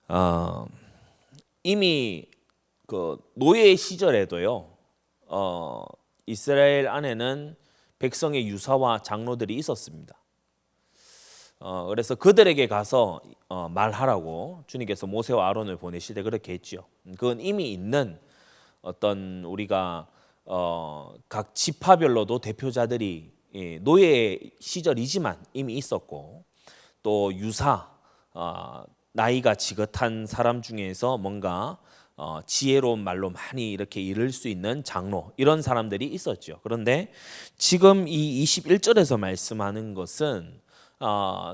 어, 이미 그 노예 시절에도요. 이스라엘 안에는 백성의 유사와 장로들이 있었습니다. 그래서 그들에게 가서 말하라고 주님께서 모세와 아론을 보내실 때 그렇게 했죠. 그건 이미 있는 어떤 우리가 각 지파별로도 대표자들이 노예 시절이지만 이미 있었고, 또 유사 나이가 지긋한 사람 중에서 뭔가 지혜로운 말로 많이 이렇게 이룰 수 있는 장로, 이런 사람들이 있었죠. 그런데 지금 이 21절에서 말씀하는 것은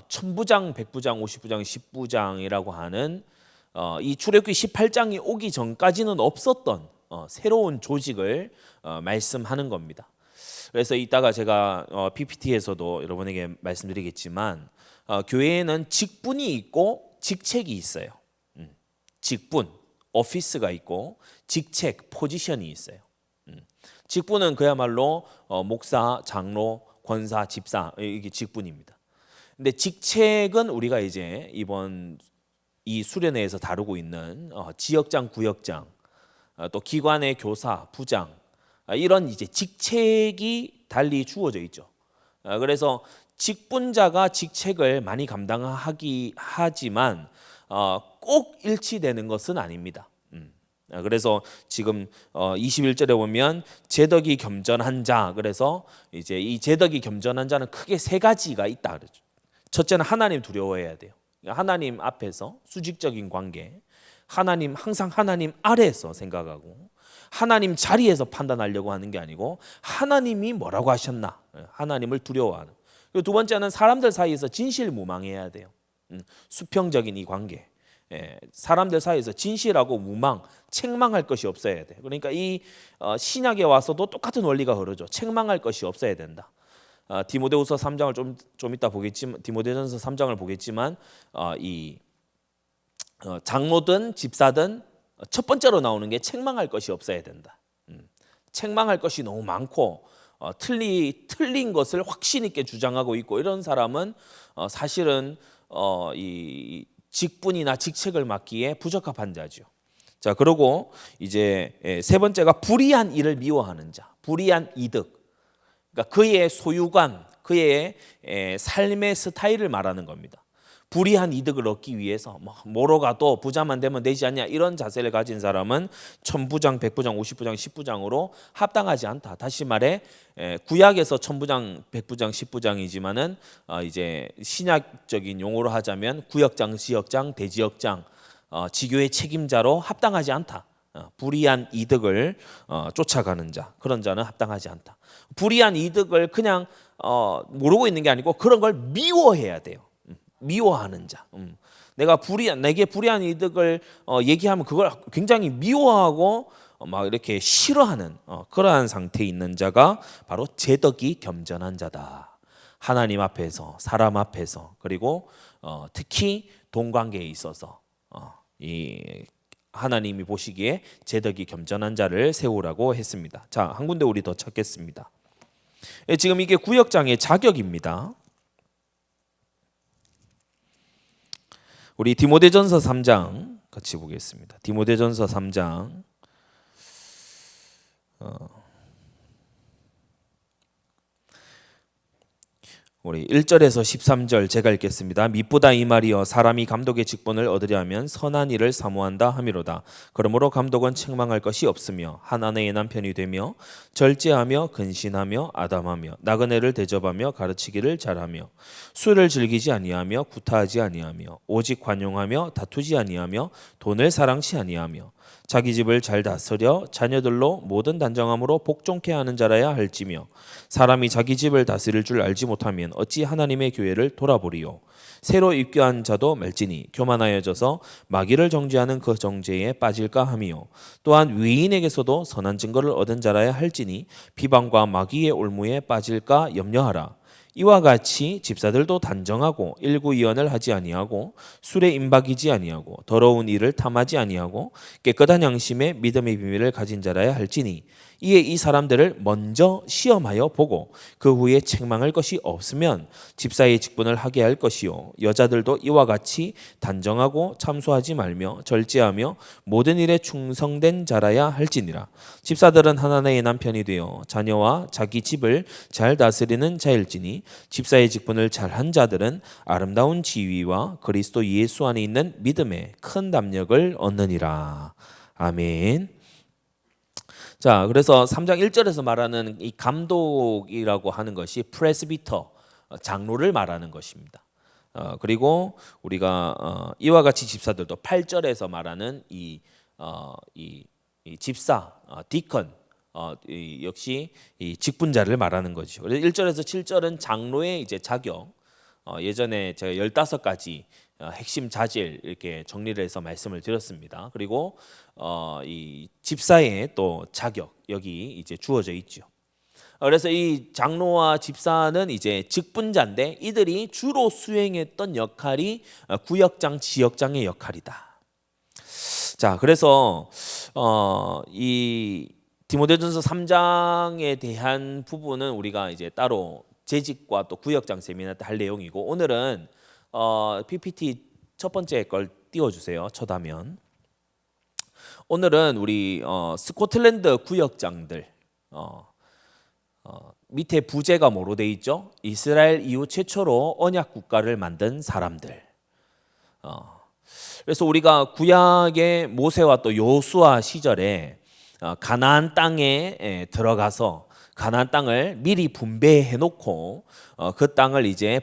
천부장, 백부장, 50부장, 10부장이라고 하는 이 출애굽기 18장이 오기 전까지는 없었던 새로운 조직을 말씀하는 겁니다. 그래서 이따가 제가 PPT에서도 여러분에게 말씀드리겠지만, 교회에는 직분이 있고 직책이 있어요. 직분, 오피스가 있고 직책, 포지션이 있어요. 직분은 그야말로 목사, 장로, 권사, 집사, 이게 직분입니다. 근데 직책은 우리가 이제 이번 이 수련회에서 다루고 있는 지역장, 구역장, 또 기관의 교사, 부장, 이런 이제 직책이 달리 주어져 있죠. 그래서 직분자가 직책을 많이 감당하기 하지만 꼭 일치되는 것은 아닙니다. 그래서 지금 21절에 보면 제덕이 겸전한 자, 그래서 이제 이 제덕이 겸전한 자는 크게 세 가지가 있다 그러죠. 첫째는 하나님 두려워해야 돼요. 하나님 앞에서 수직적인 관계, 하나님, 항상 하나님 아래에서 생각하고 하나님 자리에서 판단하려고 하는 게 아니고 하나님이 뭐라고 하셨나, 하나님을 두려워하는. 그리고 두 번째는 사람들 사이에서 진실무망해야 돼요. 수평적인 이 관계, 사람들 사이에서 진실하고 무망, 책망할 것이 없어야 돼. 그러니까 이 신약에 와서도 똑같은 원리가 흐르죠. 책망할 것이 없어야 된다. 디모데후서 3장을 좀 이따 보겠지만, 디모데전서 3장을 보겠지만, 이 장로든 집사든 첫 번째로 나오는 게 책망할 것이 없어야 된다. 책망할 것이 너무 많고 틀린 것을 확신 있게 주장하고 있고, 이런 사람은 사실은 이 직분이나 직책을 맡기에 부적합한 자죠. 자, 그리고 이제 세 번째가 불의한 일을 미워하는 자, 불의한 이득. 그러니까 그의 소유관, 그의 삶의 스타일을 말하는 겁니다. 불이한 이득을 얻기 위해서 뭐로 가도 부자만 되면 되지 않냐, 이런 자세를 가진 사람은 천부장, 백부장, 50부장, 10부장으로 합당하지 않다. 다시 말해 구약에서 천부장, 백부장, 10부장이지만은 이제 신약적인 용어로 하자면 구역장, 지역장, 대지역장, 지교의 책임자로 합당하지 않다. 불이한 이득을 쫓아가는 자, 그런 자는 합당하지 않다. 불이한 이득을 그냥 모르고 있는 게 아니고 그런 걸 미워해야 돼요. 미워하는 자. 내게 불이한 이득을 얘기하면 그걸 굉장히 미워하고 막 이렇게 싫어하는 그러한 상태에 있는 자가 바로 제덕이 겸전한 자다. 하나님 앞에서, 사람 앞에서, 그리고 특히 돈 관계에 있어서 이 하나님이 보시기에 제덕이 겸전한 자를 세우라고 했습니다. 자, 한 군데 우리 더 찾겠습니다. 지금 이게 구역장의 자격입니다. 우리 디모데전서 3장 같이 보겠습니다. 디모데전서 3장 우리 1절에서 13절 제가 읽겠습니다. 미쁘다 이 말이여, 사람이 감독의 직분을 얻으려 하면 선한 일을 사모한다 함이로다. 그러므로 감독은 책망할 것이 없으며 한 아내의 남편이 되며 절제하며 근신하며 아담하며 나그네를 대접하며 가르치기를 잘하며 술을 즐기지 아니하며 구타하지 아니하며 오직 관용하며 다투지 아니하며 돈을 사랑치 아니하며 자기 집을 잘 다스려 자녀들로 모든 단정함으로 복종케 하는 자라야 할지며, 사람이 자기 집을 다스릴 줄 알지 못하면 어찌 하나님의 교회를 돌아보리요. 새로 입교한 자도 말지니 교만하여져서 마귀를 정죄하는 그 정죄에 빠질까 하미요. 또한 위인에게서도 선한 증거를 얻은 자라야 할지니 비방과 마귀의 올무에 빠질까 염려하라. 이와 같이 집사들도 단정하고 일구이언을 하지 아니하고 술에 임박이지 아니하고 더러운 일을 탐하지 아니하고 깨끗한 양심에 믿음의 비밀을 가진 자라야 할지니 이에 이 사람들을 먼저 시험하여 보고 그 후에 책망할 것이 없으면 집사의 직분을 하게 할 것이요 여자들도 이와 같이 단정하고 참소하지 말며 절제하며 모든 일에 충성된 자라야 할지니라. 집사들은 하나님의 남편이 되어 자녀와 자기 집을 잘 다스리는 자일지니 집사의 직분을 잘한 자들은 아름다운 지위와 그리스도 예수 안에 있는 믿음에 큰 담력을 얻느니라. 아멘. 자, 그래서 3장 1절에서 말하는 이 감독이라고 하는 것이 프레스비터, 장로를 말하는 것입니다. 그리고 우리가 이와 같이 집사들도 8절에서 말하는 이 집사, 디컨, 역시 이 직분자를 말하는 거죠. 그래서 1절에서 7절은 장로의 이제 자격, 예전에 제가 15가지 핵심 자질 이렇게 정리를 해서 말씀을 드렸습니다. 그리고 이 집사의 또 자격 여기 이제 주어져 있죠. 그래서 이 장로와 집사는 이제 직분자인데 이들이 주로 수행했던 역할이 구역장, 지역장의 역할이다. 자, 그래서 이 디모데전서 3장에 대한 부분은 우리가 이제 따로 재직과 또 구역장 세미나 때 할 내용이고 오늘은 PPT 첫 번째 걸 띄워주세요. 첫 화면. 오늘은 우리 스코틀랜드 구역장들 밑에 부제가 뭐로 돼 있죠? 이스라엘 이후 최초로 언약 국가를 만든 사람들. 그래서 우리가 구약의 모세와 또 여호수아 시절에 가나안 땅에 들어가서 가나안 땅을 미리 분배해 놓고 그 땅을 이제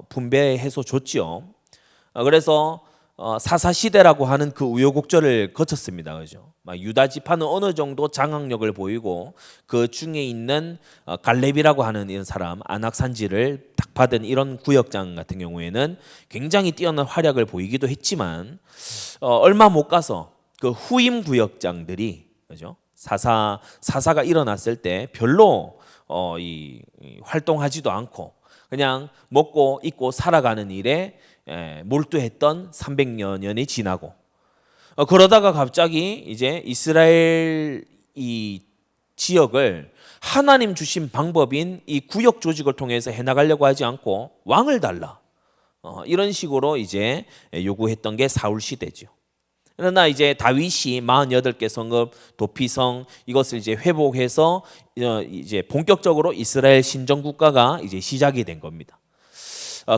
분배해서 줬지요. 그래서 사사 시대라고 하는 그 우여곡절을 거쳤습니다. 그죠? 유다 지파는 어느 정도 장악력을 보이고 그 중에 있는 갈렙이라고 하는 이런 사람 안악산지를 딱 받은 이런 구역장 같은 경우에는 굉장히 뛰어난 활약을 보이기도 했지만 얼마 못 가서 그 후임 구역장들이 그죠? 사사가 일어났을 때 별로 활동하지도 않고 그냥 먹고 입고 살아가는 일에 몰두했던 300여 년이 지나고 그러다가 갑자기 이제 이스라엘 이 지역을 하나님 주신 방법인 이 구역 조직을 통해서 해나가려고 하지 않고 왕을 달라 이런 식으로 이제 요구했던 게 사울 시대죠. 그러나 이제 다윗이 48개 성읍 도피성 이것을 이제 회복해서 이제 본격적으로 이스라엘 신정 국가가 이제 시작이 된 겁니다.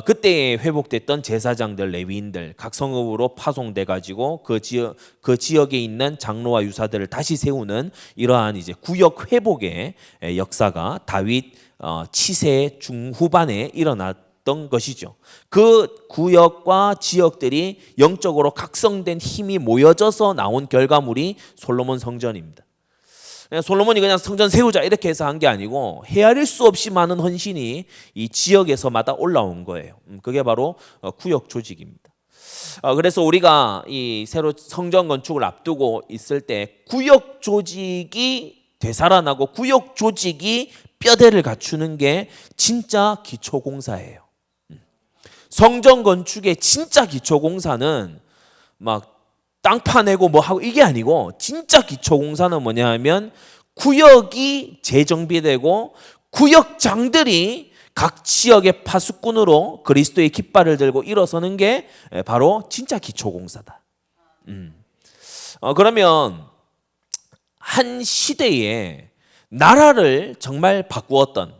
그때 회복됐던 제사장들, 레위인들 각 성읍으로 파송돼 가지고 그 지역에 있는 장로와 유사들을 다시 세우는 이러한 이제 구역 회복의 역사가 다윗 치세 중후반에 일어났던 것이죠. 그 구역과 지역들이 영적으로 각성된 힘이 모여져서 나온 결과물이 솔로몬 성전입니다. 솔로몬이 그냥 성전 세우자 이렇게 해서 한 게 아니고 헤아릴 수 없이 많은 헌신이 이 지역에서마다 올라온 거예요. 그게 바로 구역 조직입니다. 그래서 우리가 이 새로 성전 건축을 앞두고 있을 때 구역 조직이 되살아나고 구역 조직이 뼈대를 갖추는 게 진짜 기초공사예요. 성전 건축의 진짜 기초공사는 막 땅 파내고 뭐 하고 이게 아니고 진짜 기초공사는 뭐냐 하면 구역이 재정비되고 구역장들이 각 지역의 파수꾼으로 그리스도의 깃발을 들고 일어서는 게 바로 진짜 기초공사다. 그러면 한 시대에 나라를 정말 바꾸었던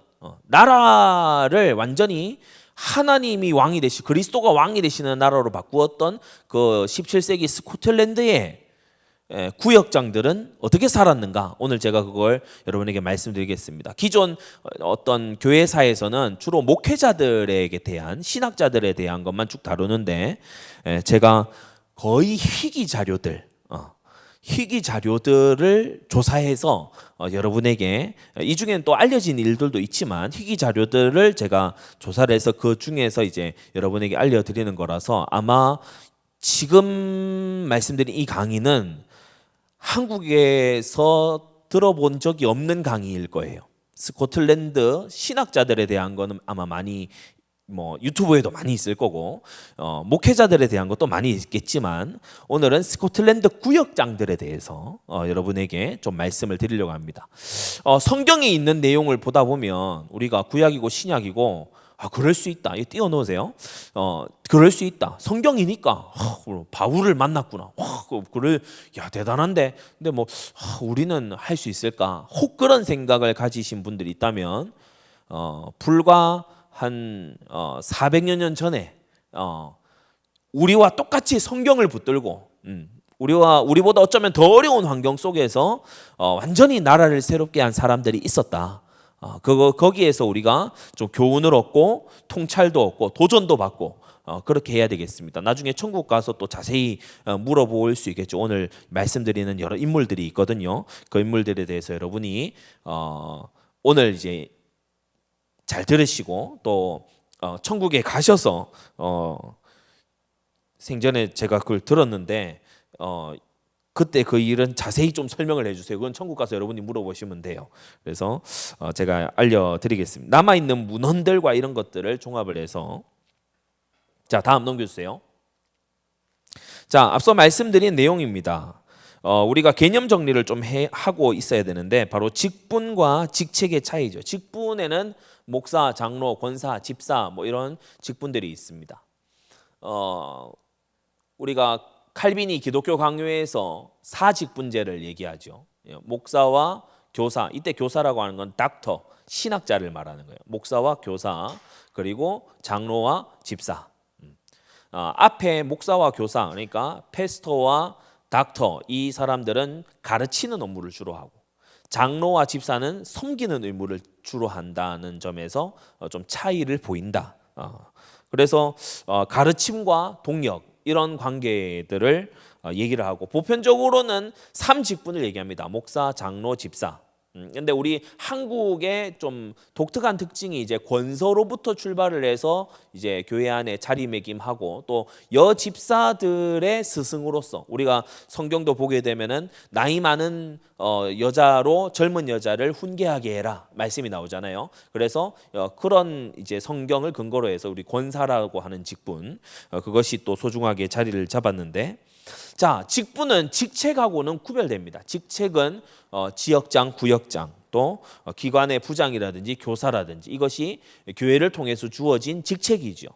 나라를 완전히 하나님이 왕이 되시 그리스도가 왕이 되시는 나라로 바꾸었던 그 17세기 스코틀랜드의 구역장들은 어떻게 살았는가? 오늘 제가 그걸 여러분에게 말씀드리겠습니다. 기존 어떤 교회사에서는 주로 목회자들에게 대한 신학자들에 대한 것만 쭉 다루는데 제가 거의 희귀 자료들을 조사해서 여러분에게 이 중에는 또 알려진 일들도 있지만 희귀 자료들을 제가 조사를 해서 그 중에서 이제 여러분에게 알려드리는 거라서 아마 지금 말씀드린 이 강의는 한국에서 들어본 적이 없는 강의일 거예요. 스코틀랜드 신학자들에 대한 거는 아마 많이 뭐 유튜브에도 많이 있을 거고 목회자들에 대한 것도 많이 있겠지만 오늘은 스코틀랜드 구역장들에 대해서 여러분에게 좀 말씀을 드리려고 합니다. 성경에 있는 내용을 보다 보면 우리가 구약이고 신약이고 그럴 수 있다. 이거 띄워놓으세요. 그럴 수 있다. 성경이니까 바울을 만났구나. 그래, 야 대단한데. 근데 뭐 우리는 할 수 있을까? 혹 그런 생각을 가지신 분들이 있다면 불과 한 400여 년 전에 우리와 똑같이 성경을 붙들고 우리보다 어쩌면 더 어려운 환경 속에서 완전히 나라를 새롭게 한 사람들이 있었다. 거기에서 우리가 좀 교훈을 얻고 통찰도 얻고 도전도 받고 그렇게 해야 되겠습니다. 나중에 천국 가서 또 자세히 물어볼 수 있겠죠. 오늘 말씀드리는 여러 인물들이 있거든요. 그 인물들에 대해서 여러분이 오늘 이제 잘 들으시고 또 천국에 가셔서 생전에 제가 그걸 들었는데 그때 그 일은 자세히 좀 설명을 해주세요. 그건 천국 가서 여러분이 물어보시면 돼요. 그래서 제가 알려드리겠습니다. 남아있는 문헌들과 이런 것들을 종합을 해서 자 다음 넘겨주세요. 자 앞서 말씀드린 내용입니다. 우리가 개념 정리를 좀 하고 있어야 되는데 바로 직분과 직책의 차이죠. 직분에는 목사, 장로, 권사, 집사 뭐 이런 직분들이 있습니다. 우리가 칼빈이 기독교 강요에서 사직분제를 얘기하죠. 목사와 교사, 이때 교사라고 하는 건 닥터, 신학자를 말하는 거예요. 목사와 교사, 그리고 장로와 집사. 앞에 목사와 교사, 그러니까 패스터와 닥터, 이 사람들은 가르치는 업무를 주로 하고 장로와 집사는 섬기는 의무를 주로 한다는 점에서 좀 차이를 보인다. 그래서 가르침과 동력 이런 관계들을 얘기를 하고 보편적으로는 3직분을 얘기합니다. 목사, 장로, 집사. 근데 우리 한국의 좀 독특한 특징이 이제 권서로부터 출발을 해서 이제 교회 안에 자리매김하고 또 여집사들의 스승으로서 우리가 성경도 보게 되면은 나이 많은 여자로 젊은 여자를 훈계하게 해라 말씀이 나오잖아요. 그래서 그런 이제 성경을 근거로 해서 우리 권사라고 하는 직분 그것이 또 소중하게 자리를 잡았는데 자, 직분은 직책하고는 구별됩니다. 직책은 지역장, 구역장, 또 기관의 부장이라든지 교사라든지 이것이 교회를 통해서 주어진 직책이죠.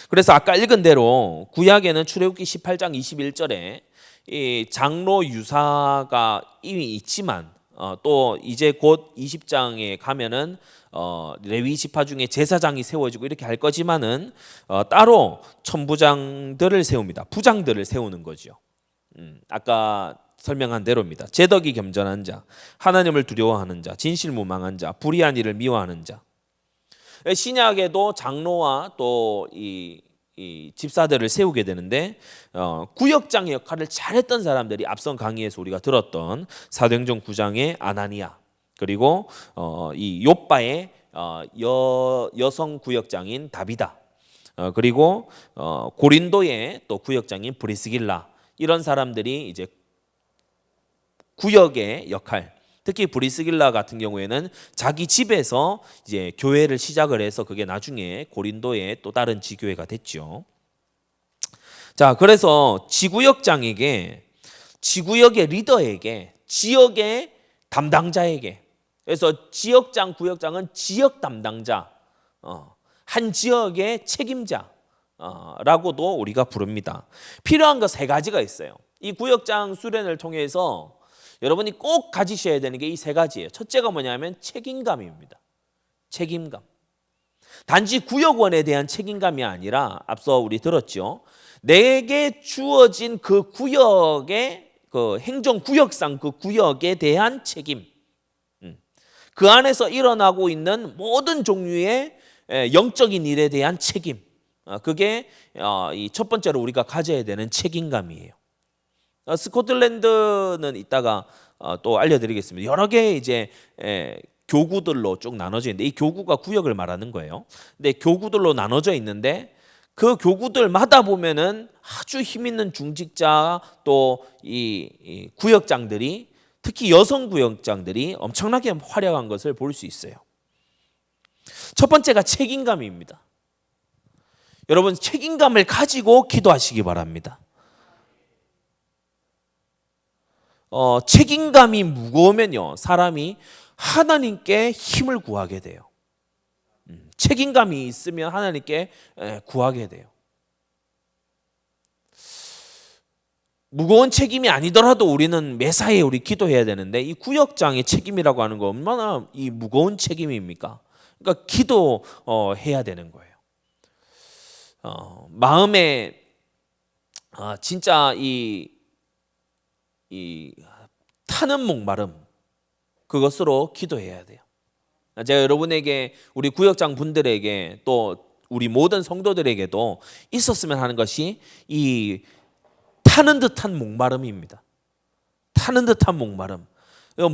그래서 아까 읽은 대로 구약에는 출애굽기 18장 21절에 이 장로 유사가 이미 있지만 또 이제 곧 20장에 가면은 레위 지파 중에 제사장이 세워지고 이렇게 할 거지만은 따로 천부장들을 세웁니다. 부장들을 세우는 거죠. 아까 설명한 대로입니다. 제덕이 겸전한 자, 하나님을 두려워하는 자, 진실무망한 자, 불의한 일을 미워하는 자. 신약에도 장로와 또 이 집사들을 세우게 되는데 구역장의 역할을 잘했던 사람들이 앞선 강의에서 우리가 들었던 사도행전 9장의 아나니아 그리고 이 욥바의 여성 구역장인 다비다 그리고 고린도의 또 구역장인 브리스길라 이런 사람들이 이제 구역의 역할 특히 브리스길라 같은 경우에는 자기 집에서 이제 교회를 시작을 해서 그게 나중에 고린도의 또 다른 지교회가 됐죠. 자, 그래서 지구역장에게 지구역의 리더에게 지역의 담당자에게 그래서 지역장, 구역장은 지역 담당자, 한 지역의 책임자라고도 우리가 부릅니다. 필요한 거 세 가지가 있어요. 이 구역장 수련을 통해서 여러분이 꼭 가지셔야 되는 게 이 세 가지예요. 첫째가 뭐냐면 책임감입니다. 책임감. 단지 구역원에 대한 책임감이 아니라 앞서 우리 들었죠. 내게 주어진 그 구역의 그 행정구역상 그 구역에 대한 책임. 그 안에서 일어나고 있는 모든 종류의 영적인 일에 대한 책임. 그게 이 첫 번째로 우리가 가져야 되는 책임감이에요. 스코틀랜드는 이따가 또 알려드리겠습니다. 여러 개의 이제 교구들로 쭉 나눠져 있는데 이 교구가 구역을 말하는 거예요. 근데 교구들로 나눠져 있는데 그 교구들마다 보면은 아주 힘 있는 중직자 또 이 구역장들이 특히 여성 구역장들이 엄청나게 활약한 것을 볼 수 있어요. 첫 번째가 책임감입니다. 여러분, 책임감을 가지고 기도하시기 바랍니다. 책임감이 무거우면요, 사람이 하나님께 힘을 구하게 돼요. 책임감이 있으면 하나님께 구하게 돼요. 무거운 책임이 아니더라도 우리는 매사에 우리 기도해야 되는데, 이 구역장의 책임이라고 하는 거 얼마나 이 무거운 책임입니까? 그러니까 기도해야 되는 거예요. 마음에 진짜 이 타는 목마름, 그것으로 기도해야 돼요. 제가 여러분에게, 우리 구역장 분들에게, 또 우리 모든 성도들에게도 있었으면 하는 것이 이 타는 듯한 목마름입니다. 타는 듯한 목마름.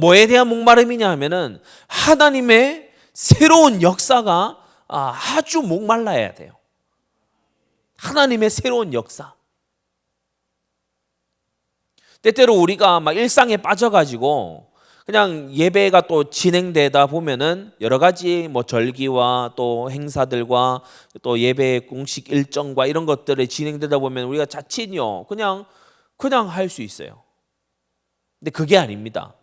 뭐에 대한 목마름이냐 하면은 하나님의 새로운 역사가 아주 목말라야 돼요. 하나님의 새로운 역사. 때때로 우리가 막 일상에 빠져가지고 그냥 예배가 또 진행되다 보면은 여러 가지 뭐 절기와 또 행사들과 또 예배 공식 일정과 이런 것들이 진행되다 보면 우리가 자칫요 그냥 할 수 있어요. 근데 그게 아닙니다.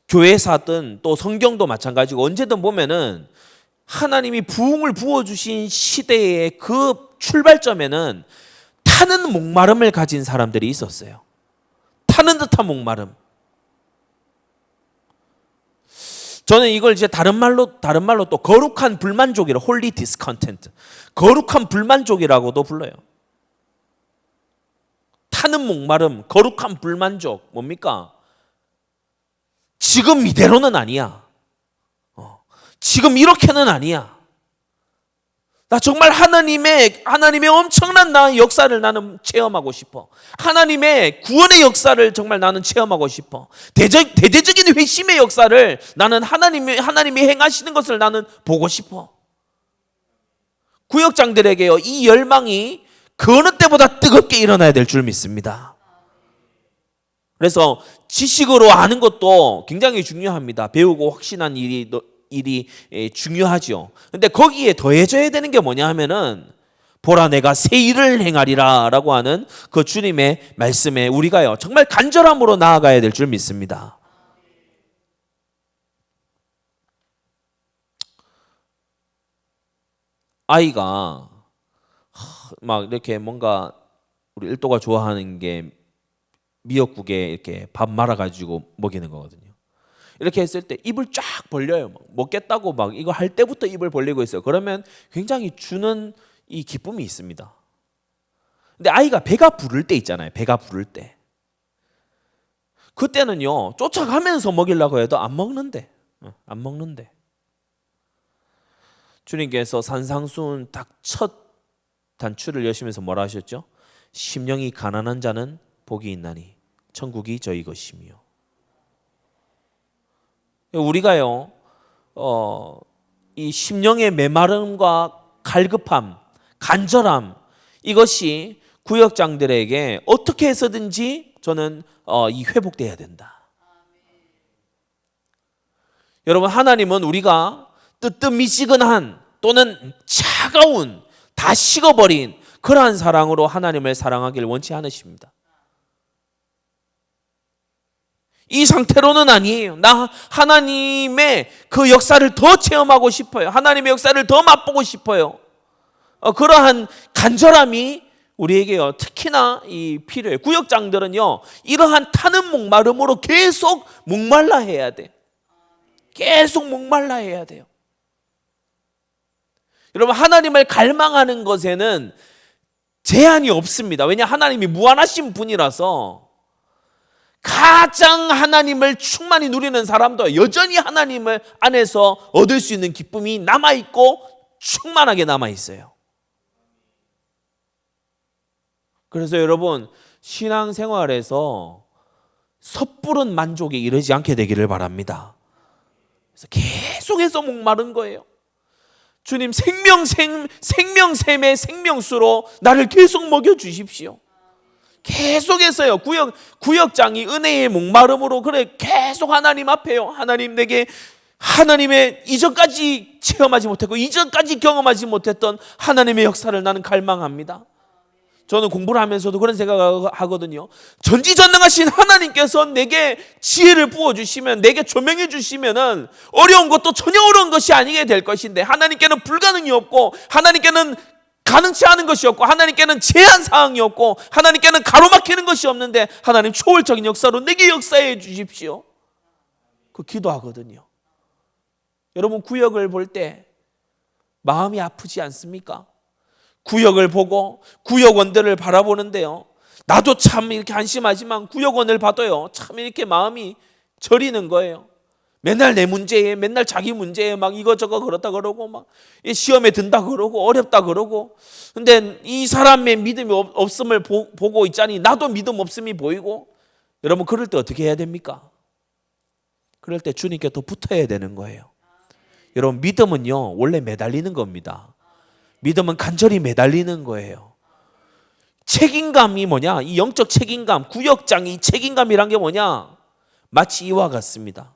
교회사든 또 성경도 마찬가지고, 언제든 보면은 하나님이 부흥을 부어주신 시대의 그 출발점에는 타는 목마름을 가진 사람들이 있었어요. 타는 듯한 목마름. 저는 이걸 이제 다른 말로 또 거룩한 불만족이라, 홀리 디스컨텐트, 거룩한 불만족이라고도 불러요. 타는 목마름, 거룩한 불만족, 뭡니까? 지금 이대로는 아니야. 지금 이렇게는 아니야. 나 정말 하나님의 엄청난 나의 역사를 나는 체험하고 싶어. 하나님의 구원의 역사를 정말 나는 체험하고 싶어. 대대적인 회심의 역사를 나는 하나님이 행하시는 것을 나는 보고 싶어. 구역장들에게요, 이 열망이 그 어느 때보다 뜨겁게 일어나야 될 줄 믿습니다. 그래서 지식으로 아는 것도 굉장히 중요합니다. 배우고 확신한 일이 중요하죠. 근데 거기에 더해져야 되는 게 뭐냐 하면은, 보라 내가 새 일을 행하리라 라고 하는 그 주님의 말씀에 우리가요 정말 간절함으로 나아가야 될 줄 믿습니다. 아이가 막 이렇게 뭔가, 우리 일도가 좋아하는 게 미역국에 이렇게 밥 말아가지고 먹이는 거거든요. 이렇게 했을 때 입을 쫙 벌려요. 먹겠다고 막 이거 할 때부터 입을 벌리고 있어요. 그러면 굉장히 주는 이 기쁨이 있습니다. 근데 아이가 배가 부를 때 있잖아요. 배가 부를 때. 그때는요, 쫓아가면서 먹이려고 해도 안 먹는데. 주님께서 산상수훈 딱 첫 단추를 여시면서 뭐라 하셨죠? 심령이 가난한 자는 복이 있나니 천국이 저희 것이며. 우리가요, 이 심령의 메마름과 갈급함, 간절함, 이것이 구역장들에게 어떻게 해서든지 저는 이 회복돼야 된다. 여러분, 하나님은 우리가 뜨뜻미지근한 또는 차가운, 다 식어버린 그러한 사랑으로 하나님을 사랑하기를 원치 않으십니다. 이 상태로는 아니에요. 나 하나님의 그 역사를 더 체험하고 싶어요. 하나님의 역사를 더 맛보고 싶어요. 그러한 간절함이 우리에게요 특히나 필요해요. 구역장들은요 이러한 타는 목마름으로 계속 목말라 해야 돼. 계속 목말라 해야 돼요. 여러분, 하나님을 갈망하는 것에는 제한이 없습니다. 왜냐, 하나님이 무한하신 분이라서 가장 하나님을 충만히 누리는 사람도 여전히 하나님을 안에서 얻을 수 있는 기쁨이 남아있고 충만하게 남아있어요. 그래서 여러분, 신앙생활에서 셈부른 만족에 이르지 않게 되기를 바랍니다. 그래서 계속해서 목마른 거예요. 주님, 생명샘의 생명수로 나를 계속 먹여주십시오. 계속해서요, 구역장이 은혜의 목마름으로 그래 계속 하나님 앞에요. 하나님, 내게 하나님의 이전까지 체험하지 못했고 이전까지 경험하지 못했던 하나님의 역사를 나는 갈망합니다. 저는 공부를 하면서도 그런 생각을 하거든요. 전지전능하신 하나님께서 내게 지혜를 부어주시면, 내게 조명해 주시면은 어려운 것도 전혀 어려운 것이 아니게 될 것인데, 하나님께는 불가능이 없고, 하나님께는 가능치 않은 것이 없고, 하나님께는 제한 사항이 없고, 하나님께는 가로막히는 것이 없는데, 하나님 초월적인 역사로 내게 역사해 주십시오. 그 기도하거든요. 여러분, 구역을 볼 때 마음이 아프지 않습니까? 구역을 보고 구역원들을 바라보는데요, 나도 참 이렇게 한심하지만 구역원을 봐도요, 참 이렇게 마음이 저리는 거예요. 맨날 내 문제에, 맨날 자기 문제에 막 이거저거 그렇다 그러고, 막 시험에 든다 그러고, 어렵다 그러고. 근데 이 사람의 믿음이 없음을 보고 있자니 나도 믿음 없음이 보이고. 여러분, 그럴 때 어떻게 해야 됩니까? 그럴 때 주님께 더 붙어야 되는 거예요. 여러분, 믿음은요, 원래 매달리는 겁니다. 믿음은 간절히 매달리는 거예요. 책임감이 뭐냐? 이 영적 책임감, 구역장이 책임감이란 게 뭐냐? 마치 이와 같습니다.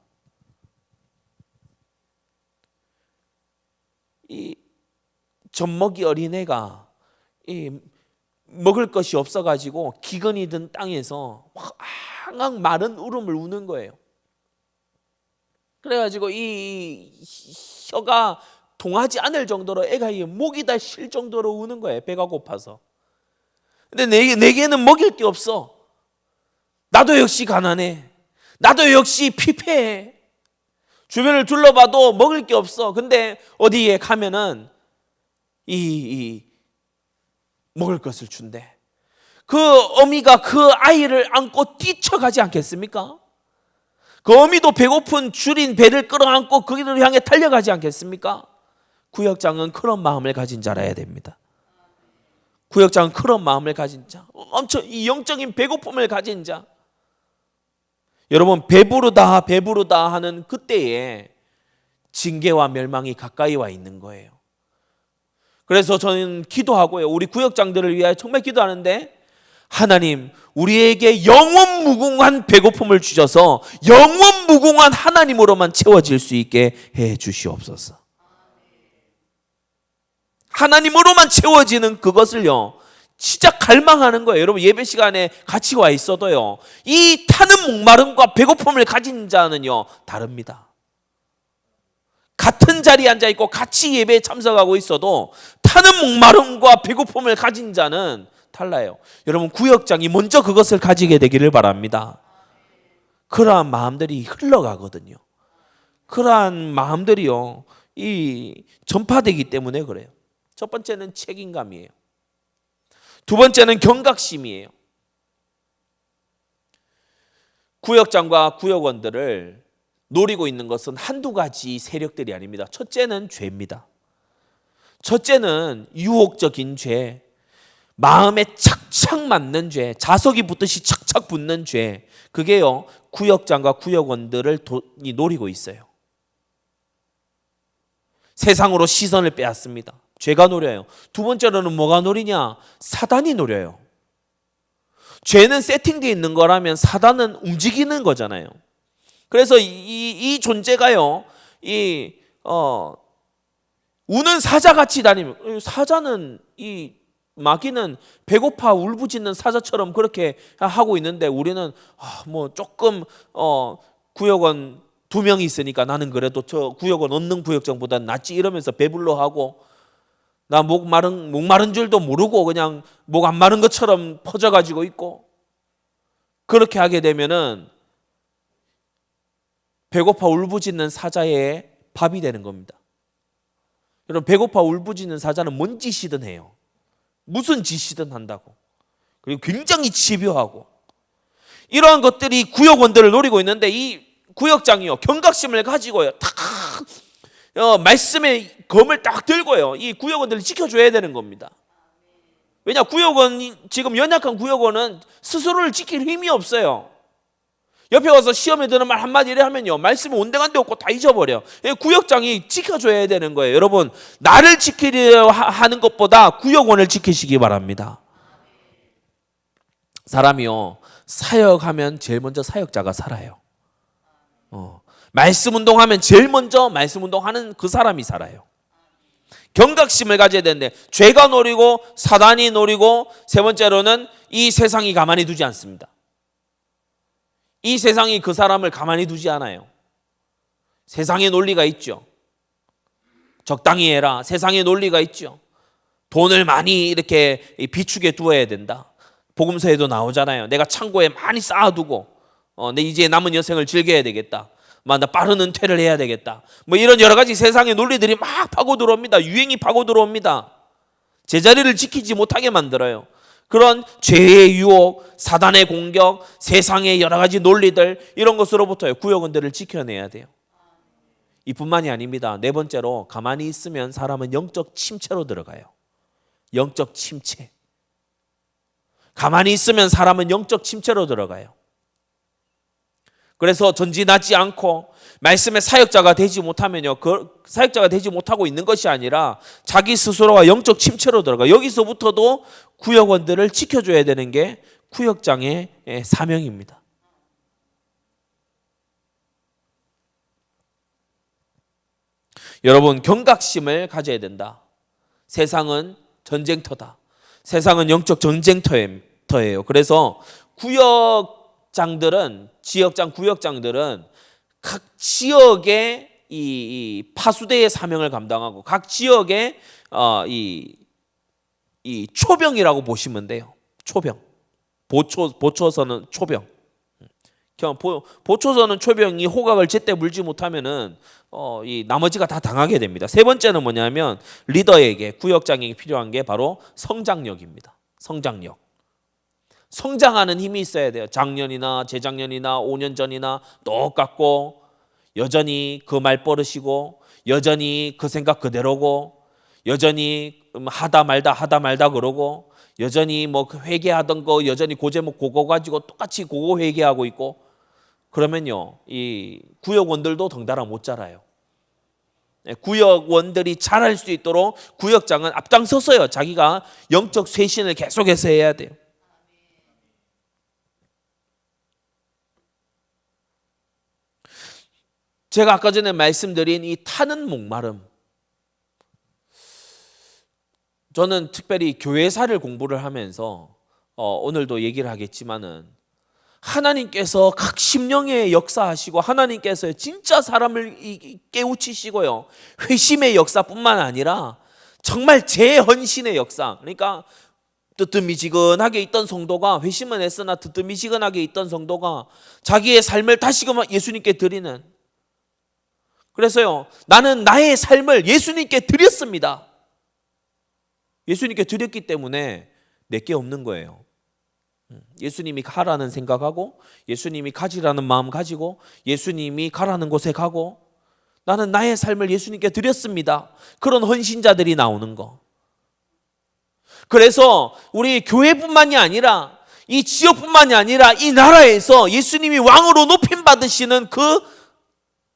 이 젖먹이 어린애가 이 먹을 것이 없어가지고 기근이 든 땅에서 항상 마른 울음을 우는 거예요. 그래가지고 이 혀가 통하지 않을 정도로 애가 목이 다 쉴 정도로 우는 거예요. 배가 고파서. 근데 내게는 먹일 게 없어. 나도 역시 가난해. 나도 역시 피폐해. 주변을 둘러봐도 먹을 게 없어. 근데 어디에 가면은 먹을 것을 준대. 그 어미가 그 아이를 안고 뛰쳐가지 않겠습니까? 그 어미도 배고픈 줄인 배를 끌어안고 그 길을 향해 달려가지 않겠습니까? 구역장은 그런 마음을 가진 자라야 됩니다. 구역장은 그런 마음을 가진 자, 엄청 이 영적인 배고픔을 가진 자. 여러분, 배부르다 하는 그때에 징계와 멸망이 가까이 와 있는 거예요. 그래서 저는 기도하고요, 우리 구역장들을 위하여 정말 기도하는데, 하나님, 우리에게 영원 무궁한 배고픔을 주셔서 영원 무궁한 하나님으로만 채워질 수 있게 해 주시옵소서. 하나님으로만 채워지는 그것을요, 진짜 갈망하는 거예요. 여러분, 예배 시간에 같이 와 있어도요, 이 타는 목마름과 배고픔을 가진 자는요 다릅니다. 같은 자리에 앉아 있고 같이 예배에 참석하고 있어도 타는 목마름과 배고픔을 가진 자는 달라요. 여러분, 구역장이 먼저 그것을 가지게 되기를 바랍니다. 그러한 마음들이 흘러가거든요. 그러한 마음들이요, 이 전파되기 때문에 그래요. 첫 번째는 책임감이에요. 두 번째는 경각심이에요. 구역장과 구역원들을 노리고 있는 것은 한두 가지 세력들이 아닙니다. 첫째는 죄입니다. 첫째는 유혹적인 죄, 마음에 착착 맞는 죄, 자석이 붙듯이 착착 붙는 죄, 그게요 구역장과 구역원들을 노리고 있어요. 세상으로 시선을 빼앗습니다. 죄가 노려요. 두 번째로는 뭐가 노리냐? 사단이 노려요. 죄는 세팅되어 있는 거라면 사단은 움직이는 거잖아요. 그래서 이 존재가요, 우는 사자같이 다니면, 사자는 이 마귀는 배고파 울부짖는 사자처럼 그렇게 하고 있는데, 우리는 뭐 조금 구역원 2명이 있으니까 나는 그래도 저 구역원 얻는 구역장보다 낫지 이러면서 배불러하고, 나 목 마른 줄도 모르고 그냥 목 안 마른 것처럼 퍼져가지고 있고, 그렇게 하게 되면은 배고파 울부짖는 사자의 밥이 되는 겁니다. 여러분, 배고파 울부짖는 사자는 뭔 짓이든 해요. 무슨 짓이든 한다고. 그리고 굉장히 집요하고, 이러한 것들이 구역원들을 노리고 있는데, 이 구역장이요 경각심을 가지고요 탁 말씀의 검을 딱 들고요 이 구역원들을 지켜줘야 되는 겁니다. 왜냐, 지금 연약한 구역원은 스스로를 지킬 힘이 없어요. 옆에 와서 시험에 드는 말 한마디를 하면요 말씀이 온데간데 없고 다 잊어버려. 구역장이 지켜줘야 되는 거예요. 여러분, 나를 지키려 하는 것보다 구역원을 지키시기 바랍니다. 사람이요 사역하면 제일 먼저 사역자가 살아요. 말씀 운동하면 제일 먼저 말씀 운동하는 그 사람이 살아요. 경각심을 가져야 되는데 죄가 노리고 사단이 노리고 세 번째로는 이 세상이 가만히 두지 않습니다. 이 세상이 그 사람을 가만히 두지 않아요. 세상의 논리가 있죠. 적당히 해라. 세상의 논리가 있죠. 돈을 많이 이렇게 비축해 두어야 된다. 복음서에도 나오잖아요. 내가 창고에 많이 쌓아두고 내 이제 남은 여생을 즐겨야 되겠다. 나 빠른 은퇴를 해야 되겠다. 뭐 이런 여러 가지 세상의 논리들이 막 파고 들어옵니다. 유행이 파고 들어옵니다. 제자리를 지키지 못하게 만들어요. 그런 죄의 유혹, 사단의 공격, 세상의 여러 가지 논리들 이런 것으로부터 구역원들을 지켜내야 돼요. 이뿐만이 아닙니다. 네 번째로 가만히 있으면 사람은 영적 침체로 들어가요. 영적 침체. 가만히 있으면 사람은 영적 침체로 들어가요. 그래서 전진하지 않고 말씀의 사역자가 되지 못하면요, 그 사역자가 되지 못하고 있는 것이 아니라 자기 스스로가 영적 침체로 들어가. 여기서부터도 구역원들을 지켜줘야 되는 게 구역장의 사명입니다. 여러분, 경각심을 가져야 된다. 세상은 전쟁터다. 세상은 영적 전쟁터예요. 그래서 구역장들은, 지역장, 구역장들은 각 지역의 이 파수대의 사명을 감당하고 각 지역의 이 초병이라고 보시면 돼요. 초병. 보초서는 초병. 보초서는 초병이 호각을 제때 물지 못하면은 이 나머지가 다 당하게 됩니다. 세 번째는 뭐냐면 리더에게, 구역장에게 필요한 게 바로 성장력입니다. 성장력. 성장하는 힘이 있어야 돼요. 작년이나 재작년이나 5년 전이나 똑같고 여전히 그 말버릇이고 여전히 그 생각 그대로고 여전히 하다 말다 그러고 여전히 뭐 회개하던 거 여전히 고제목 그거 가지고 똑같이 그거 회개하고 있고 그러면요, 이 구역원들도 덩달아 못 자라요. 구역원들이 잘할 수 있도록 구역장은 앞장서서요, 자기가 영적 쇄신을 계속해서 해야 돼요. 제가 아까 전에 말씀드린 이 타는 목마름, 저는 특별히 교회사를 공부를 하면서 오늘도 얘기를 하겠지만은 하나님께서 각 심령에 역사하시고 하나님께서 진짜 사람을 깨우치시고요, 회심의 역사뿐만 아니라 정말 재헌신의 역사, 그러니까 뜨뜻미지근하게 있던 성도가, 회심은 했으나 뜨뜻미지근하게 있던 성도가 자기의 삶을 다시금 예수님께 드리는, 그래서요, 나는 나의 삶을 예수님께 드렸습니다. 예수님께 드렸기 때문에 내게 없는 거예요. 예수님이 가라는 생각하고 예수님이 가지라는 마음 가지고 예수님이 가라는 곳에 가고 나는 나의 삶을 예수님께 드렸습니다. 그런 헌신자들이 나오는 거. 그래서 우리 교회뿐만이 아니라 이 지역뿐만이 아니라 이 나라에서 예수님이 왕으로 높임 받으시는 그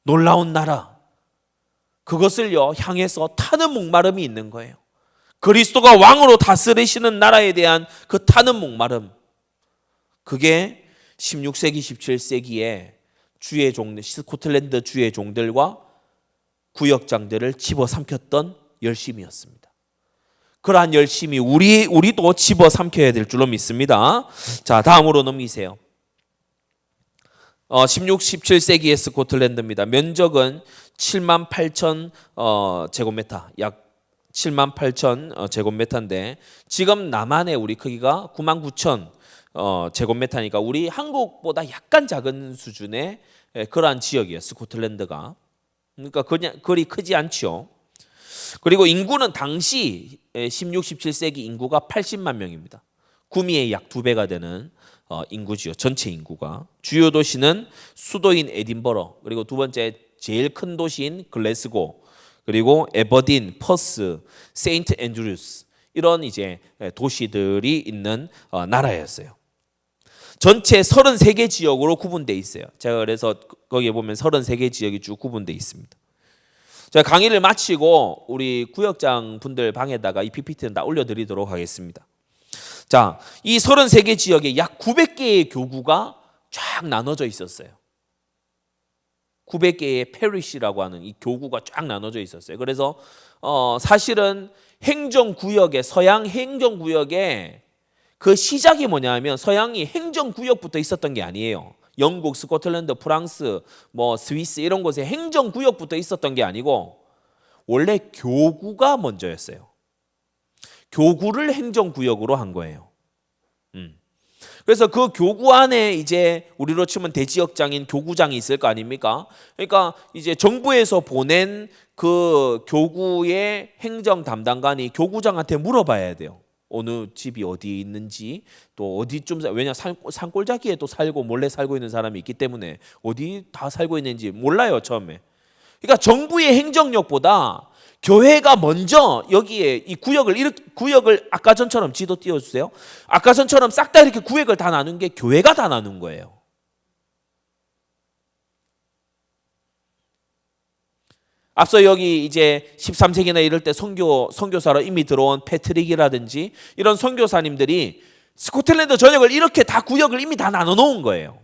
놀라운 나라, 그것을요 향해서 타는 목마름이 있는 거예요. 그리스도가 왕으로 다스리시는 나라에 대한 그 타는 목마름, 그게 16세기, 17세기에 주의 종들, 스코틀랜드 주의 종들과 구역장들을 집어삼켰던 열심이었습니다. 그러한 열심이 우리도 집어삼켜야 될 줄로 믿습니다. 자, 다음으로 넘기세요. 16, 17세기의 스코틀랜드입니다. 면적은 7만 8천 제곱미터, 약 7만 8천 제곱미터인데 지금 남한의 우리 크기가 9만 9천 제곱미터니까 우리 한국보다 약간 작은 수준의 그러한 지역이에요, 스코틀랜드가. 그러니까 그냥 그리 크지 않죠. 그리고 인구는 당시 16, 17세기 인구가 80만 명입니다. 구미의 약 2배가 되는 인구지요, 전체 인구가. 주요 도시는 수도인 에딘버러, 그리고 두 번째 제일 큰 도시인 글래스고, 그리고 에버딘, 퍼스, 세인트 앤드루스, 이런 이제 도시들이 있는 나라였어요. 전체 33개 지역으로 구분되어 있어요. 제가 그래서 거기에 보면 33개 지역이 쭉 구분되어 있습니다. 제가 강의를 마치고 우리 구역장 분들 방에다가 이 PPT는 다 올려드리도록 하겠습니다. 자, 이 33개 지역에 약 900개의 교구가 쫙 나눠져 있었어요. 900개의 페리시라고 하는 이 교구가 쫙 나눠져 있었어요. 그래서 사실은 행정구역에 서양 행정구역에 그 시작이 뭐냐면 서양이 행정구역부터 있었던 게 아니에요. 영국, 스코틀랜드, 프랑스, 뭐 스위스 이런 곳에 행정구역부터 있었던 게 아니고 원래 교구가 먼저였어요. 교구를 행정구역으로 한 거예요. 그래서 그 교구 안에 이제 우리로 치면 대지역장인 교구장이 있을 거 아닙니까? 그러니까 이제 정부에서 보낸 그 교구의 행정 담당관이 교구장한테 물어봐야 돼요. 어느 집이 어디 있는지, 또 어디쯤, 왜냐 산골짜기에 또 살고 몰래 살고 있는 사람이 있기 때문에 어디 다 살고 있는지 몰라요, 처음에. 그러니까 정부의 행정력보다 교회가 먼저 여기에 이 구역을 아까 전처럼 지도 띄워주세요. 아까 전처럼 싹 다 이렇게 구역을 다 나눈 게 교회가 다 나눈 거예요. 앞서 여기 이제 13세기나 이럴 때 선교사로 이미 들어온 패트릭이라든지 이런 선교사님들이 스코틀랜드 전역을 이렇게 다 구역을 이미 다 나눠 놓은 거예요.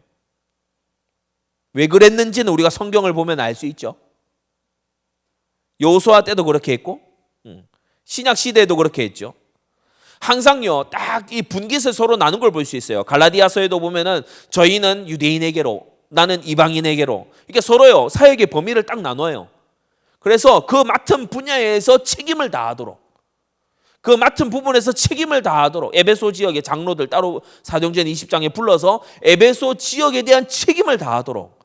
왜 그랬는지는 우리가 성경을 보면 알 수 있죠. 여호수아 때도 그렇게 했고 신약 시대에도 그렇게 했죠. 항상요 딱 이 분깃을 서로 나눈 걸 볼 수 있어요. 갈라디아서에도 보면은 저희는 유대인에게로 나는 이방인에게로 이렇게 서로요 사역의 범위를 딱 나눠요. 그래서 그 맡은 분야에서 책임을 다하도록 그 맡은 부분에서 책임을 다하도록 에베소 지역의 장로들 따로 사도행전 20장에 불러서 에베소 지역에 대한 책임을 다하도록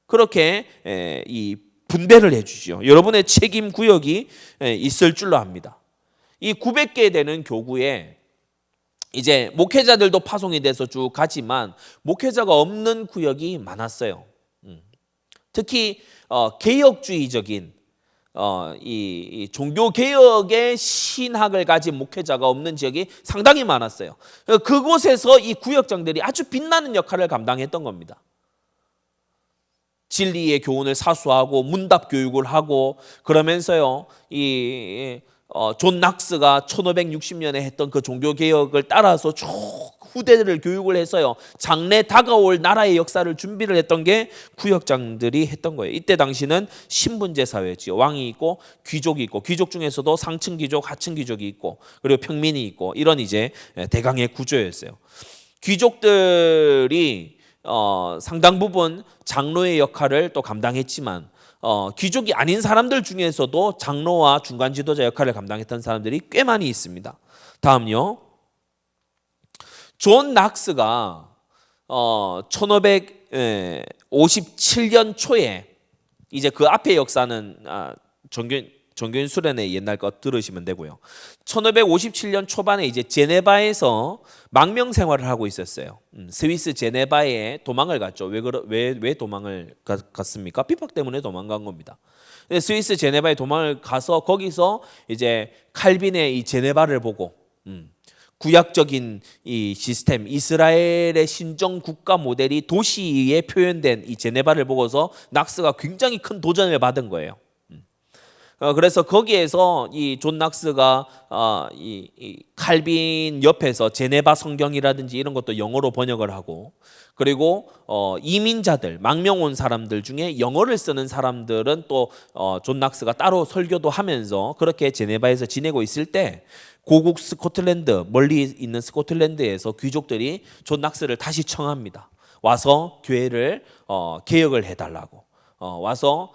그렇게 이 분배를 해주죠. 여러분의 책임 구역이 있을 줄로 압니다. 이 900개 되는 교구에 이제 목회자들도 파송이 돼서 쭉 가지만 목회자가 없는 구역이 많았어요. 특히 개혁주의적인 이 종교 개혁의 신학을 가진 목회자가 없는 지역이 상당히 많았어요. 그곳에서 이 구역장들이 아주 빛나는 역할을 감당했던 겁니다. 진리의 교훈을 사수하고 문답 교육을 하고 그러면서요 존 낙스가 1560년에 했던 그 종교 개혁을 따라서 쭉 후대를 교육을 해서요 장래 다가올 나라의 역사를 준비를 했던 게 구역장들이 했던 거예요. 이때 당시는 신분제 사회지요. 왕이 있고 귀족이 있고 귀족 중에서도 상층 귀족, 하층 귀족이 있고 그리고 평민이 있고 이런 이제 대강의 구조였어요. 귀족들이 상당 부분 장로의 역할을 또 감당했지만 귀족이 아닌 사람들 중에서도 장로와 중간 지도자 역할을 감당했던 사람들이 꽤 많이 있습니다. 다음요. 존 낙스가 1557년 초에 이제 그 앞에 역사는 정교인 수련회 옛날 거 들으시면 되고요. 1557년 초반에 이제 제네바에서 망명 생활을 하고 있었어요. 스위스 제네바에 도망을 갔죠. 왜 도망을 갔습니까? 핍박 때문에 도망간 겁니다. 스위스 제네바에 도망을 가서 거기서 이제 칼빈의 이 제네바를 보고 구약적인 이 시스템, 이스라엘의 신정 국가 모델이 도시에 표현된 이 제네바를 보고서 낙스가 굉장히 큰 도전을 받은 거예요. 그래서 거기에서 이 존 낙스가 이 칼빈 옆에서 제네바 성경이라든지 이런 것도 영어로 번역을 하고 그리고 이민자들, 망명 온 사람들 중에 영어를 쓰는 사람들은 또 존 낙스가 따로 설교도 하면서 그렇게 제네바에서 지내고 있을 때 고국 스코틀랜드, 멀리 있는 스코틀랜드에서 귀족들이 존 낙스를 다시 청합니다. 와서 교회를 개혁을 해달라고 와서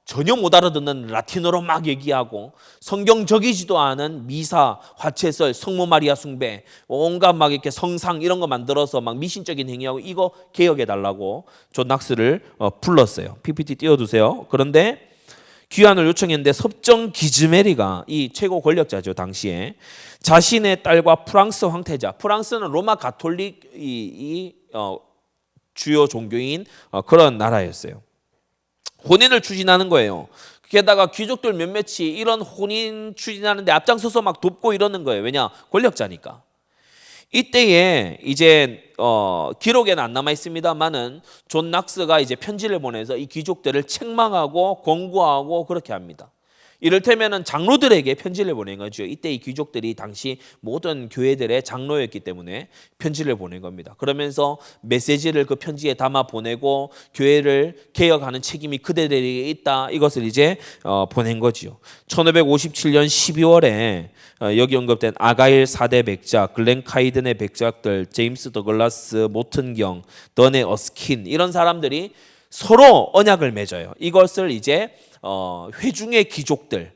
전혀 못 알아듣는 라틴어로 막 얘기하고 성경적이지도 않은 미사, 화채설, 성모 마리아 숭배, 온갖 막 이렇게 성상 이런 거 만들어서 막 미신적인 행위하고 이거 개혁해 달라고 존 낙스를 불렀어요. PPT 띄워두세요. 그런데 귀환을 요청했는데 섭정 기즈메리가 이 최고 권력자죠 당시에 자신의 딸과 프랑스 황태자, 프랑스는 로마 가톨릭이 주요 종교인 그런 나라였어요. 혼인을 추진하는 거예요. 게다가 귀족들 몇몇이 이런 혼인 추진하는데 앞장서서 막 돕고 이러는 거예요. 왜냐? 권력자니까. 이때에 이제 기록에는 안 남아 있습니다만은 존 낙스가 이제 편지를 보내서 이 귀족들을 책망하고 권고하고 그렇게 합니다. 이를테면은 장로들에게 편지를 보낸 거죠. 이때 이 귀족들이 당시 모든 교회들의 장로였기 때문에 편지를 보낸 겁니다. 그러면서 메시지를 그 편지에 담아 보내고 교회를 개혁하는 책임이 그들에게 있다. 이것을 이제 보낸 거지요. 1557년 12월에 여기 언급된 아가일 4대 백작, 글렌 카이든의 백작들, 제임스 더글라스, 모튼경, 더네 어스킨 이런 사람들이 서로 언약을 맺어요. 이것을 이제 회중의 귀족들,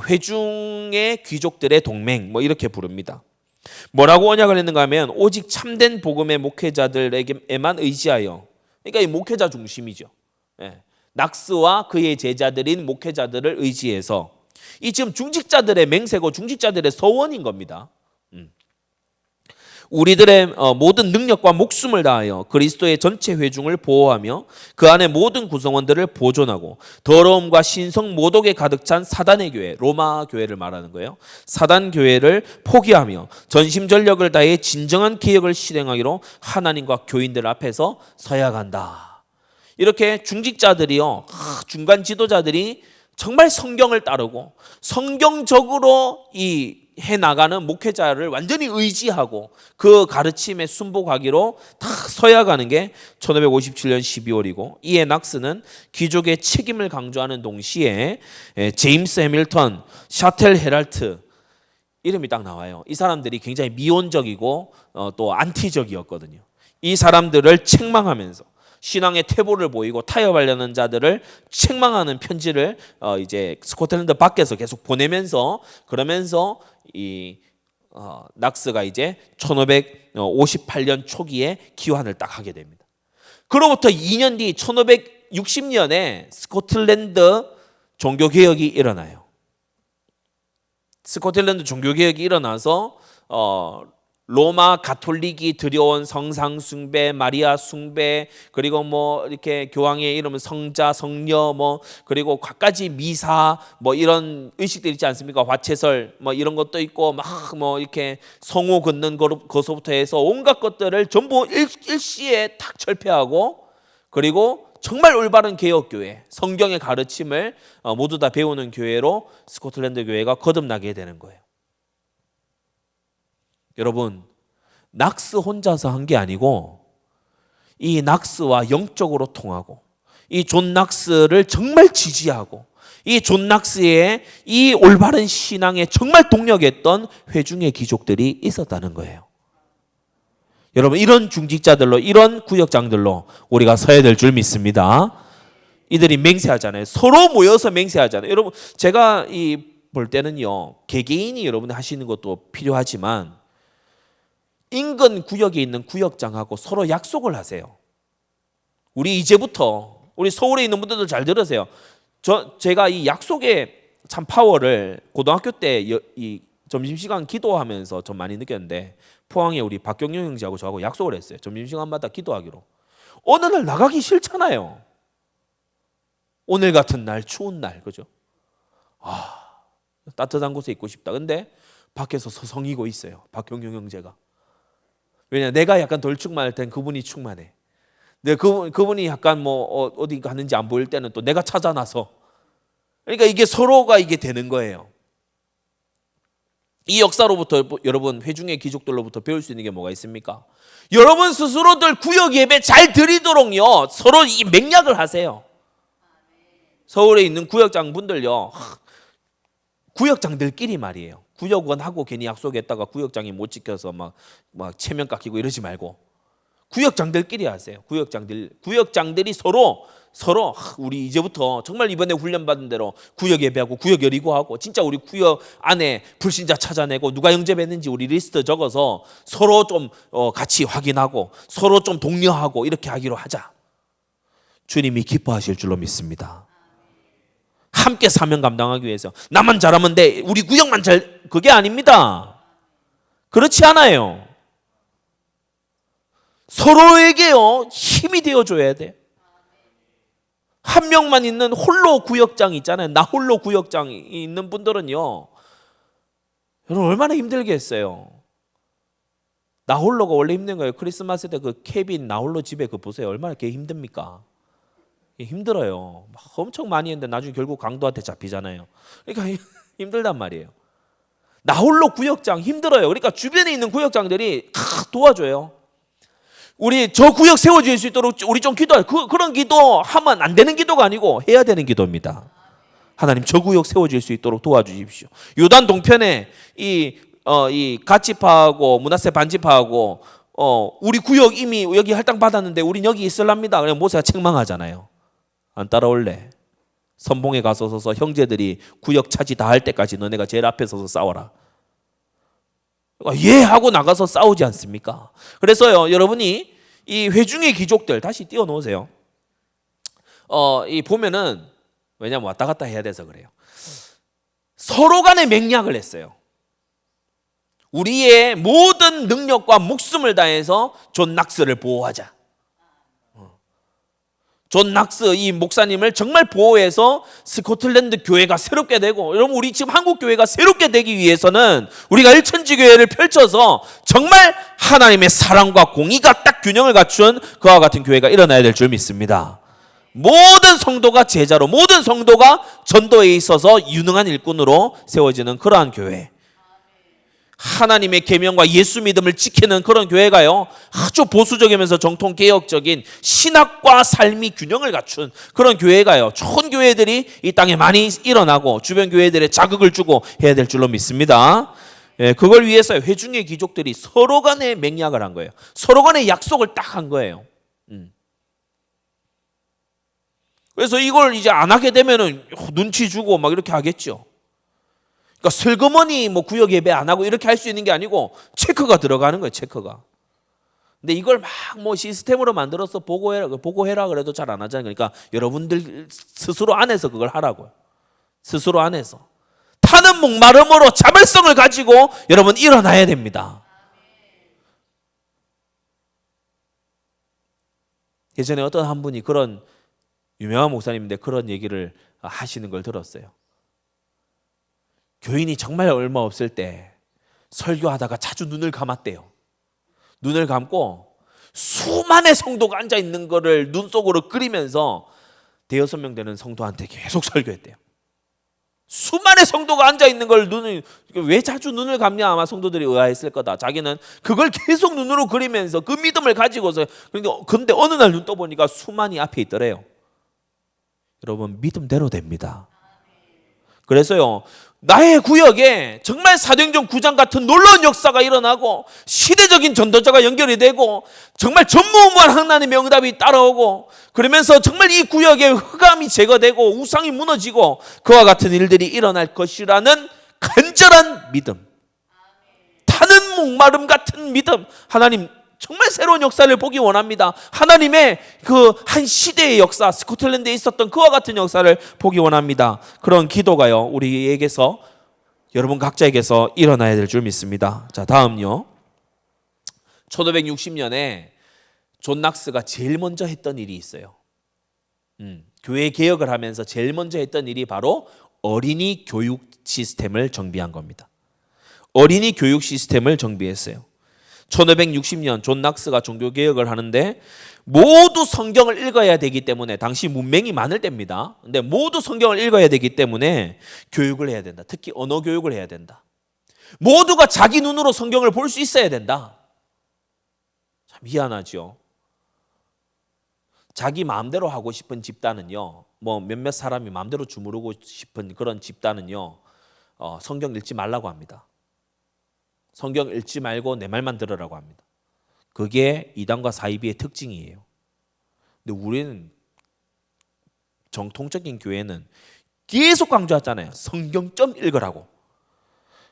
회중의 귀족들의 동맹 뭐 이렇게 부릅니다. 뭐라고 언약을 했는가 하면 오직 참된 복음의 목회자들에게만 의지하여, 그러니까 이 목회자 중심이죠. 예. 낙스와 그의 제자들인 목회자들을 의지해서 이 지금 중직자들의 맹세고 중직자들의 서원인 겁니다. 우리들의 모든 능력과 목숨을 다하여 그리스도의 전체 회중을 보호하며 그 안에 모든 구성원들을 보존하고 더러움과 신성 모독에 가득 찬 사단의 교회, 로마 교회를 말하는 거예요. 사단 교회를 포기하며 전심전력을 다해 진정한 개혁을 실행하기로 하나님과 교인들 앞에서 서야 한다. 이렇게 중직자들이요, 중간 지도자들이 정말 성경을 따르고 성경적으로 이 해나가는 목회자를 완전히 의지하고 그 가르침에 순복하기로 다 서약하는 게 1557년 12월이고, 이에 낙스는 귀족의 책임을 강조하는 동시에 제임스 해밀턴, 샤텔 헤랄트 이름이 딱 나와요. 이 사람들이 굉장히 미온적이고 또 안티적이었거든요. 이 사람들을 책망하면서 신앙의 퇴보를 보이고 타협하려는 자들을 책망하는 편지를 이제 스코틀랜드 밖에서 계속 보내면서, 그러면서 이 낙스가 이제 1558년 초기에 기환을 딱 하게 됩니다. 그로부터 2년 뒤 1560년에 스코틀랜드 종교개혁이 일어나요. 스코틀랜드 종교개혁이 일어나서 로마 가톨릭이 들여온 성상 숭배, 마리아 숭배, 그리고 뭐 이렇게 교황의 이름은 성자, 성녀, 뭐 그리고 갖가지 미사, 뭐 이런 의식들 있지 않습니까? 화채설, 뭐 이런 것도 있고 막 뭐 이렇게 성호 걷는 것부터 해서 온갖 것들을 전부 일시에 탁 철폐하고, 그리고 정말 올바른 개혁교회, 성경의 가르침을 모두 다 배우는 교회로 스코틀랜드 교회가 거듭나게 되는 거예요. 여러분, 낙스 혼자서 한 게 아니고 이 낙스와 영적으로 통하고 이 존 낙스를 정말 지지하고 이 존 낙스의 이 올바른 신앙에 정말 동력했던 회중의 귀족들이 있었다는 거예요. 여러분, 이런 중직자들로, 이런 구역장들로 우리가 서야 될 줄 믿습니다. 이들이 맹세하잖아요. 서로 모여서 맹세하잖아요. 여러분, 제가 볼 때는요, 개개인이 여러분이 하시는 것도 필요하지만 인근 구역에 있는 구역장하고 서로 약속을 하세요. 우리 이제부터, 우리 서울에 있는 분들도 잘 들으세요. 제가 이 약속의 참 파워를 고등학교 때 이 점심시간 기도하면서 좀 많이 느꼈는데, 포항에 우리 박경영 형제하고 저하고 약속을 했어요. 점심시간마다 기도하기로. 어느 날 나가기 싫잖아요. 오늘 같은 날, 추운 날, 그죠? 따뜻한 곳에 있고 싶다. 근데 밖에서 서성이고 있어요, 박경영 형제가. 왜냐, 내가 약간 덜 충만할 땐 그분이 충만해. 근데 그분이 약간 뭐 어디 가는지 안 보일 때는 또 내가 찾아나서. 그러니까 이게 서로가 이게 되는 거예요. 이 역사로부터 여러분, 회중의 귀족들로부터 배울 수 있는 게 뭐가 있습니까? 여러분 스스로들 구역 예배 잘 드리도록요, 서로 이 맹약을 하세요. 서울에 있는 구역장 분들요, 구역장들끼리 말이에요. 구역원하고 괜히 약속했다가 구역장이 못 지켜서 막 체면 깎이고 이러지 말고 구역장들끼리 하세요. 구역장들이 서로 우리 이제부터 정말 이번에 훈련받은 대로 구역 예배하고 구역 열이고하고, 진짜 우리 구역 안에 불신자 찾아내고 누가 영접했는지 우리 리스트 적어서 서로 좀 같이 확인하고 서로 좀 독려하고 이렇게 하기로 하자. 주님이 기뻐하실 줄로 믿습니다. 함께 사명 감당하기 위해서 나만 잘하면 돼, 우리 구역만 잘, 그게 아닙니다. 그렇지 않아요. 서로에게요, 힘이 되어줘야 돼. 한 명만 있는 홀로 구역장 있잖아요. 나 홀로 구역장이 있는 분들은요, 여러분 얼마나 힘들겠어요. 나 홀로가 원래 힘든 거예요. 크리스마스 때 그 케빈 나 홀로 집에 그 보세요. 얼마나 걔 힘듭니까? 힘들어요. 막 엄청 많이 했는데 나중에 결국 강도한테 잡히잖아요. 그러니까 힘들단 말이에요. 나 홀로 구역장 힘들어요. 그러니까 주변에 있는 구역장들이 도와줘요. 우리 저 구역 세워질 수 있도록 우리 좀 기도해요. 그런 기도 하면 안 되는 기도가 아니고 해야 되는 기도입니다. 하나님 저 구역 세워질 수 있도록 도와주십시오. 요단 동편에 이 갓지파하고 므낫세 반지파하고 우리 구역 이미 여기 할당 받았는데 우린 여기 있을랍니다. 그냥 모세가 책망하잖아요. 안 따라올래? 선봉에 가서 서서 형제들이 구역 차지 다 할 때까지 너네가 제일 앞에 서서 싸워라. 예 하고 나가서 싸우지 않습니까? 그래서요, 여러분이 이 회중의 귀족들 다시 띄워놓으세요. 이 보면은 왜냐면 왔다 갔다 해야 돼서 그래요. 서로 간에 맹약을 했어요. 우리의 모든 능력과 목숨을 다해서 존 낙스를 보호하자. 존 낙스 이 목사님을 정말 보호해서 스코틀랜드 교회가 새롭게 되고, 여러분 우리 지금 한국 교회가 새롭게 되기 위해서는 우리가 일천지교회를 펼쳐서 정말 하나님의 사랑과 공의가 딱 균형을 갖춘 그와 같은 교회가 일어나야 될 줄 믿습니다. 모든 성도가 제자로, 모든 성도가 전도에 있어서 유능한 일꾼으로 세워지는 그러한 교회, 하나님의 계명과 예수 믿음을 지키는 그런 교회가요, 아주 보수적이면서 정통 개혁적인 신학과 삶이 균형을 갖춘 그런 교회가요, 좋은 교회들이 이 땅에 많이 일어나고 주변 교회들에 자극을 주고 해야 될 줄로 믿습니다. 그걸 위해서 회중의 귀족들이 서로 간에 맹약을 한 거예요. 서로 간에 약속을 딱 한 거예요. 그래서 이걸 이제 안 하게 되면은 눈치 주고 막 이렇게 하겠죠. 그러니까 슬그머니 뭐 구역 예배 안 하고 이렇게 할 수 있는 게 아니고 체크가 들어가는 거예요, 체크가. 근데 이걸 막 뭐 시스템으로 만들어서 보고해라 그래도 잘 안 하잖아요. 그러니까 여러분들 스스로 안에서 그걸 하라고요. 스스로 안에서. 타는 목마름으로 자발성을 가지고 여러분 일어나야 됩니다. 예전에 어떤 한 분이 그런 유명한 목사님인데 그런 얘기를 하시는 걸 들었어요. 교인이 정말 얼마 없을 때 설교하다가 자주 눈을 감았대요. 눈을 감고 수만의 성도가 앉아 있는 거를 눈 속으로 그리면서 5-6명 되는 성도한테 계속 설교했대요. 수만의 성도가 앉아 있는 걸 왜 자주 눈을 감냐 아마 성도들이 의아했을 거다. 자기는 그걸 계속 눈으로 그리면서 그 믿음을 가지고서, 근데 어느 날 눈 떠보니까 수만이 앞에 있더래요. 여러분 믿음대로 됩니다. 그래서요, 나의 구역에 정말 사도행전 9장 같은 놀라운 역사가 일어나고 시대적인 전도자가 연결이 되고 정말 전무후무한 하나님의 응답이 따라오고, 그러면서 정말 이 구역에 흑암이 제거되고 우상이 무너지고 그와 같은 일들이 일어날 것이라는 간절한 믿음, 타는 목마름 같은 믿음, 하나님 정말 새로운 역사를 보기 원합니다. 하나님의 그 한 시대의 역사, 스코틀랜드에 있었던 그와 같은 역사를 보기 원합니다. 그런 기도가요, 우리에게서, 여러분 각자에게서 일어나야 될 줄 믿습니다. 자, 다음요. 1560년에 존 낙스가 제일 먼저 했던 일이 있어요. 교회 개혁을 하면서 제일 먼저 했던 일이 바로 어린이 교육 시스템을 정비한 겁니다. 어린이 교육 시스템을 정비했어요. 1560년 존 낙스가 종교개혁을 하는데 모두 성경을 읽어야 되기 때문에, 당시 문맹이 많을 때입니다. 근데 모두 성경을 읽어야 되기 때문에 교육을 해야 된다. 특히 언어 교육을 해야 된다. 모두가 자기 눈으로 성경을 볼 수 있어야 된다. 참 희한하죠. 자기 마음대로 하고 싶은 집단은요, 뭐 몇몇 사람이 마음대로 주무르고 싶은 그런 집단은요, 성경 읽지 말라고 합니다. 성경 읽지 말고 내 말만 들으라고 합니다. 그게 이단과 사이비의 특징이에요. 근데 우리는, 정통적인 교회는 계속 강조하잖아요. 성경 좀 읽으라고.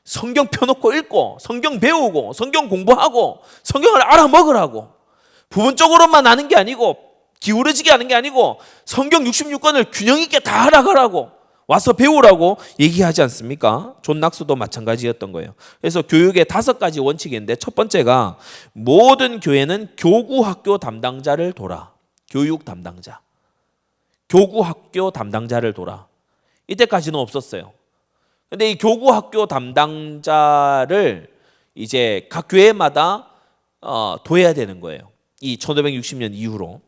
성경 펴놓고 읽고, 성경 배우고, 성경 공부하고, 성경을 알아먹으라고. 부분적으로만 아는 게 아니고, 기울어지게 하는 게 아니고, 성경 66권을 균형 있게 다 알아가라고, 와서 배우라고 얘기하지 않습니까? 존 낙스도 마찬가지였던 거예요. 그래서 교육의 5가지 원칙이 있는데, 첫 번째가 모든 교회는 교구학교 담당자를 둬라. 교육 담당자. 교구학교 담당자를 둬라. 이때까지는 없었어요. 근데 이 교구학교 담당자를 이제 각 교회마다 둬야 되는 거예요. 이 1560년 이후로.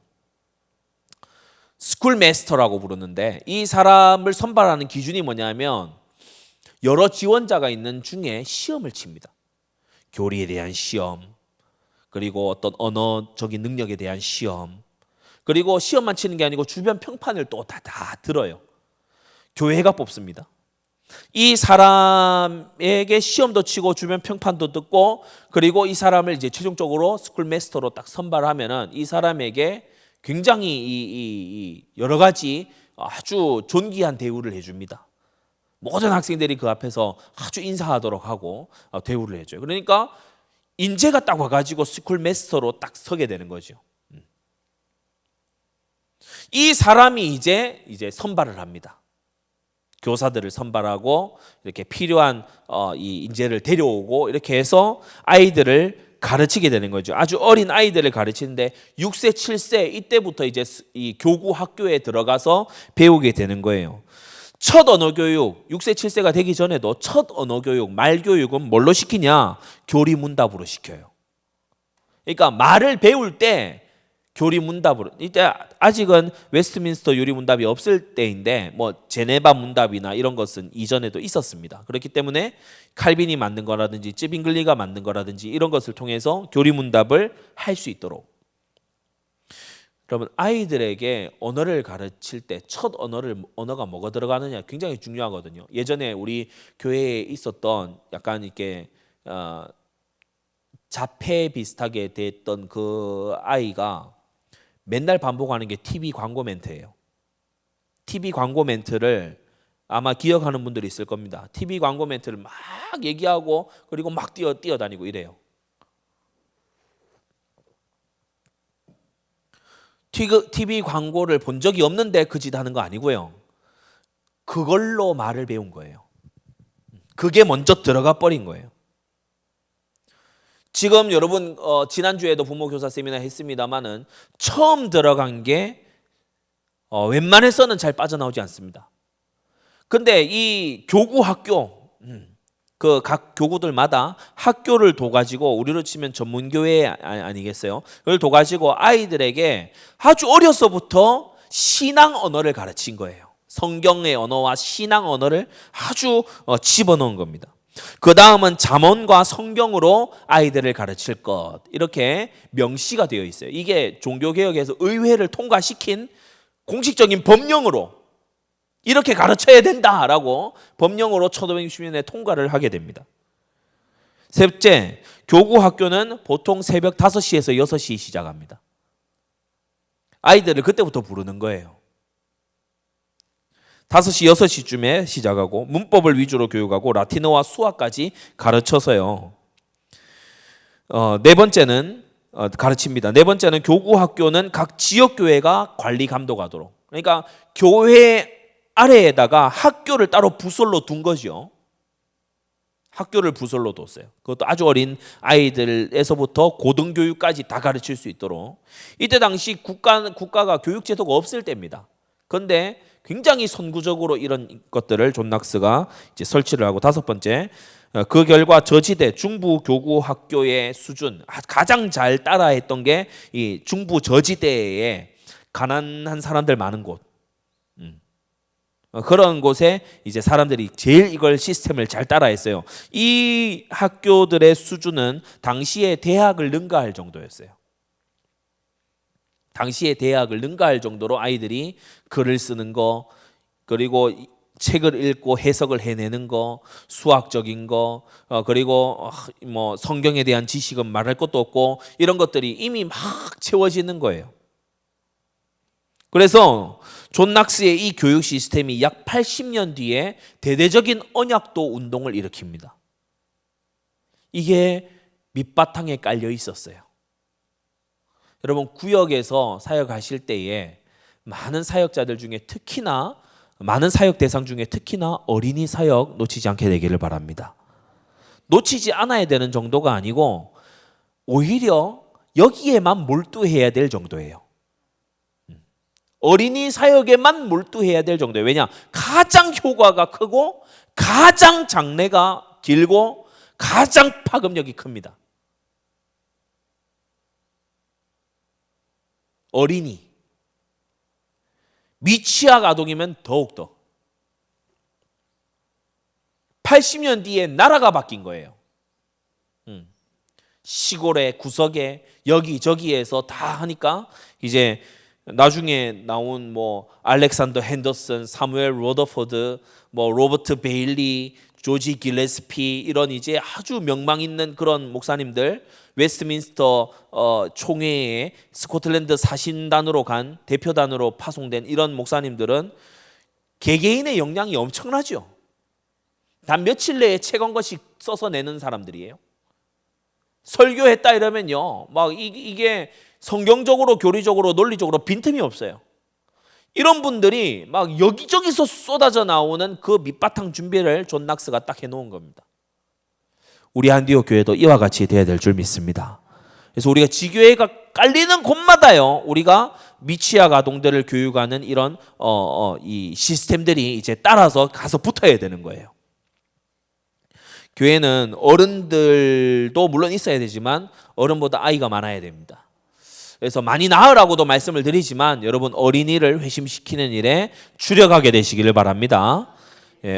스쿨 마스터라고 부르는데, 이 사람을 선발하는 기준이 뭐냐면 여러 지원자가 있는 중에 시험을 칩니다. 교리에 대한 시험, 그리고 어떤 언어적인 능력에 대한 시험, 그리고 시험만 치는 게 아니고 주변 평판을 또 다 들어요. 교회가 뽑습니다. 이 사람에게 시험도 치고 주변 평판도 듣고, 그리고 이 사람을 이제 최종적으로 스쿨 마스터로 딱 선발하면은 이 사람에게 굉장히 이 여러 가지 아주 존귀한 대우를 해줍니다. 모든 학생들이 그 앞에서 아주 인사하도록 하고 대우를 해줘요. 그러니까 인재가 딱 와가지고 스쿨 마스터로 딱 서게 되는 거죠. 이 사람이 이제 선발을 합니다. 교사들을 선발하고 이렇게 필요한 이 인재를 데려오고 이렇게 해서 아이들을 가르치게 되는 거죠. 아주 어린 아이들을 가르치는데 6세, 7세 이때부터 이제 이 교구 학교에 들어가서 배우게 되는 거예요. 첫 언어 교육, 6세, 7세가 되기 전에도 첫 언어 교육, 말 교육은 뭘로 시키냐? 교리문답으로 시켜요. 그러니까 말을 배울 때 교리문답으로, 이때 아직은 웨스트민스터 유리문답이 없을 때인데 뭐 제네바 문답이나 이런 것은 이전에도 있었습니다. 그렇기 때문에 칼빈이 만든 거라든지 쯔빙글리가 만든 거라든지 이런 것을 통해서 교리문답을 할 수 있도록. 그러면 아이들에게 언어를 가르칠 때 첫 언어가 뭐가 들어가느냐 굉장히 중요하거든요. 예전에 우리 교회에 있었던 약간 이렇게 자폐 비슷하게 됐던 그 아이가 맨날 반복하는 게 TV 광고 멘트예요. TV 광고 멘트를 아마 기억하는 분들이 있을 겁니다. TV 광고 멘트를 막 얘기하고 그리고 막 뛰어다니고 이래요. TV 광고를 본 적이 없는데 그 짓 하는 거 아니고요. 그걸로 말을 배운 거예요. 그게 먼저 들어가 버린 거예요. 지금 여러분 지난주에도 부모교사 세미나 했습니다마는 처음 들어간 게 웬만해서는 잘 빠져나오지 않습니다. 근데 이 교구 학교, 그 각 교구들마다 학교를 둬가지고 우리로 치면 전문교회 아니겠어요? 그걸 둬가지고 아이들에게 아주 어려서부터 신앙 언어를 가르친 거예요. 성경의 언어와 신앙 언어를 아주 집어넣은 겁니다. 그 다음은 잠언과 성경으로 아이들을 가르칠 것, 이렇게 명시가 되어 있어요. 이게 종교개혁에서 의회를 통과시킨 공식적인 법령으로 이렇게 가르쳐야 된다라고 법령으로 1560년에 통과를 하게 됩니다. 셋째, 교구 학교는 보통 새벽 5시에서 6시 시작합니다. 아이들을 그때부터 부르는 거예요. 5시, 6시쯤에 시작하고 문법을 위주로 교육하고 라틴어와 수학까지 가르쳐서요. 네 번째는 가르칩니다. 네 번째는 교구 학교는 각 지역 교회가 관리 감독하도록. 그러니까 교회 아래에다가 학교를 따로 부설로 둔 거죠. 학교를 부설로 뒀어요. 그것도 아주 어린 아이들에서부터 고등교육까지 다 가르칠 수 있도록. 이때 당시 국가가 교육 제도가 없을 때입니다. 그런데 굉장히 선구적으로 이런 것들을 존 낙스가 이제 설치를 하고. 다섯 번째, 그 결과 저지대 중부 교구 학교의 수준 가장 잘 따라했던 게 이 중부 저지대에 가난한 사람들 많은 곳, 그런 곳에 이제 사람들이 제일 이걸 시스템을 잘 따라했어요. 이 학교들의 수준은 당시에 대학을 능가할 정도였어요. 당시에 대학을 능가할 정도로 아이들이 글을 쓰는 거, 그리고 책을 읽고 해석을 해내는 거, 수학적인 거, 그리고 뭐 성경에 대한 지식은 말할 것도 없고 이런 것들이 이미 막 채워지는 거예요. 그래서 존 낙스의 이 교육 시스템이 약 80년 뒤에 대대적인 언약도 운동을 일으킵니다. 이게 밑바탕에 깔려 있었어요. 여러분, 구역에서 사역하실 때에 많은 사역자들 중에 특히나 많은 사역 대상 중에 특히나 어린이 사역 놓치지 않게 되기를 바랍니다. 놓치지 않아야 되는 정도가 아니고 오히려 여기에만 몰두해야 될 정도예요. 어린이 사역에만 몰두해야 될 정도예요. 왜냐? 가장 효과가 크고 가장 장래가 길고 가장 파급력이 큽니다. 어린이. 미취학 아동이면 더욱더. 80년 뒤에 나라가 바뀐 거예요. 시골의 구석에 여기저기에서 다 하니까 이제 나중에 나온 뭐 알렉산더 핸더슨, 사무엘 로더포드, 뭐 로버트 베일리, 조지 길레스피 이런 이제 아주 명망 있는 그런 목사님들, 웨스트민스터 총회에 스코틀랜드 사신단으로 간 대표단으로 파송된 이런 목사님들은 개개인의 역량이 엄청나죠. 단 며칠 내에 책 한 권씩 써서 내는 사람들이에요. 설교했다 이러면요, 막 이게 성경적으로, 교리적으로, 논리적으로 빈틈이 없어요. 이런 분들이 막 여기저기서 쏟아져 나오는 그 밑바탕 준비를 존 낙스가 딱 해놓은 겁니다. 우리 안디옥 교회도 이와 같이 돼야 될 줄 믿습니다. 그래서 우리가 지교회가 깔리는 곳마다요, 우리가 미취학 아동들을 교육하는 이런 이 시스템들이 이제 따라서 가서 붙어야 되는 거예요. 교회는 어른들도 물론 있어야 되지만 어른보다 아이가 많아야 됩니다. 그래서 많이 낳으라고도 말씀을 드리지만 여러분, 어린이를 회심시키는 일에 주력하게 되시기를 바랍니다.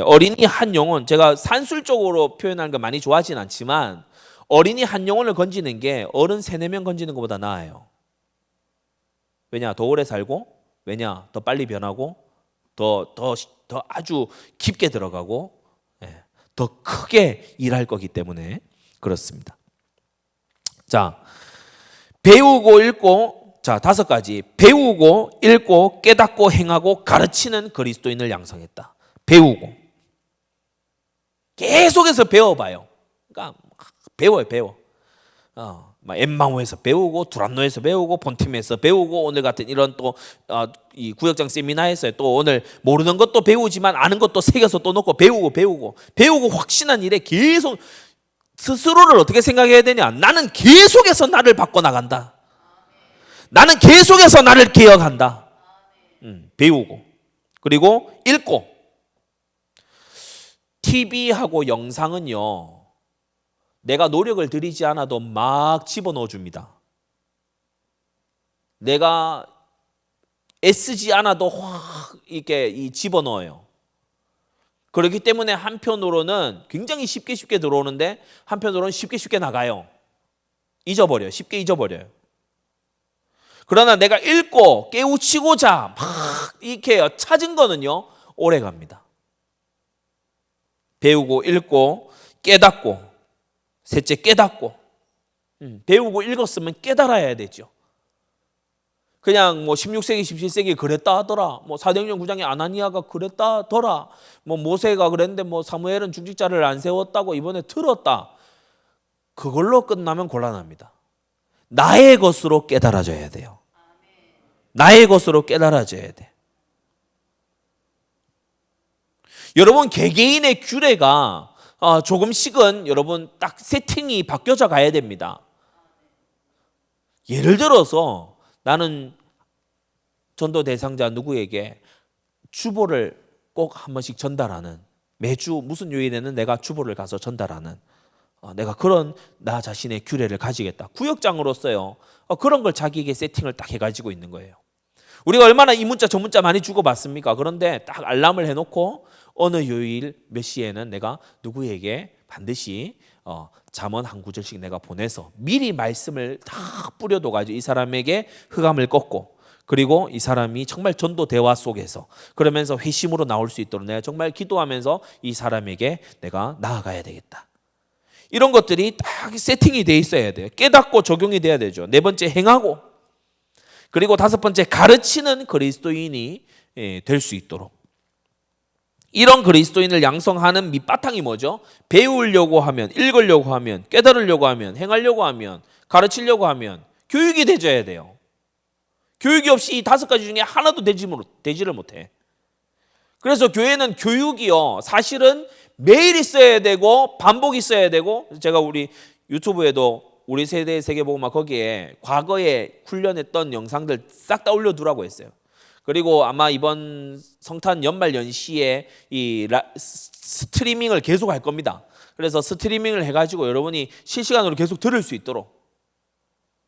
어린이 한 영혼, 제가 산술적으로 표현하는 거 많이 좋아하진 않지만 어린이 한 영혼을 건지는 게 어른 3-4명 건지는 것보다 나아요. 왜냐? 더 오래 살고, 왜냐? 더 빨리 변하고, 더 아주 깊게 들어가고, 더 크게 일할 거기 때문에 그렇습니다. 자, 배우고 읽고, 자, 5가지. 배우고 읽고 깨닫고 행하고 가르치는 그리스도인을 양성했다. 배우고 계속해서 배워봐요. 그러니까 배워. 엠마오에서 배우고, 두란노에서 배우고, 본팀에서 배우고, 오늘 같은 이런 또 이 구역장 세미나에서 또 오늘 모르는 것도 배우지만 아는 것도 새겨서 또 넣고 배우고 확신한 일에 계속 스스로를 어떻게 생각해야 되냐? 나는 계속해서 나를 바꿔나간다. 나는 계속해서 나를 개혁한다. 배우고, 그리고 읽고. TV하고 영상은요, 내가 노력을 들이지 않아도 막 집어넣어 줍니다. 내가 애쓰지 않아도 확 이렇게 집어넣어요. 그렇기 때문에 한편으로는 굉장히 쉽게 들어오는데 한편으로는 쉽게 나가요. 쉽게 잊어버려요. 그러나 내가 읽고 깨우치고자 막 이렇게 찾은 거는요, 오래 갑니다. 배우고 읽고 깨닫고, 셋째 깨닫고. 배우고 읽었으면 깨달아야 되죠. 그냥 뭐 16세기 17세기 그랬다 하더라, 뭐 사도행전 9장에 아나니아가 그랬다 하더라, 뭐 모세가 그랬는데 뭐 사무엘은 중직자를 안 세웠다고 이번에 들었다, 그걸로 끝나면 곤란합니다. 나의 것으로 깨달아져야 돼요. 나의 것으로 깨달아져야 돼. 여러분, 개개인의 규례가 조금씩은 여러분 딱 세팅이 바뀌어져 가야 됩니다. 예를 들어서 나는 전도 대상자 누구에게 주보를 꼭 한 번씩 전달하는, 매주 무슨 요일에는 내가 주보를 가서 전달하는, 내가 그런 나 자신의 규례를 가지겠다. 구역장으로서요, 그런 걸 자기에게 세팅을 딱 해가지고 있는 거예요. 우리가 얼마나 이 문자 저 문자 많이 주고받습니까? 그런데 딱 알람을 해놓고 어느 요일 몇 시에는 내가 누구에게 반드시 잠언 한 구절씩 내가 보내서 미리 말씀을 다 뿌려둬가지고 이 사람에게 흑암을 꺾고, 그리고 이 사람이 정말 전도 대화 속에서 그러면서 회심으로 나올 수 있도록 내가 정말 기도하면서 이 사람에게 내가 나아가야 되겠다. 이런 것들이 딱 세팅이 돼 있어야 돼요. 깨닫고 적용이 돼야 되죠. 4번째 행하고, 그리고 5번째 가르치는 그리스도인이 될 수 있도록. 이런 그리스도인을 양성하는 밑바탕이 뭐죠? 배우려고 하면, 읽으려고 하면, 깨달으려고 하면, 행하려고 하면, 가르치려고 하면 교육이 되져야 돼요. 교육이 없이 이 5가지 중에 하나도 되지를 못해. 그래서 교회는 교육이요, 사실은 매일 있어야 되고 반복이 있어야 되고, 제가 우리 유튜브에도 우리 세대의 세계복음화 거기에 과거에 훈련했던 영상들 싹 다 올려두라고 했어요. 그리고 아마 이번 성탄 연말 연시에 이 스트리밍을 계속 할 겁니다. 그래서 스트리밍을 해가지고 여러분이 실시간으로 계속 들을 수 있도록.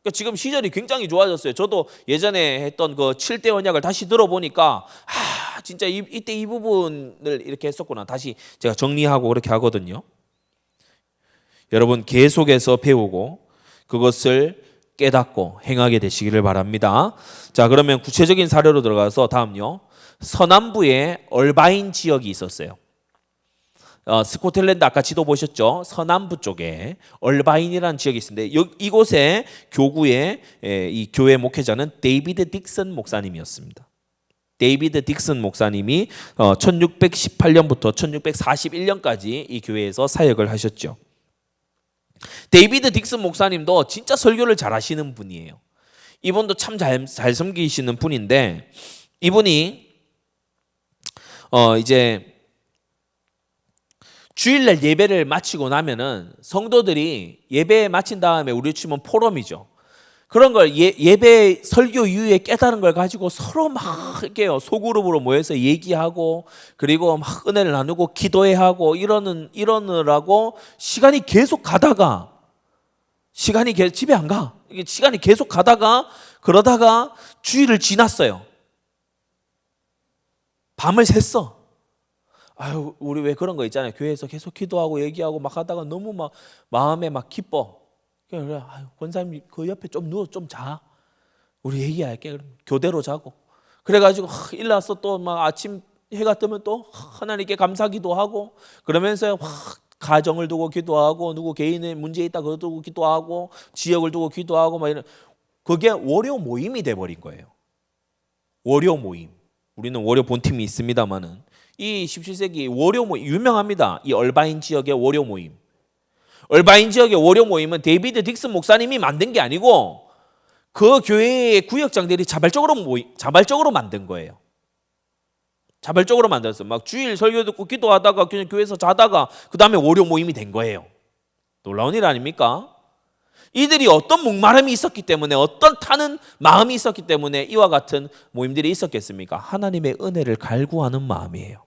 그러니까 지금 시절이 굉장히 좋아졌어요. 저도 예전에 했던 그 7대 언약을 다시 들어보니까 진짜 이때 이 부분을 이렇게 했었구나. 다시 제가 정리하고 그렇게 하거든요. 여러분 계속해서 배우고 그것을 깨닫고 행하게 되시기를 바랍니다. 자, 그러면 구체적인 사례로 들어가서 다음요. 서남부에 얼바인 지역이 있었어요. 스코틀랜드 아까 지도 보셨죠? 서남부 쪽에 얼바인이라는 지역이 있는데 이곳에 교구의 이 교회 목회자는 데이비드 딕슨 목사님이었습니다. 데이비드 딕슨 목사님이 1618년부터 1641년까지 이 교회에서 사역을 하셨죠. 데이비드 딕슨 목사님도 진짜 설교를 잘 하시는 분이에요. 이분도 참 잘 섬기시는 분인데 이분이 이제 주일날 예배를 마치고 나면은 성도들이 예배 마친 다음에 우리 치면 포럼이죠. 그런 걸 예배 설교 이후에 깨달은 걸 가지고 서로 막 이렇게 소그룹으로 모여서 얘기하고 그리고 막 은혜를 나누고 기도해 하고 이러느라고 시간이 계속 가다가 집에 안 가. 시간이 계속 가다가 그러다가 주일을 지났어요. 밤을 샜어. 아유, 우리 왜 그런 거 있잖아요. 교회에서 계속 기도하고 얘기하고 막 하다가 너무 막 마음에 막 기뻐. 그래, 아유, 권사님 그 옆에 좀 누워 좀 자. 우리 얘기할게. 교대로 자고. 그래가지고 일어나서 또 막 아침 해가 뜨면 또 하나님께 감사기도 하고 그러면서 가정을 두고 기도하고 누구 개인의 문제 있다 그거 두고 기도하고 지역을 두고 기도하고 막 이런 그게 월요 모임이 돼 버린 거예요. 월요 모임. 우리는 월요 본팀이 있습니다만은 이 17세기 월요 모임 유명합니다. 이 얼바인 지역의 월요 모임. 얼바인 지역의 월요 모임은 데이비드 딕슨 목사님이 만든 게 아니고 그 교회의 구역장들이 자발적으로 만든 거예요. 자발적으로 만들었어요. 막 주일 설교 듣고 기도하다가 그냥 교회에서 자다가 그 다음에 월요 모임이 된 거예요. 놀라운 일 아닙니까? 이들이 어떤 목마름이 있었기 때문에 어떤 타는 마음이 있었기 때문에 이와 같은 모임들이 있었겠습니까? 하나님의 은혜를 갈구하는 마음이에요.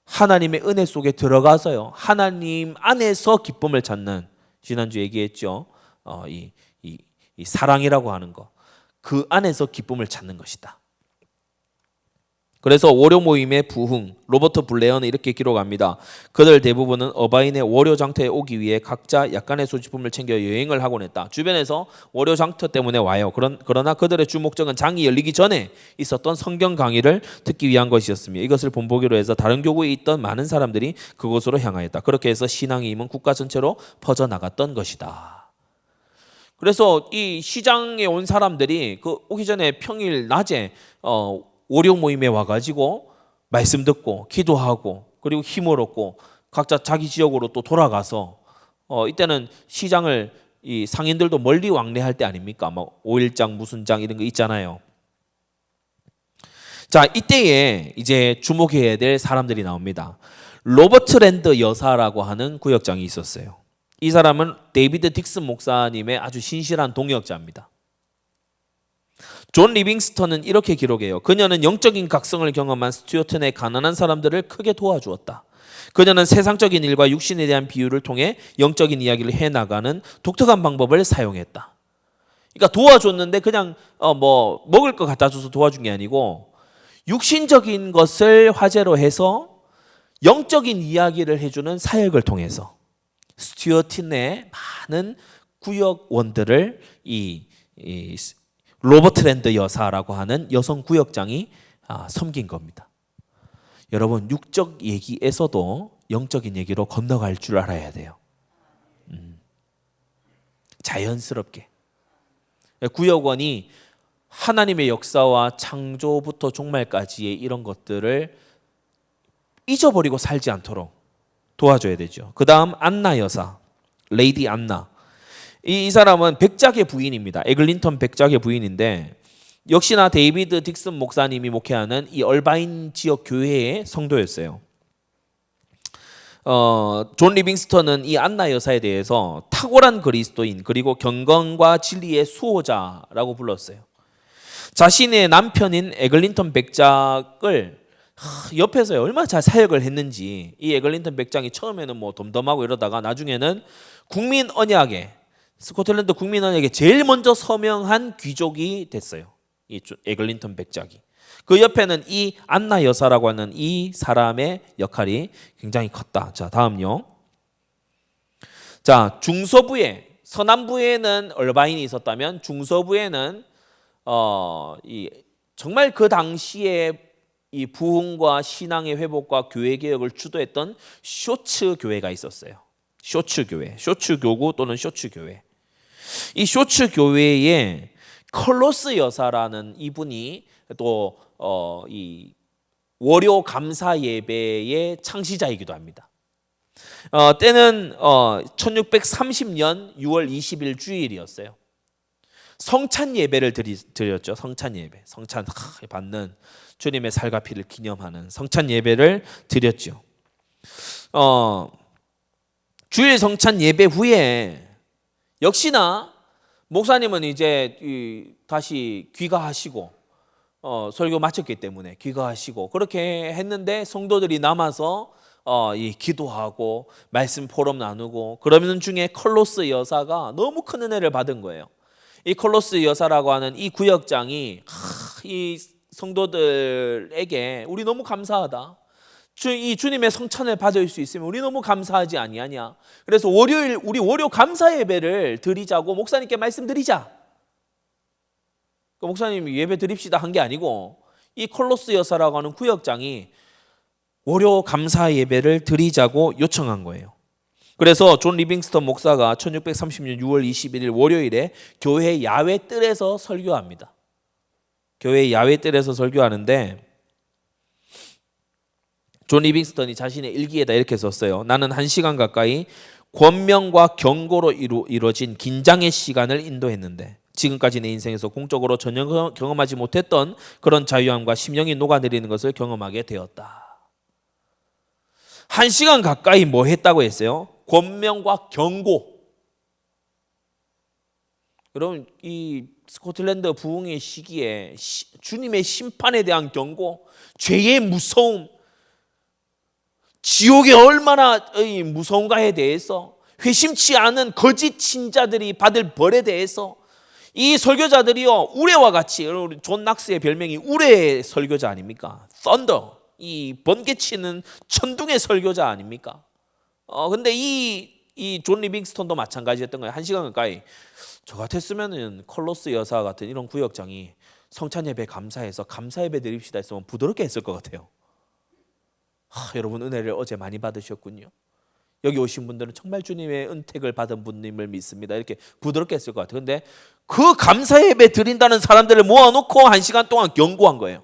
하나님의 은혜 속에 들어가서요. 하나님 안에서 기쁨을 찾는 지난주 얘기했죠. 이 사랑이라고 하는 거. 그 안에서 기쁨을 찾는 것이다. 그래서 월요 모임의 부흥, 로버트 블레어는 이렇게 기록합니다. 그들 대부분은 어바인의 월요 장터에 오기 위해 각자 약간의 소지품을 챙겨 여행을 하곤 했다. 주변에서 월요 장터 때문에 와요. 그러나 그들의 주 목적은 장이 열리기 전에 있었던 성경 강의를 듣기 위한 것이었으며 이것을 본보기로 해서 다른 교구에 있던 많은 사람들이 그곳으로 향하였다. 그렇게 해서 신앙의 힘은 국가 전체로 퍼져나갔던 것이다. 그래서 이 시장에 온 사람들이 그 오기 전에 평일 낮에 월요 모임에 와가지고 말씀 듣고 기도하고 그리고 힘을 얻고 각자 자기 지역으로 또 돌아가서 이때는 시장을 이 상인들도 멀리 왕래할 때 아닙니까? 막 5일장 무슨 장 이런 거 있잖아요. 자, 이때에 이제 주목해야 될 사람들이 나옵니다. 로버트랜드 여사라고 하는 구역장이 있었어요. 이 사람은 데이비드 딕슨 목사님의 아주 신실한 동역자입니다. 존 리빙스턴은 이렇게 기록해요. 그녀는 영적인 각성을 경험한 스튜어트 내 가난한 사람들을 크게 도와주었다. 그녀는 세상적인 일과 육신에 대한 비유를 통해 영적인 이야기를 해나가는 독특한 방법을 사용했다. 그러니까 도와줬는데 그냥 뭐 먹을 거 갖다 줘서 도와준 게 아니고 육신적인 것을 화제로 해서 영적인 이야기를 해주는 사역을 통해서 스튜어트 내 많은 구역원들을 이 로버트랜드 여사라고 하는 여성 구역장이 섬긴 겁니다. 여러분 육적 얘기에서도 영적인 얘기로 건너갈 줄 알아야 돼요. 자연스럽게. 구역원이 하나님의 역사와 창조부터 종말까지의 이런 것들을 잊어버리고 살지 않도록 도와줘야 되죠. 그 다음 안나 여사, 레이디 안나. 이 사람은 백작의 부인입니다. 에글린턴 백작의 부인인데 역시나 데이비드 딕슨 목사님이 목회하는 이 얼바인 지역 교회의 성도였어요. 존 리빙스턴은 이 안나 여사에 대해서 탁월한 그리스도인 그리고 경건과 진리의 수호자라고 불렀어요. 자신의 남편인 에글린턴 백작을 옆에서 얼마나 잘 사역을 했는지 이 에글린턴 백작이 처음에는 뭐 덤덤하고 이러다가 나중에는 국민 언약에 스코틀랜드 국민원에게 제일 먼저 서명한 귀족이 됐어요. 이 에글린턴 백작이. 그 옆에는 이 안나 여사라고 하는 이 사람의 역할이 굉장히 컸다. 자, 다음요. 자, 중서부에, 서남부에는 얼바인이 있었다면 중서부에는 정말 그 당시에 이 부흥과 신앙의 회복과 교회 개혁을 주도했던 쇼츠 교회가 있었어요. 쇼츠 교회, 쇼츠 교구 또는 쇼츠 교회. 이 쇼츠 교회에 컬로스 여사라는 이분이 또 이 월요 감사 예배의 창시자이기도 합니다. 때는 1630년 6월 20일 주일이었어요. 성찬 예배를 드렸죠. 성찬 예배, 성찬 받는 주님의 살과 피를 기념하는 성찬 예배를 드렸죠. 주일 성찬 예배 후에 역시나 목사님은 이제 다시 귀가하시고 설교 마쳤기 때문에 귀가하시고 그렇게 했는데 성도들이 남아서 기도하고 말씀 포럼 나누고 그러는 중에 컬로스 여사가 너무 큰 은혜를 받은 거예요. 이 컬로스 여사라고 하는 이 구역장이 이 성도들에게 우리 너무 감사하다. 이 주님의 성찬을 받을 수 있으면 우리 너무 감사하지 아니하냐. 그래서 월요일 우리 월요 감사 예배를 드리자고 목사님께 말씀드리자. 목사님이 예배 드립시다 한 게 아니고 이 콜로스 여사라고 하는 구역장이 월요 감사 예배를 드리자고 요청한 거예요. 그래서 존 리빙스턴 목사가 1630년 6월 21일 월요일에 교회 야외 뜰에서 설교합니다. 교회 야외 뜰에서 설교하는데 존 리빙스턴이 자신의 일기에다 이렇게 썼어요. 나는 1시간 가까이 권명과 경고로 이루어진 긴장의 시간을 인도했는데 지금까지 내 인생에서 공적으로 전혀 경험하지 못했던 그런 자유함과 심령이 녹아내리는 것을 경험하게 되었다. 1시간 가까이 뭐 했다고 했어요? 권명과 경고. 여러분 이 스코틀랜드 부흥의 시기에 주님의 심판에 대한 경고, 죄의 무서움, 지옥이 얼마나 무서운가에 대해서, 회심치 않은 거짓 신자들이 받을 벌에 대해서 이 설교자들이요 우레와 같이, 존 낙스의 별명이 우레 설교자 아닙니까? Thunder, 이 번개치는 천둥의 설교자 아닙니까? 근데 이 존 리빙스턴도 마찬가지였던 거예요. 1시간 가까이. 저 같았으면은 컬로스 여사 같은 이런 구역장이 성찬 예배 감사해서 감사 예배 드립시다 했으면 부드럽게 했을 것 같아요. 여러분 은혜를 어제 많이 받으셨군요. 여기 오신 분들은 정말 주님의 은택을 받은 분임을 믿습니다. 이렇게 부드럽게 했을 것 같아요. 근데 그 감사 예배 드린다는 사람들을 모아놓고 1시간 동안 경고한 거예요.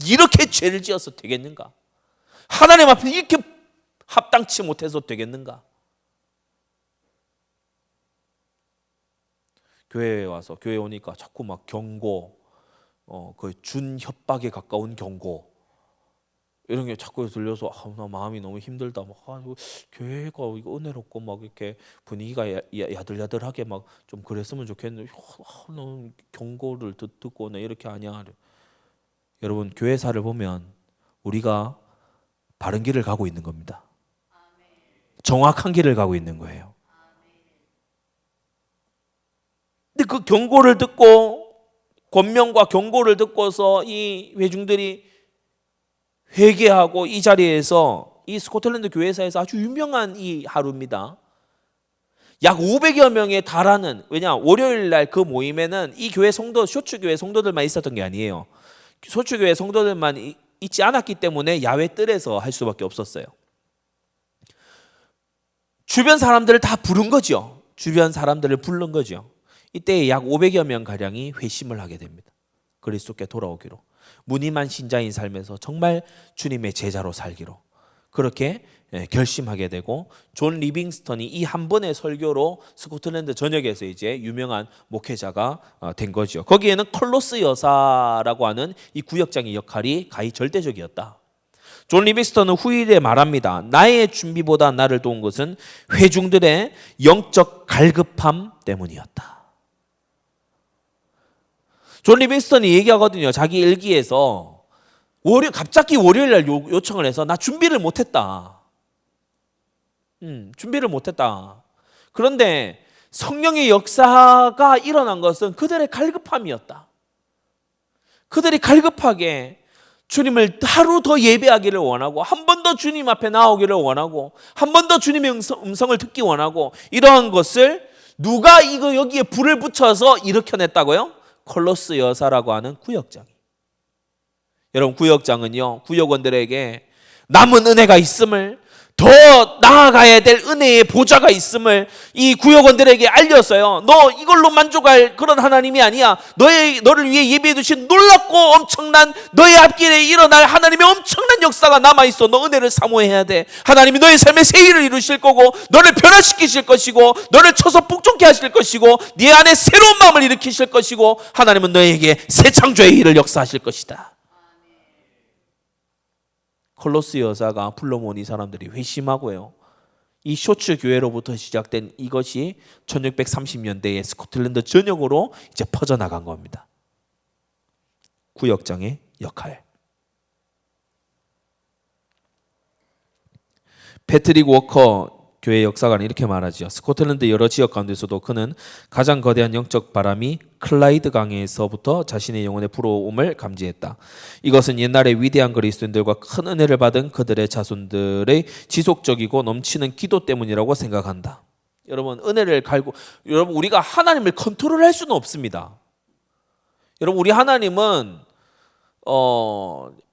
이렇게 죄를 지어서 되겠는가? 하나님 앞에 이렇게 합당치 못해서 되겠는가? 교회에 와서 교회 오니까 자꾸 막 경고, 그 준 협박에 가까운 경고 이런 게 자꾸 들려서 나 마음이 너무 힘들다. 교회가 이거 은혜롭고 막 이렇게 분위기가 야들야들하게 막 좀 그랬으면 좋겠는데 너무 경고를 듣고 나 이렇게 하냐. 여러분 교회사를 보면 우리가 바른 길을 가고 있는 겁니다. 정확한 길을 가고 있는 거예요. 근데 그 경고를 듣고 권명과 경고를 듣고서 이 회중들이 회개하고 이 자리에서 이 스코틀랜드 교회사에서 아주 유명한 이 하루입니다. 약 500여 명에 달하는, 왜냐 월요일 날 그 모임에는 이 교회 성도, 쇼츠교회 성도들만 있었던 게 아니에요. 쇼츠교회 성도들만 있지 않았기 때문에 야외 뜰에서 할 수밖에 없었어요. 주변 사람들을 다 부른 거죠. 주변 사람들을 부른 거죠. 이때 약 500여 명 가량이 회심을 하게 됩니다. 그리스도께 돌아오기로, 무늬만 신자인 삶에서 정말 주님의 제자로 살기로 그렇게 결심하게 되고, 존 리빙스턴이 이 한 번의 설교로 스코틀랜드 전역에서 이제 유명한 목회자가 된 거죠. 거기에는 컬로스 여사라고 하는 이 구역장의 역할이 가히 절대적이었다. 존 리빙스턴은 후일에 말합니다. 나의 준비보다 나를 도운 것은 회중들의 영적 갈급함 때문이었다. 존 리빙스턴이 얘기하거든요. 자기 일기에서 갑자기 월요일 날 요청을 해서 나 준비를 못했다. 준비를 못했다. 그런데 성령의 역사가 일어난 것은 그들의 갈급함이었다. 그들이 갈급하게 주님을 하루 더 예배하기를 원하고, 한 번 더 주님 앞에 나오기를 원하고, 한 번 더 주님의 음성을 듣기 원하고, 이러한 것을 누가 이거 여기에 불을 붙여서 일으켜냈다고요? 콜로스 여사라고 하는 구역장이. 여러분, 구역장은요, 구역원들에게 남은 은혜가 있음을, 더 나아가야 될 은혜의 보좌가 있음을 이 구역원들에게 알렸어요. 너 이걸로 만족할 그런 하나님이 아니야. 너를 위해 예비해 두신 놀랍고 엄청난 너의 앞길에 일어날 하나님의 엄청난 역사가 남아있어. 너 은혜를 사모해야 돼. 하나님이 너의 삶에 새 일을 이루실 거고, 너를 변화시키실 것이고, 너를 쳐서 복종케 하실 것이고, 네 안에 새로운 마음을 일으키실 것이고, 하나님은 너에게 새 창조의 일을 역사하실 것이다. 콜로스 여사가 불러모은 이 사람들이 회심하고요, 이 쇼츠 교회로부터 시작된 이것이 1630년대에 스코틀랜드 전역으로 이제 퍼져나간 겁니다. 구역장의 역할. 패트릭 워커 교회 역사관은 이렇게 말하죠. 스코틀랜드 여러 지역 가운데서도 그는 가장 거대한 영적 바람이 클라이드 강에서부터 자신의 영혼에 불어옴을 감지했다. 이것은 옛날에 위대한 그리스도인들과 큰 은혜를 받은 그들의 자손들의 지속적이고 넘치는 기도 때문이라고 생각한다. 여러분, 은혜를 갈고, 여러분, 우리가 하나님을 컨트롤할 수는 없습니다. 여러분, 우리 하나님은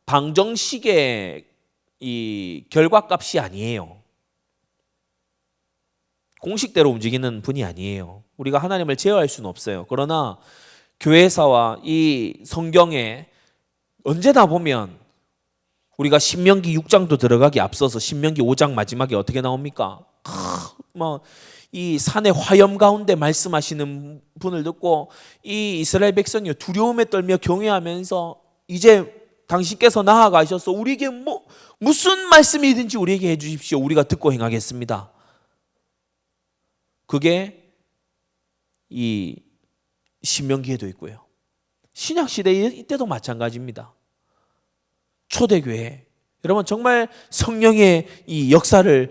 방정식의 이 결과값이 아니에요. 공식대로 움직이는 분이 아니에요. 우리가 하나님을 제어할 수는 없어요. 그러나 교회사와 이 성경에 언제나 보면 우리가 신명기 6장도 들어가기 앞서서 신명기 5장 마지막에 어떻게 나옵니까? 이 산의 화염 가운데 말씀하시는 분을 듣고 이 이스라엘 백성이 두려움에 떨며 경외하면서 이제 당신께서 나아가셔서 우리에게 무슨 말씀이든지 우리에게 해주십시오. 우리가 듣고 행하겠습니다. 그게 이 신명기에도 있고요. 신약시대 이때도 마찬가지입니다. 초대교회, 여러분 정말 성령의 이 역사를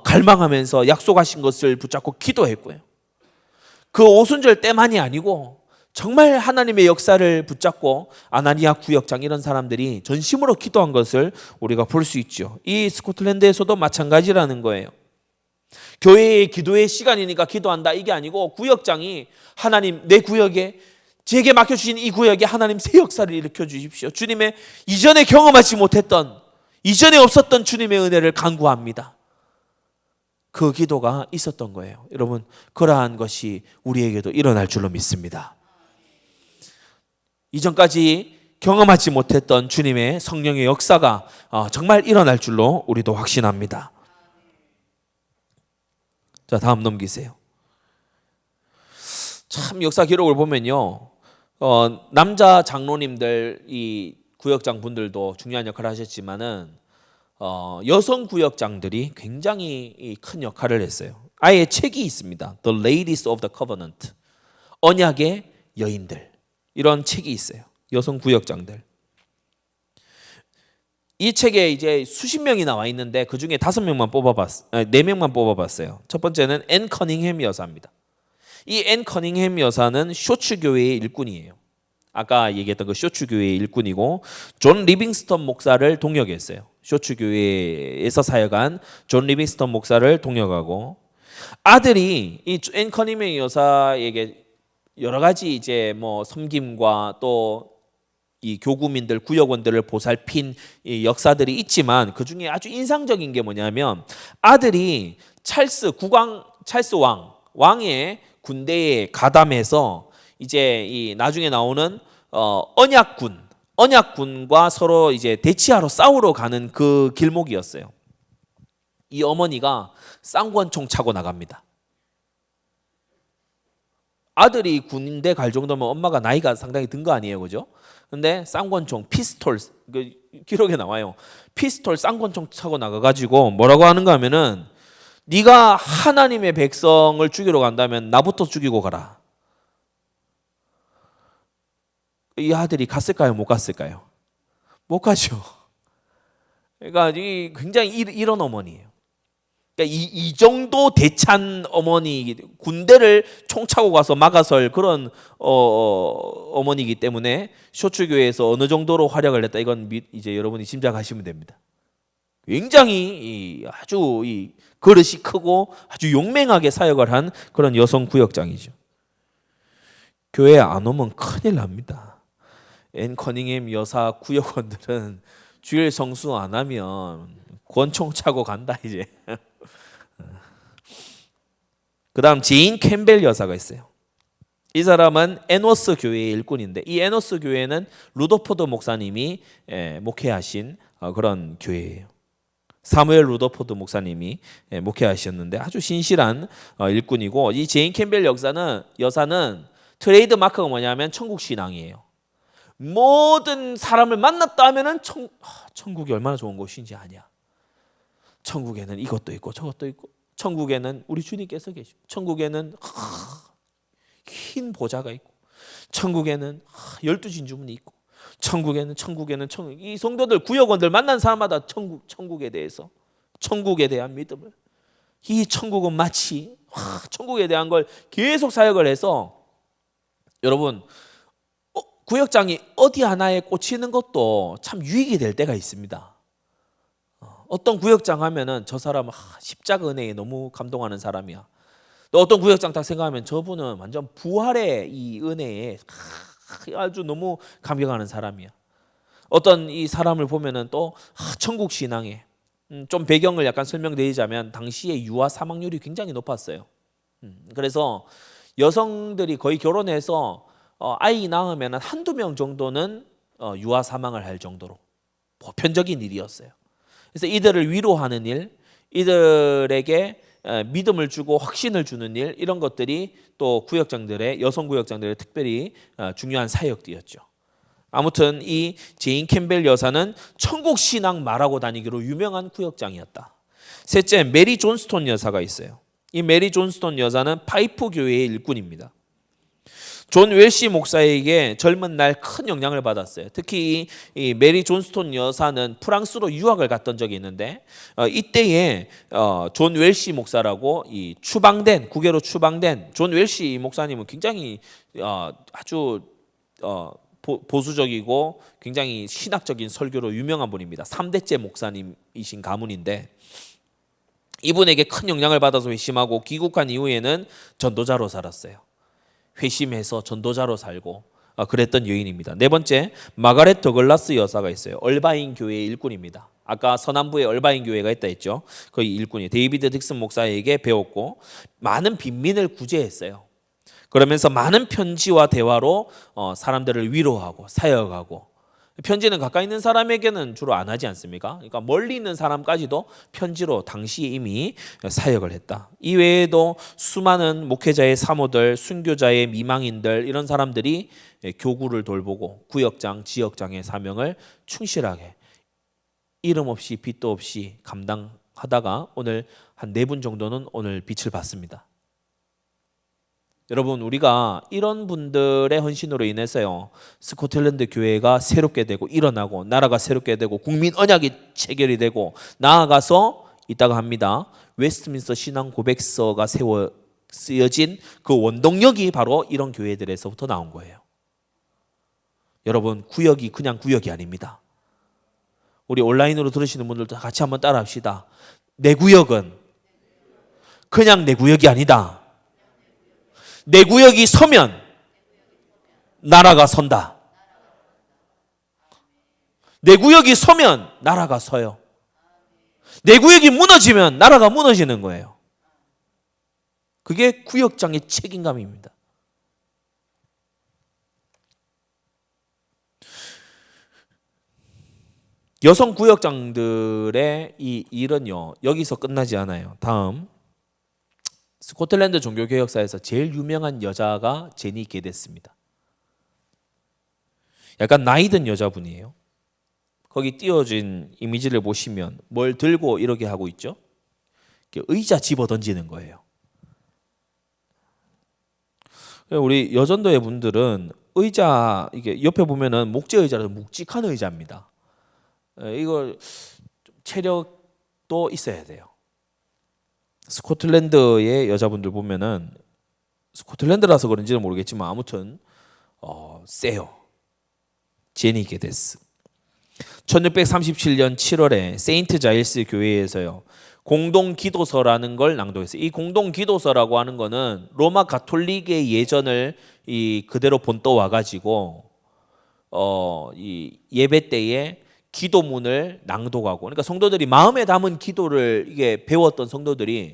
갈망하면서 약속하신 것을 붙잡고 기도했고요. 그 오순절 때만이 아니고 정말 하나님의 역사를 붙잡고 아나니아 구역장 이런 사람들이 전심으로 기도한 것을 우리가 볼 수 있죠. 이 스코틀랜드에서도 마찬가지라는 거예요. 교회의 기도의 시간이니까 기도한다 이게 아니고, 구역장이 하나님, 내 구역에, 제게 맡겨주신 이 구역에 하나님 새 역사를 일으켜 주십시오. 주님의 이전에 경험하지 못했던, 이전에 없었던 주님의 은혜를 간구합니다. 그 기도가 있었던 거예요. 여러분, 그러한 것이 우리에게도 일어날 줄로 믿습니다. 이전까지 경험하지 못했던 주님의 성령의 역사가 정말 일어날 줄로 우리도 확신합니다. 자, 다음 넘기세요. 참 역사 기록을 보면요, 남자 장로님들, 이 구역장 분들도 중요한 역할을 하셨지만은 여성 구역장들이 굉장히 큰 역할을 했어요. 아예 책이 있습니다. The Ladies of the Covenant, 언약의 여인들, 이런 책이 있어요. 여성 구역장들. 이 책에 이제 수십 명이 나와 있는데 그 중에 4명만 뽑아봤어요. 첫 번째는 앤 커닝햄 여사입니다. 이 앤 커닝햄 여사는 쇼츠 교회의 일꾼이에요. 아까 얘기했던 그 쇼츠 교회의 일꾼이고, 존 리빙스턴 목사를 동역했어요. 쇼츠 교회에서 사역한 존 리빙스턴 목사를 동역하고, 아들이 이 앤 커닝햄 여사에게 여러 가지 이제 섬김과 또 이 교구민들, 구역원들을 보살핀 이 역사들이 있지만, 그 중에 아주 인상적인 게 뭐냐면, 아들이 찰스 왕의 군대에 가담해서 이제 이 나중에 나오는 언약군과 서로 이제 대치하러 싸우러 가는 그 길목이었어요. 이 어머니가 쌍권총 차고 나갑니다. 아들이 군대 갈 정도면 엄마가 나이가 상당히 든 거 아니에요, 그죠? 근데 쌍권총, 피스톨, 그 기록에 나와요. 피스톨, 쌍권총 차고 나가가지고 뭐라고 하는가 하면은, 네가 하나님의 백성을 죽이러 간다면 나부터 죽이고 가라. 이 아들이 갔을까요? 못 갔을까요? 못 가죠. 그러니까 굉장히 이런 어머니예요. 그러니까 이 정도 대찬 어머니, 군대를 총 차고 가서 막아설 그런 어머니이기 때문에 쇼츠교회에서 어느 정도로 활약을 했다, 이건 이제 여러분이 짐작하시면 됩니다. 굉장히 아주 그릇이 크고 아주 용맹하게 사역을 한 그런 여성 구역장이죠. 교회에 안 오면 큰일 납니다. 앤 커닝햄 여사 구역원들은 주일 성수 안 하면 권총 차고 간다 이제. 그 다음 제인 캠벨 여사가 있어요. 이 사람은 에노스 교회의 일꾼인데, 이 에노스 교회는 루더포드 목사님이 목회하신 그런 교회예요. 사무엘 루더포드 목사님이 목회하셨는데 아주 신실한 일꾼이고, 이 제인 캠벨 여사는 트레이드 마크가 뭐냐면 천국 신앙이에요. 모든 사람을 만났다 하면은 천국이 얼마나 좋은 곳인지 아냐. 천국에는 이것도 있고 저것도 있고, 천국에는 우리 주님께서 계시고, 천국에는 흰 보좌가 있고, 천국에는 12진주문이 있고, 천국에는 이 성도들 구역원들 만난 사람마다 천국에 대해서, 천국에 대한 믿음을, 이 천국은 마치 천국에 대한 걸 계속 사역을 해서, 여러분 구역장이 어디 하나에 꽂히는 것도 참 유익이 될 때가 있습니다. 어떤 구역장 하면은 저 사람은 십자가 은혜에 너무 감동하는 사람이야. 또 어떤 구역장 딱 생각하면 저분은 완전 부활의 이 은혜에 아주 너무 감격하는 사람이야. 어떤 이 사람을 보면은 또 천국 신앙에, 좀 배경을 약간 설명드리자면 당시에 유아 사망률이 굉장히 높았어요. 그래서 여성들이 거의 결혼해서 아이 낳으면 한두 명 정도는 유아 사망을 할 정도로 보편적인 일이었어요. 그래서 이들을 위로하는 일, 이들에게 믿음을 주고 확신을 주는 일, 이런 것들이 또 구역장들의, 여성 구역장들의 특별히 중요한 사역이었죠. 아무튼 이 제인 캠벨 여사는 천국 신앙 말하고 다니기로 유명한 구역장이었다. 셋째, 메리 존스톤 여사가 있어요. 이 메리 존스톤 여사는 파이프 교회의 일꾼입니다. 존 웰시 목사에게 젊은 날 큰 영향을 받았어요. 특히 이 메리 존스톤 여사는 프랑스로 유학을 갔던 적이 있는데, 이때에 존 웰시 목사라고 이 국외로 추방된 존 웰시 목사님은 굉장히 아주 보수적이고 굉장히 신학적인 설교로 유명한 분입니다. 3대째 목사님이신 가문인데, 이분에게 큰 영향을 받아서 회심하고 귀국한 이후에는 전도자로 살았어요. 회심해서 전도자로 살고 그랬던 여인입니다. 네 번째, 마가렛 더글라스 여사가 있어요. 얼바인 교회의 일꾼입니다. 아까 서남부에 얼바인 교회가 있다 했죠. 거기 일꾼이 데이비드 딕슨 목사에게 배웠고 많은 빈민을 구제했어요. 그러면서 많은 편지와 대화로 사람들을 위로하고 사역하고, 편지는 가까이 있는 사람에게는 주로 안 하지 않습니까? 그러니까 멀리 있는 사람까지도 편지로 당시에 이미 사역을 했다. 이 외에도 수많은 목회자의 사모들, 순교자의 미망인들, 이런 사람들이 교구를 돌보고 구역장, 지역장의 사명을 충실하게 이름 없이 빚도 없이 감당하다가 오늘 한 4분 정도는 오늘 빛을 봤습니다. 여러분, 우리가 이런 분들의 헌신으로 인해서요, 스코틀랜드 교회가 새롭게 되고 일어나고, 나라가 새롭게 되고, 국민 언약이 체결이 되고, 나아가서 이따가 합니다, 웨스트민스터 신앙 고백서가 쓰여진 그 원동력이 바로 이런 교회들에서부터 나온 거예요. 여러분, 구역이 그냥 구역이 아닙니다. 우리 온라인으로 들으시는 분들도 같이 한번 따라합시다. 내 구역은 그냥 내 구역이 아니다. 내 구역이 서면 나라가 선다. 내 구역이 서면 나라가 서요. 내 구역이 무너지면 나라가 무너지는 거예요. 그게 구역장의 책임감입니다. 여성 구역장들의 이 일은요, 여기서 끝나지 않아요. 다음, 스코틀랜드 종교개혁사에서 제일 유명한 여자가 제니 게데스입니다. 약간 나이 든 여자분이에요. 거기 띄워진 이미지를 보시면 뭘 들고 이렇게 하고 있죠? 의자 집어 던지는 거예요. 우리 여전도의 분들은 의자, 이게 옆에 보면은 목재 의자라서 묵직한 의자입니다. 이거 체력도 있어야 돼요. 스코틀랜드의 여자분들 보면은 스코틀랜드라서 그런지는 모르겠지만 아무튼 세요. 제니 게데스. 1637년 7월에 세인트 자일스 교회에서요 공동 기도서라는 걸 낭독했어요. 이 공동 기도서라고 하는 거는 로마 가톨릭의 예전을 이 그대로 본떠 와 가지고 이 예배 때에 기도문을 낭독하고, 그러니까 성도들이 마음에 담은 기도를 이게 배웠던 성도들이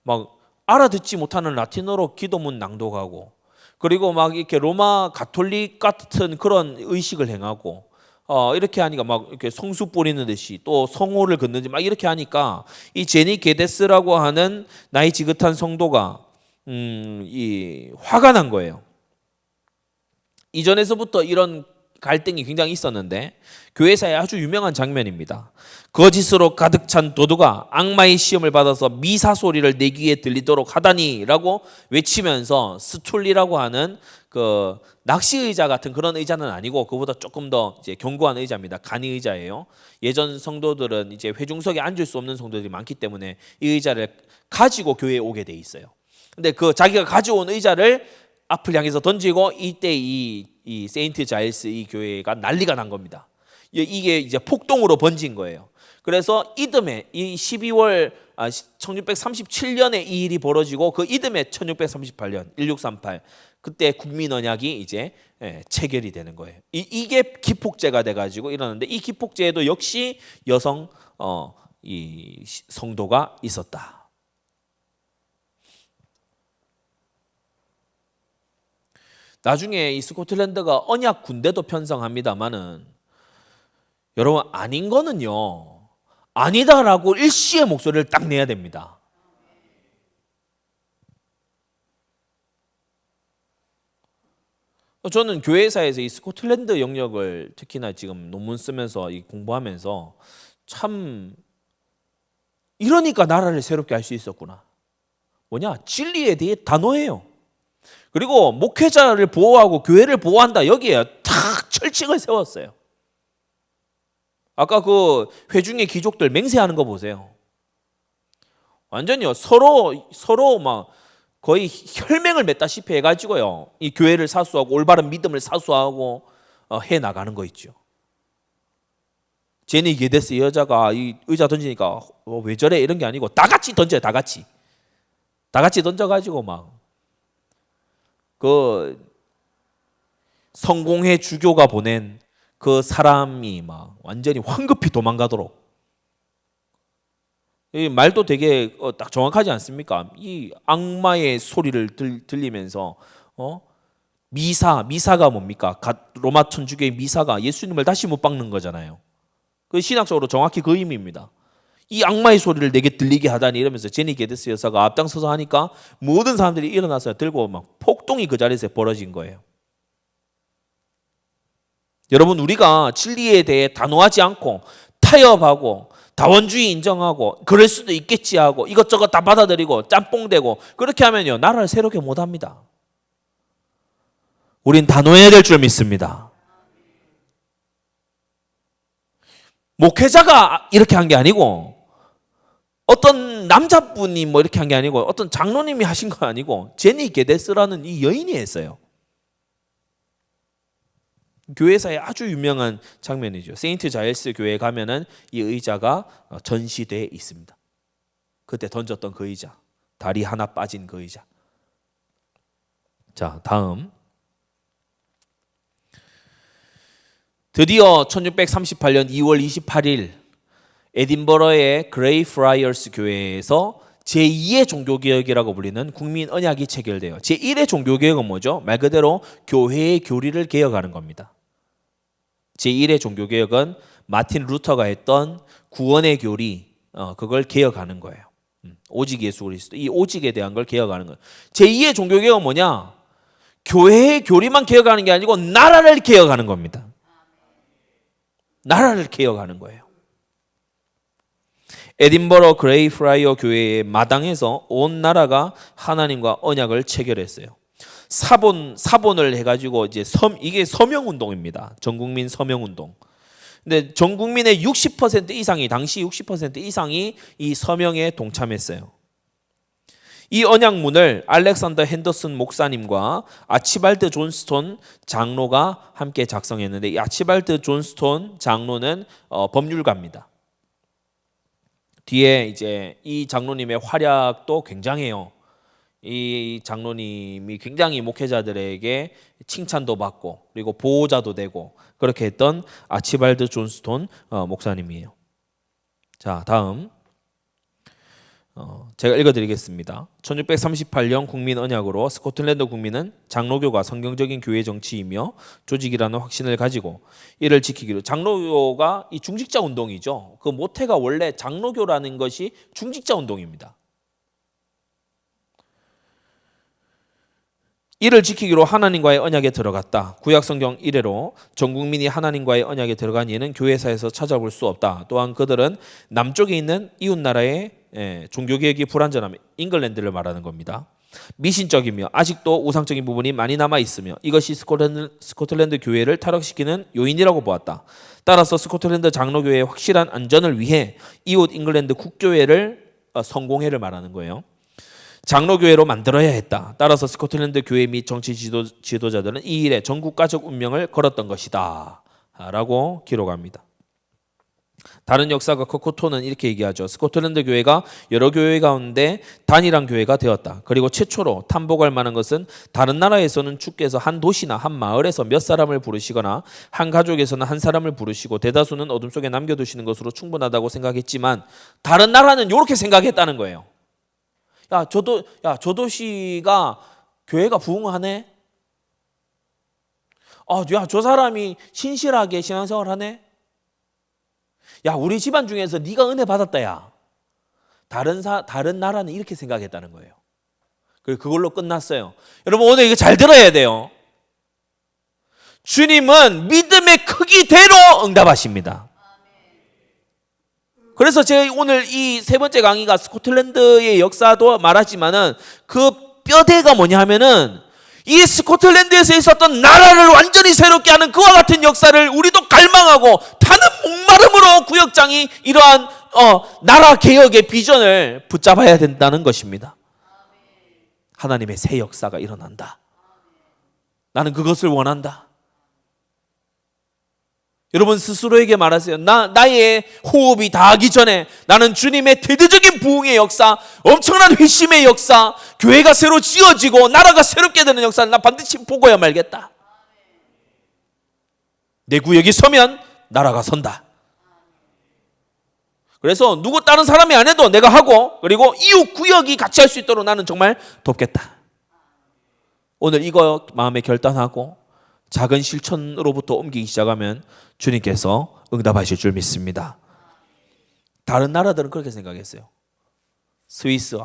막 알아듣지 못하는 라틴어로 기도문 낭독하고, 그리고 막 이렇게 로마 가톨릭 같은 그런 의식을 행하고 이렇게 하니까 막 이렇게 성수 뿌리는 듯이 또 성호를 걷는지 막 이렇게 하니까 이 제니 게데스라고 하는 나이 지긋한 성도가 이 화가 난 거예요. 이전에서부터 이런 갈등이 굉장히 있었는데 교회사에 아주 유명한 장면입니다. 거짓으로 가득 찬 도두가 악마의 시험을 받아서 미사 소리를 내 귀에 들리도록 하다니라고 외치면서 스툴리라고 하는 그 낚시 의자 같은 그런 의자는 아니고 그보다 조금 더 이제 견고한 의자입니다. 간이 의자예요. 예전 성도들은 이제 회중석에 앉을 수 없는 성도들이 많기 때문에 이 의자를 가지고 교회에 오게 돼 있어요. 근데 그 자기가 가져온 의자를 앞을 향해서 던지고 이때 이 세인트 자일스 이 교회가 난리가 난 겁니다. 이게 이제 폭동으로 번진 거예요. 그래서 이듬해 이 12월 1637년에 이 일이 벌어지고 그 이듬해 1638년 1638 그때 국민 언약이 이제 체결이 되는 거예요. 이게 기폭제가 돼가지고 일어났는데 이 기폭제에도 역시 여성 이 성도가 있었다. 나중에 이 스코틀랜드가 언약 군대도 편성합니다만은 여러분 아닌 거는요 아니다라고 일시의 목소리를 딱 내야 됩니다. 저는 교회사에서 이 스코틀랜드 영역을 특히나 지금 논문 쓰면서 공부하면서 참 이러니까 나라를 새롭게 할 수 있었구나. 뭐냐? 진리에 대해 단호해요. 그리고 목회자를 보호하고 교회를 보호한다. 여기에 탁 철칙을 세웠어요. 아까 그 회중의 귀족들 맹세하는 거 보세요. 완전히요 서로 막 거의 혈맹을 맺다시피 해가지고요 이 교회를 사수하고 올바른 믿음을 사수하고 해 나가는 거 있죠. 제니 게데스 여자가 이 의자 던지니까 왜 저래 이런 게 아니고 다 같이 던져요. 다 같이 던져가지고 막 그 성공회 주교가 보낸 그 사람이 막 완전히 황급히 도망가도록. 이 말도 되게 딱 정확하지 않습니까? 이 악마의 소리를 들리면서 미사가 뭡니까? 로마 천주교의 미사가 예수님을 다시 못 박는 거잖아요. 그 신학적으로 정확히 그 의미입니다. 이 악마의 소리를 내게 들리게 하다니 이러면서 제니 게데스 여사가 앞장서서 하니까 모든 사람들이 일어나서 들고 막 폭동이 그 자리에서 벌어진 거예요. 여러분 우리가 진리에 대해 단호하지 않고 타협하고 다원주의 인정하고 그럴 수도 있겠지 하고 이것저것 다 받아들이고 짬뽕대고 그렇게 하면요 나라를 새롭게 못합니다. 우린 단호해야 될 줄 믿습니다. 목회자가 이렇게 한 게 아니고 어떤 남자분이 뭐 이렇게 한 게 아니고 어떤 장로님이 하신 거 아니고 제니 게데스라는 이 여인이 했어요. 교회사에 아주 유명한 장면이죠. 세인트 자일스 교회에 가면은 이 의자가 전시되어 있습니다. 그때 던졌던 그 의자, 다리 하나 빠진 그 의자. 자, 다음. 드디어 1638년 2월 28일 에딘버러의 그레이 프라이어스 교회에서 제2의 종교개혁이라고 불리는 국민 언약이 체결돼요. 제1의 종교개혁은 뭐죠? 말 그대로 교회의 교리를 개혁하는 겁니다. 제1의 종교개혁은 마틴 루터가 했던 구원의 교리, 그걸 개혁하는 거예요. 오직 예수 그리스도, 이 오직에 대한 걸 개혁하는 거예요. 제2의 종교개혁은 뭐냐? 교회의 교리만 개혁하는 게 아니고 나라를 개혁하는 겁니다. 나라를 개혁하는 거예요. 에딘버러 그레이 프라이어 교회의 마당에서 온 나라가 하나님과 언약을 체결했어요. 사본을 해가지고 이제 이게 서명운동입니다. 전국민 서명운동. 근데 전국민의 60% 이상이 당시 60% 이상이 이 서명에 동참했어요. 이 언약문을 알렉산더 핸더슨 목사님과 아치발드 존스톤 장로가 함께 작성했는데, 이 아치발드 존스톤 장로는 법률가입니다. 뒤에 이제 이 장로님의 활약도 굉장해요. 이 장로님이 굉장히 목회자들에게 칭찬도 받고 그리고 보호자도 되고 그렇게 했던 아치발드 존스톤 목사님이에요. 자, 다음 제가 읽어드리겠습니다. 1638년 국민 언약으로 스코틀랜드 국민은 장로교가 성경적인 교회 정치이며 조직이라는 확신을 가지고 이를 지키기로. 장로교가 이 중직자 운동이죠. 그 모태가 원래 장로교라는 것이 중직자 운동입니다. 이를 지키기로 하나님과의 언약에 들어갔다. 구약성경 이래로 전 국민이 하나님과의 언약에 들어간 예는 교회사에서 찾아볼 수 없다. 또한 그들은 남쪽에 있는 이웃나라의 종교개혁이 불완전함, 잉글랜드를 말하는 겁니다. 미신적이며 아직도 우상적인 부분이 많이 남아있으며 이것이 스코틀랜드 교회를 타락시키는 요인이라고 보았다. 따라서 스코틀랜드 장로교회의 확실한 안전을 위해 이웃 잉글랜드 국교회를 성공회를 말하는 거예요. 장로교회로 만들어야 했다. 따라서 스코틀랜드 교회 및 정치 지도자들은 이 일에 전국가적 운명을 걸었던 것이다 라고 기록합니다. 다른 역사가 커코토는 이렇게 얘기하죠. 스코틀랜드 교회가 여러 교회 가운데 단일한 교회가 되었다. 그리고 최초로 탐복할 만한 것은 다른 나라에서는 주께서 한 도시나 한 마을에서 몇 사람을 부르시거나 한 가족에서는 한 사람을 부르시고 대다수는 어둠 속에 남겨두시는 것으로 충분하다고 생각했지만 다른 나라는 이렇게 생각했다는 거예요. 저 도시가 교회가 부흥하네. 저 사람이 신실하게 신앙생활 하네. 우리 집안 중에서 네가 은혜 받았다. 야, 다른 나라는 이렇게 생각했다는 거예요. 그리고 그걸로 끝났어요. 여러분, 오늘 이거 잘 들어야 돼요. 주님은 믿음의 크기대로 응답하십니다. 그래서 제가 오늘 이 세 번째 강의가 스코틀랜드의 역사도 말하지만은 그 뼈대가 뭐냐 하면은 이 스코틀랜드에서 있었던 나라를 완전히 새롭게 하는 그와 같은 역사를 우리도 갈망하고 타는 목마름으로 구역장이 이러한 나라 개혁의 비전을 붙잡아야 된다는 것입니다. 하나님의 새 역사가 일어난다. 나는 그것을 원한다. 여러분 스스로에게 말하세요. 나의 호흡이 다하기 전에 나는 주님의 대대적인 부흥의 역사, 엄청난 회심의 역사, 교회가 새로 지어지고 나라가 새롭게 되는 역사를 나 반드시 보고야 말겠다. 내 구역이 서면 나라가 선다. 그래서 누구 다른 사람이 안 해도 내가 하고, 그리고 이웃 구역이 같이 할 수 있도록 나는 정말 돕겠다. 오늘 이거 마음에 결단하고 작은 실천으로부터 옮기기 시작하면 주님께서 응답하실 줄 믿습니다. 다른 나라들은 그렇게 생각했어요. 스위스,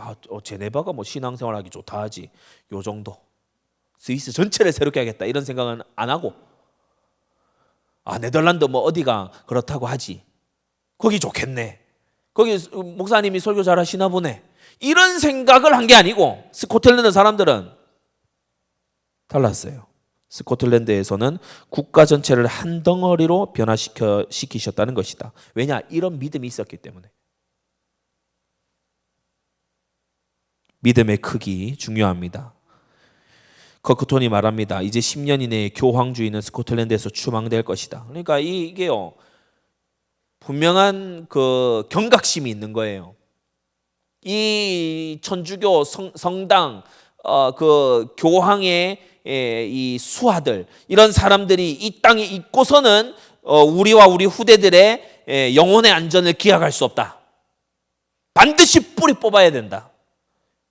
제네바가 뭐 신앙생활하기 좋다 하지. 요 정도. 스위스 전체를 새롭게 하겠다 이런 생각은 안 하고, 네덜란드 뭐 어디가 그렇다고 하지. 거기 좋겠네. 거기 목사님이 설교 잘하시나 보네. 이런 생각을 한 게 아니고 스코틀랜드 사람들은 달랐어요. 스코틀랜드에서는 국가 전체를 한 덩어리로 변화시키셨다는 것이다. 왜냐? 이런 믿음이 있었기 때문에. 믿음의 크기 중요합니다. 커크톤이 말합니다. 이제 10년 이내에 교황주의는 스코틀랜드에서 추방될 것이다. 그러니까 이게요, 분명한 그 경각심이 있는 거예요. 이 천주교 성당, 그 교황의 이 수하들, 이런 사람들이 이 땅에 있고서는 우리와 우리 후대들의 영혼의 안전을 기약할 수 없다. 반드시 뿌리 뽑아야 된다.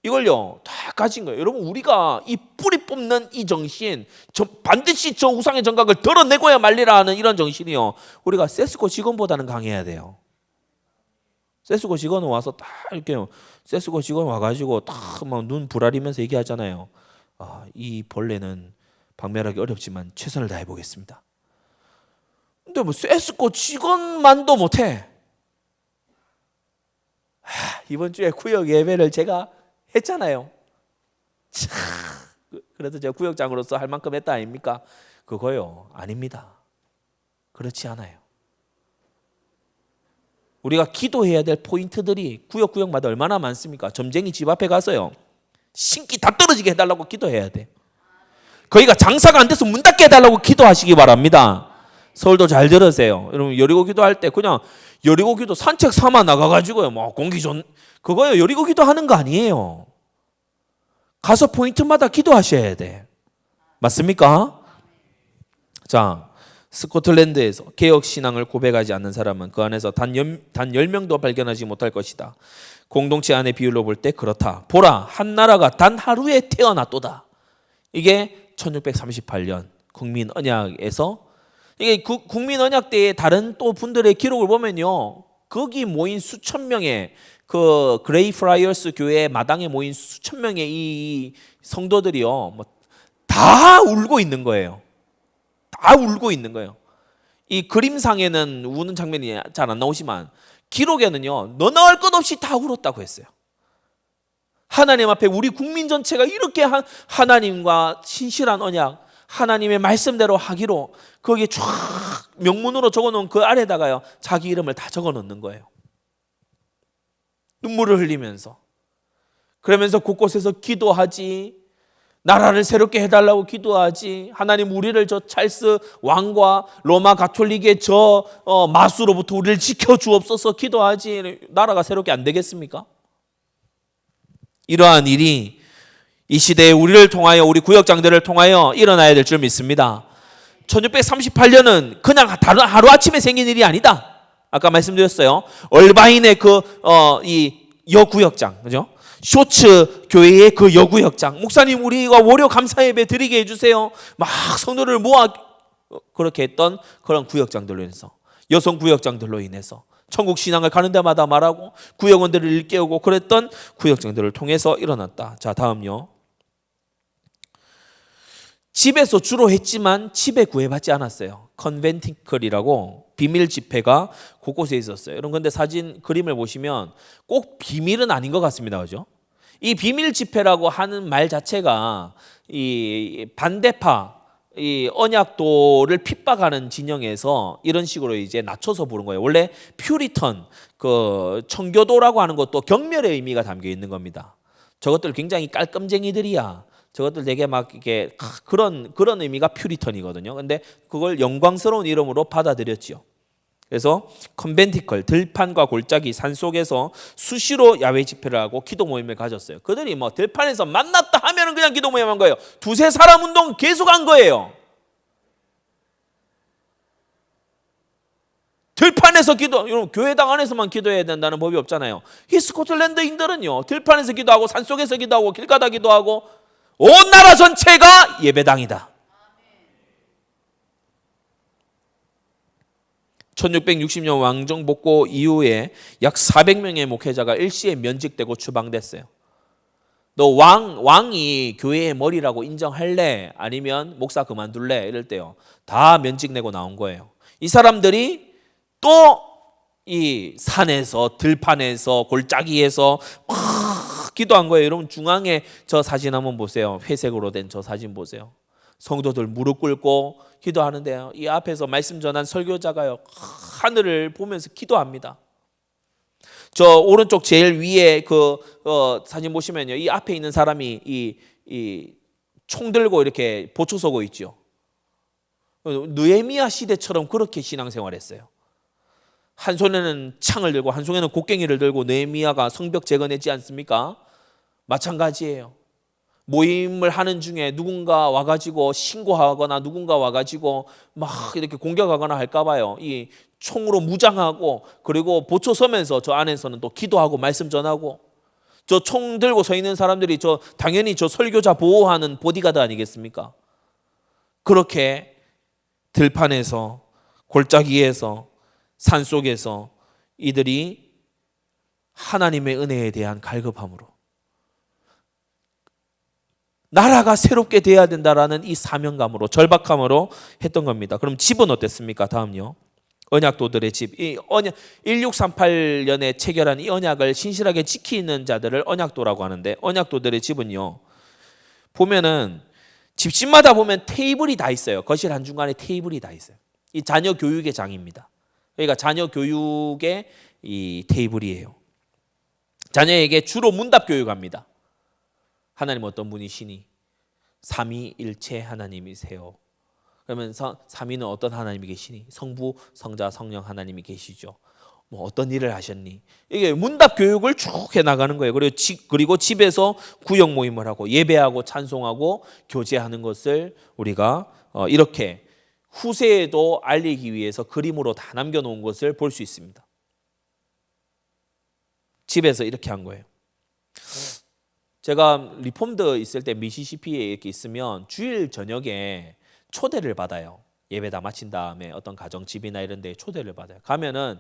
이걸요 다 가진 거예요. 여러분, 우리가 이 뿌리 뽑는 이 정신, 반드시 저 우상의 정각을 덜어내고야 말리라 하는 이런 정신이요, 우리가 세스코 직원보다는 강해야 돼요. 세스코 직원은 와서 딱 이렇게, 세스코 직원 와가지고 딱 막 눈 부라리면서 얘기하잖아요. 이 벌레는 박멸하기 어렵지만 최선을 다해 보겠습니다. 근데 뭐 세스코 직원만도 못해. 이번 주에 구역 예배를 제가 했잖아요. 그래서 제가 구역장으로서 할 만큼 했다 아닙니까? 그거요, 아닙니다. 그렇지 않아요. 우리가 기도해야 될 포인트들이 구역마다 얼마나 많습니까? 점쟁이 집 앞에 가서요, 신기 다 떨어지게 해달라고 기도해야 돼. 거기가 장사가 안 돼서 문 닫게 해달라고 기도하시기 바랍니다. 서울도 잘 들으세요. 여러분 여리고 기도할 때 그냥 여리고 기도 산책 삼아 나가가지고요. 뭐 공기 좋은 그거요. 여리고 기도하는 거 아니에요. 가서 포인트마다 기도하셔야 돼. 맞습니까? 자, 스코틀랜드에서 개혁신앙을 고백하지 않는 사람은 그 안에서 단 10명도 발견하지 못할 것이다. 공동체 안의 비율로 볼 때 그렇다. 보라, 한 나라가 단 하루에 태어났도다. 이게 1638년 국민 언약에서 이게 국민 언약 때의 다른 또 분들의 기록을 보면요. 거기 모인 수천 명의 그 그레이 프라이어스 교회 마당에 모인 수천 명의 이 성도들이요. 뭐 다 울고 있는 거예요. 다 울고 있는 거예요. 이 그림상에는 우는 장면이 잘 안 나오지만 기록에는요. 너 나올 것 없이 다 울었다고 했어요. 하나님 앞에 우리 국민 전체가 이렇게 하나님과 신실한 언약, 하나님의 말씀대로 하기로 거기에 쫙 명문으로 적어놓은 그 아래다가요. 자기 이름을 다 적어놓는 거예요. 눈물을 흘리면서. 그러면서 곳곳에서 기도하지. 나라를 새롭게 해달라고 기도하지. 하나님 우리를 저 찰스 왕과 로마 가톨릭의 저 마수로부터 우리를 지켜주옵소서 기도하지. 나라가 새롭게 안 되겠습니까? 이러한 일이 이 시대에 우리를 통하여 우리 구역장들을 통하여 일어나야 될 줄 믿습니다. 1638년은 그냥 다른 하루아침에 생긴 일이 아니다. 아까 말씀드렸어요. 얼바인의 이 여구역장, 그죠? 쇼츠 교회의 그 여구역장, 목사님 우리가 월요 감사 예배 드리게 해주세요. 막 성도를 모아 그렇게 했던 그런 구역장들로 인해서, 여성 구역장들로 인해서 천국 신앙을 가는 데마다 말하고 구역원들을 일깨우고 그랬던 구역장들을 통해서 일어났다. 자, 다음요. 집에서 주로 했지만 집에 구애받지 않았어요. 컨벤티클이라고 비밀 집회가 곳곳에 있었어요. 여러분 근데 사진 그림을 보시면 꼭 비밀은 아닌 것 같습니다. 그죠? 이 비밀 집회라고 하는 말 자체가 이 반대파 이 언약도를 핍박하는 진영에서 이런 식으로 이제 낮춰서 부른 거예요. 원래 퓨리턴 그 청교도라고 하는 것도 경멸의 의미가 담겨 있는 겁니다. 저것들 굉장히 깔끔쟁이들이야. 저것들 되게 막 이게 그런 의미가 퓨리턴이거든요. 근데 그걸 영광스러운 이름으로 받아들였지요. 그래서 컨벤티클, 들판과 골짜기, 산속에서 수시로 야외 집회를 하고 기도 모임을 가졌어요. 그들이 뭐 들판에서 만났다 하면은 그냥 기도 모임 한 거예요. 두세 사람 운동 계속 한 거예요. 들판에서 여러분 교회당 안에서만 기도해야 된다는 법이 없잖아요. 이 스코틀랜드인들은요. 들판에서 기도하고 산속에서 기도하고 길 가다 기도하고 온 나라 전체가 예배당이다. 1660년 왕정 복고 이후에 약 400명의 목회자가 일시에 면직되고 추방됐어요. 너 왕이 교회의 머리라고 인정할래? 아니면 목사 그만둘래? 이럴 때요. 다 면직내고 나온 거예요. 이 사람들이 또 이 산에서 들판에서 골짜기에서 막 기도한 거예요. 여러분 중앙에 저 사진 한번 보세요. 회색으로 된 저 사진 보세요. 성도들 무릎 꿇고 기도하는데요. 이 앞에서 말씀 전한 설교자가요. 하늘을 보면서 기도합니다. 저 오른쪽 제일 위에 그 사진 보시면요. 이 앞에 있는 사람이 이 총 들고 이렇게 보초 서고 있죠. 느헤미야 시대처럼 그렇게 신앙생활했어요. 한 손에는 창을 들고 한 손에는 곡괭이를 들고 느헤미야가 성벽 재건했지 않습니까? 마찬가지예요. 모임을 하는 중에 누군가 와가지고 신고하거나 누군가 와가지고 막 이렇게 공격하거나 할까봐요. 이 총으로 무장하고 그리고 보초 서면서 저 안에서는 또 기도하고 말씀 전하고 저 총 들고 서 있는 사람들이 저 당연히 저 설교자 보호하는 보디가드 아니겠습니까? 그렇게 들판에서 골짜기에서 산속에서 이들이 하나님의 은혜에 대한 갈급함으로 나라가 새롭게 돼야 된다라는 이 사명감으로 절박함으로 했던 겁니다. 그럼 집은 어땠습니까? 다음요. 언약도들의 집. 이 1638년에 체결한 이 언약을 신실하게 지키는 자들을 언약도라고 하는데 언약도들의 집은요. 보면은 집집마다 보면 테이블이 다 있어요. 거실 한중간에 테이블이 다 있어요. 이 자녀 교육의 장입니다. 그러니까 자녀 교육의 이 테이블이에요. 자녀에게 주로 문답 교육합니다. 하나님 어떤 분이시니? 삼위일체 하나님이세요. 그러면서 삼위는 어떤 하나님이 계시니? 성부, 성자, 성령 하나님이 계시죠. 뭐 어떤 일을 하셨니? 이게 문답 교육을 쭉 해나가는 거예요. 그리고 집에서 구역 모임을 하고 예배하고 찬송하고 교제하는 것을 우리가 이렇게 후세에도 알리기 위해서 그림으로 다 남겨놓은 것을 볼 수 있습니다. 집에서 이렇게 한 거예요. 제가 리폼드 있을 때 미시시피에 이렇게 있으면 주일 저녁에 초대를 받아요. 예배 다 마친 다음에 어떤 가정집이나 이런 데 초대를 받아요. 가면은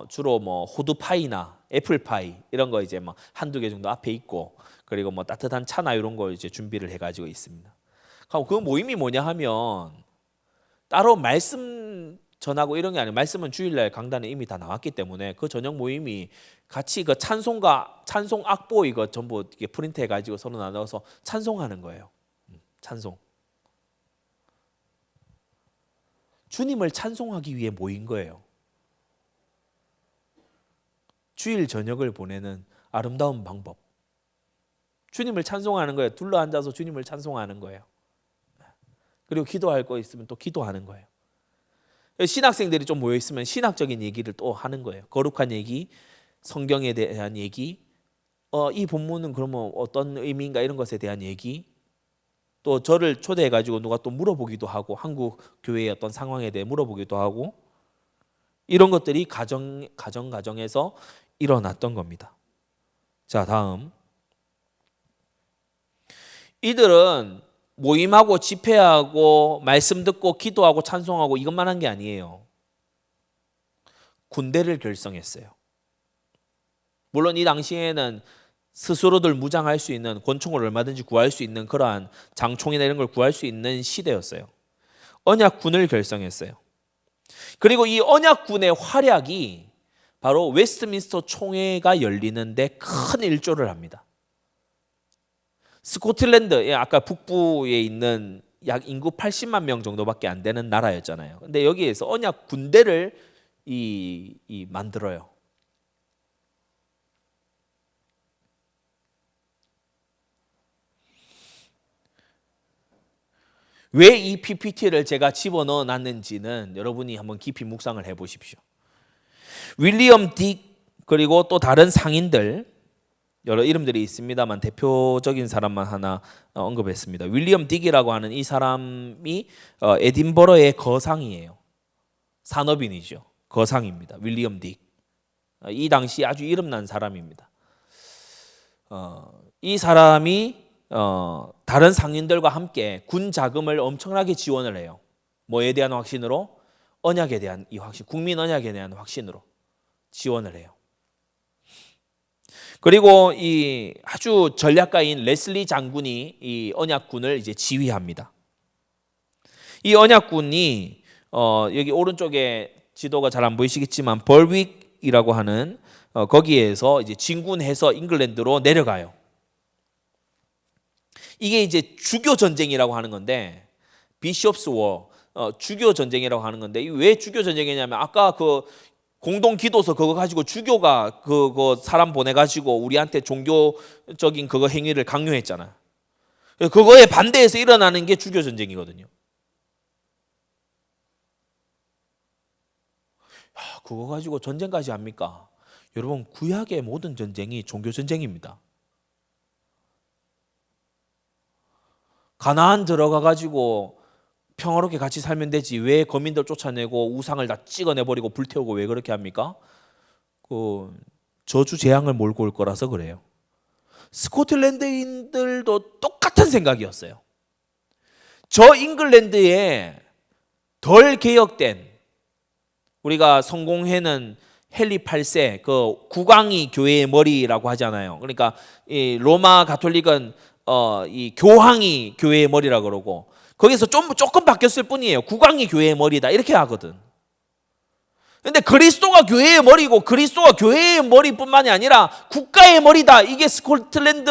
주로 뭐 호두파이나 애플파이 이런 거 이제 뭐 한두 개 정도 앞에 있고, 그리고 뭐 따뜻한 차나 이런 거 이제 준비를 해가지고 있습니다. 그럼 그 모임이 뭐냐 하면 따로 말씀 전하고 이런 게 아니에요. 말씀은 주일날 강단에 이미 다 나왔기 때문에 그 저녁 모임이 같이 그 찬송 악보 이거 전부 이렇게 프린트 해가지고 서로 나눠서 찬송하는 거예요. 찬송. 주님을 찬송하기 위해 모인 거예요. 주일 저녁을 보내는 아름다운 방법. 주님을 찬송하는 거예요. 둘러 앉아서 주님을 찬송하는 거예요. 그리고 기도할 거 있으면 또 기도하는 거예요. 신학생들이 좀 모여 있으면 신학적인 얘기를 또 하는 거예요. 거룩한 얘기, 성경에 대한 얘기, 이 본문은 그러면 어떤 의미인가 이런 것에 대한 얘기, 또 저를 초대해가지고 누가 또 물어보기도 하고 한국 교회의 어떤 상황에 대해 물어보기도 하고, 이런 것들이 가정에서 일어났던 겁니다. 자, 다음. 이들은 모임하고 집회하고 말씀 듣고 기도하고 찬송하고 이것만 한 게 아니에요. 군대를 결성했어요. 물론 이 당시에는 스스로들 무장할 수 있는, 권총을 얼마든지 구할 수 있는 그러한 장총이나 이런 걸 구할 수 있는 시대였어요. 언약군을 결성했어요. 그리고 이 언약군의 활약이 바로 웨스트민스터 총회가 열리는데 큰 일조를 합니다. 스코틀랜드, 아까 북부에 있는 약 인구 80만 명 정도밖에 안 되는 나라였잖아요. 근데 여기에서 언약 군대를 만들어요. 왜 이 PPT를 제가 집어넣어 놨는지는 여러분이 한번 깊이 묵상을 해보십시오. 윌리엄 딕 그리고 또 다른 상인들, 여러 이름들이 있습니다만 대표적인 사람만 하나 언급했습니다. 윌리엄 딕이라고 하는 이 사람이 에딘버러의 거상이에요. 산업인이죠. 거상입니다. 윌리엄 딕. 이 당시 아주 이름난 사람입니다. 이 사람이 다른 상인들과 함께 군 자금을 엄청나게 지원을 해요. 뭐에 대한 확신으로? 언약에 대한 이 확신, 국민 언약에 대한 확신으로 지원을 해요. 그리고 이 아주 전략가인 레슬리 장군이 이 언약군을 이제 지휘합니다. 이 언약군이 여기 오른쪽에 지도가 잘 안 보이시겠지만 벌윅이라고 하는 거기에서 이제 진군해서 잉글랜드로 내려가요. 이게 이제 주교 전쟁이라고 하는 건데, 비숍스 워, 주교 전쟁이라고 하는 건데, 왜 주교 전쟁이냐면 아까 그 공동 기도서 그거 가지고 주교가 그거 사람 보내 가지고 우리한테 종교적인 그거 행위를 강요했잖아. 그거에 반대해서 일어나는 게 주교 전쟁이거든요. 그거 가지고 전쟁까지 합니까? 여러분, 구약의 모든 전쟁이 종교 전쟁입니다. 가나안 들어가 가지고 평화롭게 같이 살면 되지 왜 거민들 쫓아내고 우상을 다 찍어내버리고 불태우고 왜 그렇게 합니까? 그 저주 재앙을 몰고 올 거라서 그래요. 스코틀랜드인들도 똑같은 생각이었어요. 저 잉글랜드에 덜 개혁된, 우리가 성공회는 헨리 8세 그 국왕이 교회의 머리라고 하잖아요. 그러니까 이 로마 가톨릭은 이 교황이 교회의 머리라 그러고, 거기서 조금 바뀌었을 뿐이에요. 국왕이 교회의 머리다 이렇게 하거든. 근데 그리스도가 교회의 머리고 그리스도가 교회의 머리뿐만이 아니라 국가의 머리다. 이게 스코틀랜드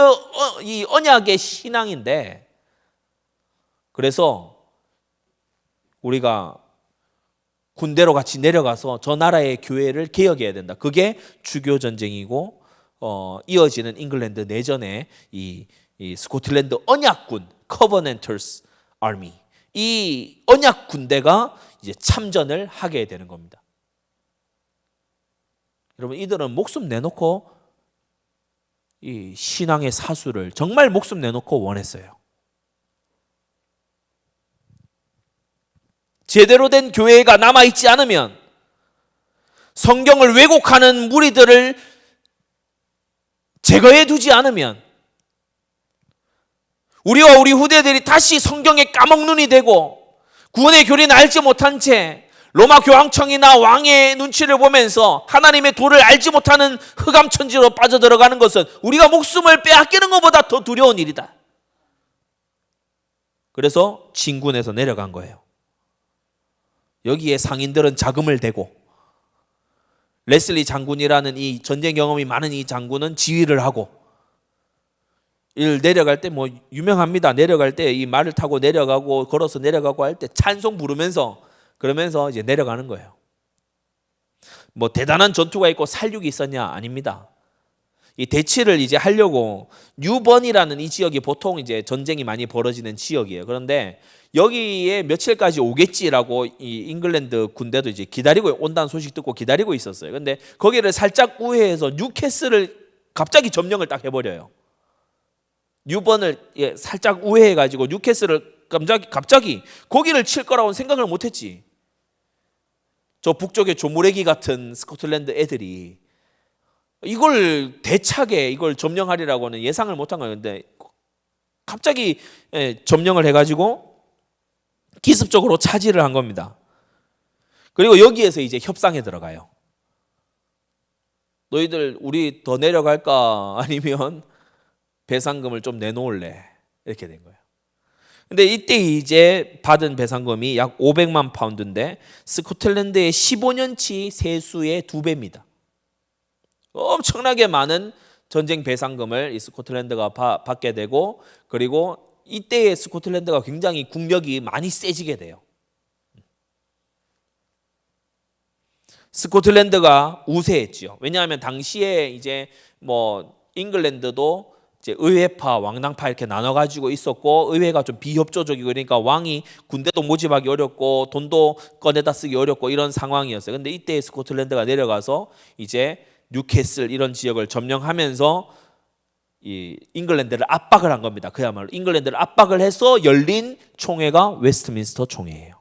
이 언약의 신앙인데, 그래서 우리가 군대로 같이 내려가서 저 나라의 교회를 개혁해야 된다. 그게 주교 전쟁이고 이어지는 잉글랜드 내전의 이 이 스코틀랜드 언약군 (Covenanters Army) 이 언약 군대가 이제 참전을 하게 되는 겁니다. 여러분, 이들은 목숨 내놓고 이 신앙의 사수를 정말 목숨 내놓고 원했어요. 제대로 된 교회가 남아있지 않으면, 성경을 왜곡하는 무리들을 제거해 두지 않으면, 우리와 우리 후대들이 다시 성경의 까먹눈이 되고 구원의 교리는 알지 못한 채 로마 교황청이나 왕의 눈치를 보면서 하나님의 도를 알지 못하는 흑암천지로 빠져들어가는 것은 우리가 목숨을 빼앗기는 것보다 더 두려운 일이다. 그래서 진군에서 내려간 거예요. 여기에 상인들은 자금을 대고, 레슬리 장군이라는 이 전쟁 경험이 많은 이 장군은 지휘를 하고, 내려갈 때 뭐 유명합니다. 내려갈 때 이 말을 타고 내려가고 걸어서 내려가고 할 때 찬송 부르면서 그러면서 이제 내려가는 거예요. 뭐 대단한 전투가 있고 살육이 있었냐? 아닙니다. 이 대치를 이제 하려고 뉴번이라는 이 지역이 보통 이제 전쟁이 많이 벌어지는 지역이에요. 그런데 여기에 며칠까지 오겠지라고 이 잉글랜드 군대도 이제 기다리고, 온다는 소식 듣고 기다리고 있었어요. 그런데 거기를 살짝 우회해서 뉴캐슬을 갑자기 점령을 딱 해버려요. 뉴번을 살짝 우회해가지고 뉴캐슬을 갑자기 거기를 칠 거라고는 생각을 못했지. 저 북쪽의 조무래기 같은 스코틀랜드 애들이 이걸 대차게 이걸 점령하리라고는 예상을 못한 거였는데, 갑자기 점령을 해가지고 기습적으로 차지를 한 겁니다. 그리고 여기에서 이제 협상에 들어가요. 너희들 우리 더 내려갈까? 아니면 배상금을 좀 내놓을래? 이렇게 된 거예요. 근데 이때 이제 받은 배상금이 약 500만 파운드인데 스코틀랜드의 15년치 세수의 2배입니다. 엄청나게 많은 전쟁 배상금을 이 스코틀랜드가 받게 되고, 그리고 이때의 스코틀랜드가 굉장히 국력이 많이 세지게 돼요. 스코틀랜드가 우세했죠. 왜냐하면 당시에 이제 뭐 잉글랜드도 이제 의회파, 왕당파 이렇게 나눠가지고 있었고, 의회가 좀 비협조적이고, 그러니까 왕이 군대도 모집하기 어렵고 돈도 꺼내다 쓰기 어렵고 이런 상황이었어요. 근데 이때 스코틀랜드가 내려가서 이제 뉴캐슬 이런 지역을 점령하면서 이 잉글랜드를 압박을 한 겁니다. 그야말로 잉글랜드를 압박을 해서 열린 총회가 웨스트민스터 총회예요.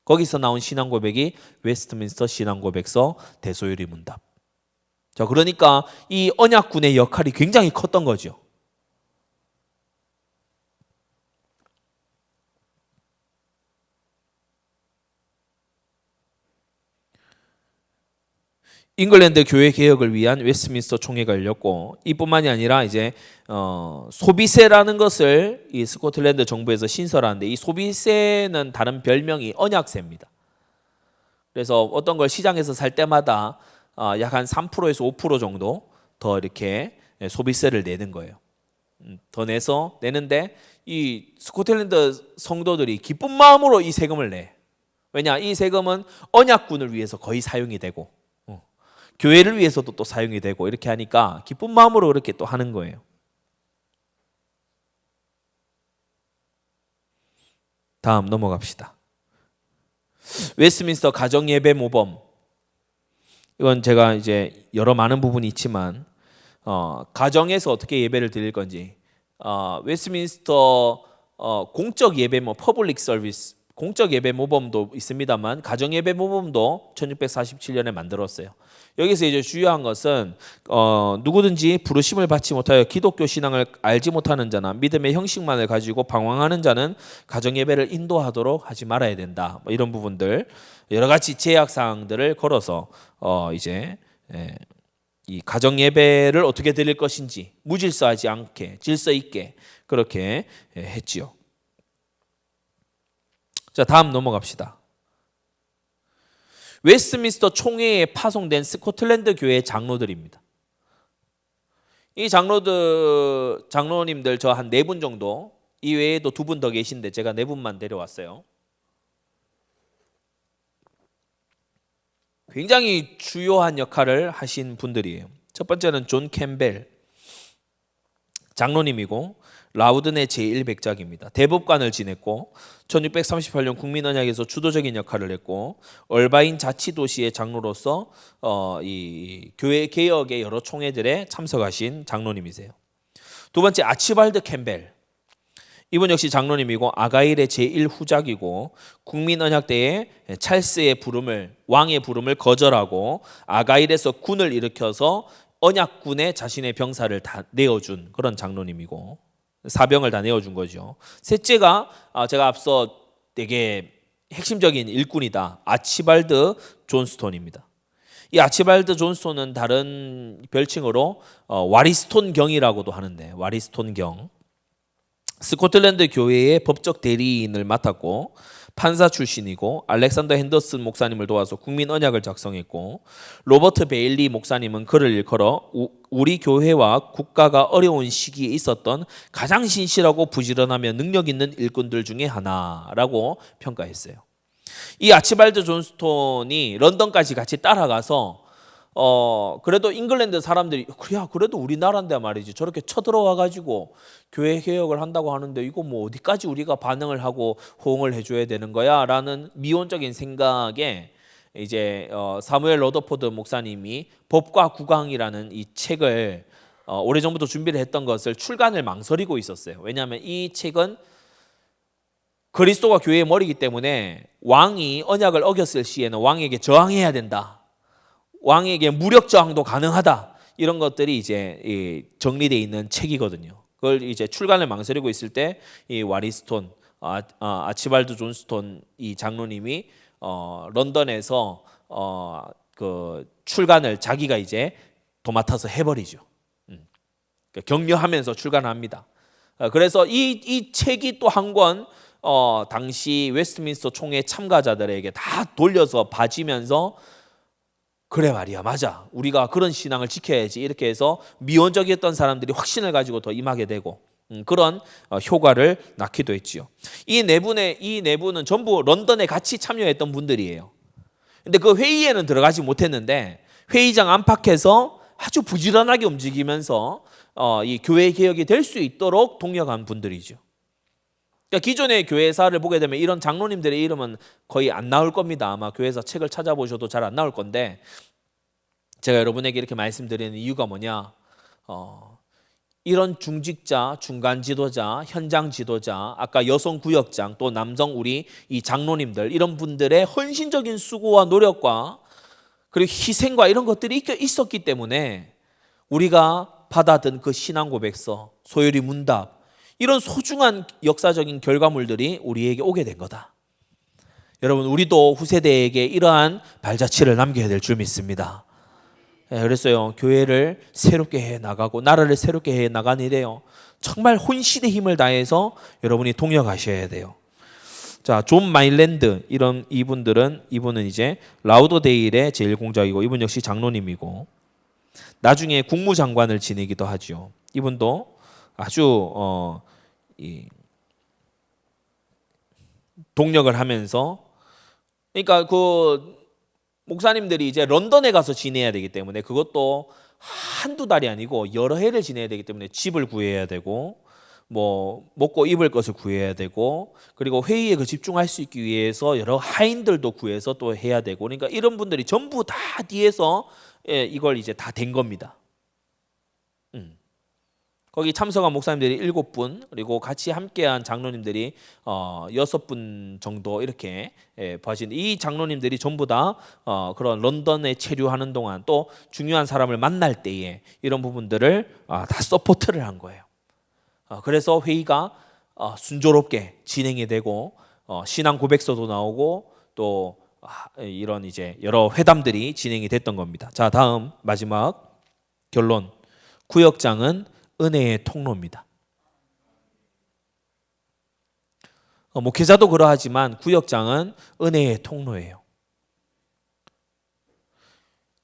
거기서 나온 신앙 고백이 웨스트민스터 신앙 고백서 대소요리 문답. 자, 그러니까 이 언약군의 역할이 굉장히 컸던 거죠. 잉글랜드 교회 개혁을 위한 웨스트민스터 총회가 열렸고, 이뿐만이 아니라 이제 소비세라는 것을 이 스코틀랜드 정부에서 신설하는데, 이 소비세는 다른 별명이 언약세입니다. 그래서 어떤 걸 시장에서 살 때마다 약 한 3%에서 5% 정도 더 이렇게 소비세를 내는 거예요. 더 내서 내는데 이 스코틀랜드 성도들이 기쁜 마음으로 이 세금을 내. 왜냐? 이 세금은 언약군을 위해서 거의 사용이 되고, 교회를 위해서도 또 사용이 되고, 이렇게 하니까 기쁜 마음으로 그렇게 또 하는 거예요. 다음 넘어갑시다. 웨스트민스터 가정예배 모범. 이건 제가 이제 여러 많은 부분이 있지만 가정에서 어떻게 예배를 드릴 건지, 웨스트민스터 공적 예배 퍼블릭 서비스, 공적 예배 모범도 있습니다만 가정 예배 모범도 1647년에 만들었어요. 여기서 이제 주요한 것은 누구든지 부르심을 받지 못하여 기독교 신앙을 알지 못하는 자나 믿음의 형식만을 가지고 방황하는 자는 가정 예배를 인도하도록 하지 말아야 된다. 뭐 이런 부분들 여러 가지 제약 사항들을 걸어서 이제 이 가정 예배를 어떻게 드릴 것인지 무질서하지 않게 질서 있게 그렇게 했지요. 자, 다음 넘어갑시다. 웨스트민스터 총회에 파송된 스코틀랜드 교회 장로들입니다. 이 장로님들 저 한 4분 정도, 이 외에도 2분 더 계신데 제가 4분만 데려왔어요. 굉장히 주요한 역할을 하신 분들이에요. 첫 번째는 존 캠벨. 장로님이고 라우드네 제1백작입니다. 대법관을 지냈고 1638년 국민언약에서 주도적인 역할을 했고 얼바인 자치도시의 장로로서 이 교회 개혁의 여러 총회들에 참석하신 장로님이세요. 두 번째 아치발드 캠벨, 이분 역시 장로님이고 아가일의 제1후작이고 국민언약 때에 찰스의 부름을, 왕의 부름을 거절하고 아가일에서 군을 일으켜서 언약군에 자신의 병사를 다 내어준 그런 장로님이고 사병을 다 내어준 거죠. 셋째가 제가 앞서 되게 핵심적인 일꾼이다. 아치발드 존스톤입니다. 이 아치발드 존스톤은 다른 별칭으로 와리스톤 경이라고도 하는데, 와리스톤 경, 스코틀랜드 교회의 법적 대리인을 맡았고 판사 출신이고 알렉산더 핸더슨 목사님을 도와서 국민 언약을 작성했고 로버트 베일리 목사님은 그를 일컬어 우리 교회와 국가가 어려운 시기에 있었던 가장 신실하고 부지런하며 능력 있는 일꾼들 중에 하나라고 평가했어요. 이 아치발드 존스톤이 런던까지 같이 따라가서 그래도 잉글랜드 사람들이 야 그래도 우리나라인데 말이지 저렇게 쳐들어와 가지고 교회 개혁을 한다고 하는데 이거 뭐 어디까지 우리가 반응을 하고 호응을 해줘야 되는 거야 라는 미온적인 생각에 이제 사무엘 러더포드 목사님이 법과 국왕이라는 이 책을 오래전부터 준비를 했던 것을 출간을 망설이고 있었어요. 왜냐하면 이 책은 그리스도가 교회의 머리이기 때문에 왕이 언약을 어겼을 시에는 왕에게 저항해야 된다, 왕에게 무력 저항도 가능하다, 이런 것들이 이제 정리되어 있는 책이거든요. 그걸 이제 출간을 망설이고 있을 때 이 와리스톤, 아치발드 존스톤 이 장로님이 런던에서 그 출간을 자기가 이제 도맡아서 해버리죠. 그러니까 격려하면서 출간합니다. 그래서 이 책이 또 한 권 당시 웨스트민스터 총회 참가자들에게 다 돌려서 봐지면서 그래 말이야, 맞아, 우리가 그런 신앙을 지켜야지, 이렇게 해서 미온적이었던 사람들이 확신을 가지고 더 임하게 되고 그런 효과를 낳기도 했지요. 이 내부는 전부 런던에 같이 참여했던 분들이에요. 근데 그 회의에는 들어가지 못했는데 회의장 안팎에서 아주 부지런하게 움직이면서 이 교회 개혁이 될 수 있도록 동력한 분들이죠. 그러니까 기존의 교회사를 보게 되면 이런 장로님들의 이름은 거의 안 나올 겁니다. 아마 교회사 책을 찾아보셔도 잘 안 나올 건데, 제가 여러분에게 이렇게 말씀드리는 이유가 뭐냐, 이런 중직자, 중간 지도자, 현장 지도자, 아까 여성 구역장, 또 남성 우리 이 장로님들, 이런 분들의 헌신적인 수고와 노력과 그리고 희생과 이런 것들이 있었기 때문에 우리가 받아든 그 신앙 고백서, 소요리 문답, 이런 소중한 역사적인 결과물들이 우리에게 오게 된 거다. 여러분, 우리도 후세대에게 이러한 발자취를 남겨야 될 줄 믿습니다. 그랬어요. 교회를 새롭게 해 나가고 나라를 새롭게 해 나가는 일이에요. 정말 혼신의 힘을 다해서 여러분이 동역하셔야 돼요. 자, 존 마일랜드, 이분은 이제 라우더데일의 제1공작이고 이분 역시 장로님이고 나중에 국무장관을 지내기도 하죠. 이분도 아주 동력을 하면서, 그러니까 그 목사님들이 이제 런던에 가서 지내야 되기 때문에 그것도 한두 달이 아니고 여러 해를 지내야 되기 때문에 집을 구해야 되고 뭐 먹고 입을 것을 구해야 되고 그리고 회의에 그 집중할 수 있기 위해서 여러 하인들도 구해서 또 해야 되고, 그러니까 이런 분들이 전부 다 뒤에서 이걸 이제 다 된 겁니다. 거기 참석한 목사님들이 7분, 그리고 같이 함께한 장로님들이 6분 정도 이렇게 봐진, 이 장로님들이 전부 다 그런 런던에 체류하는 동안 또 중요한 사람을 만날 때에 이런 부분들을 다 서포트를 한 거예요. 그래서 회의가 순조롭게 진행이 되고 신앙 고백서도 나오고 또 이런 이제 여러 회담들이 진행이 됐던 겁니다. 자, 다음 마지막 결론. 구역장은 은혜의 통로입니다. 목회자도 그러하지만 구역장은 은혜의 통로예요.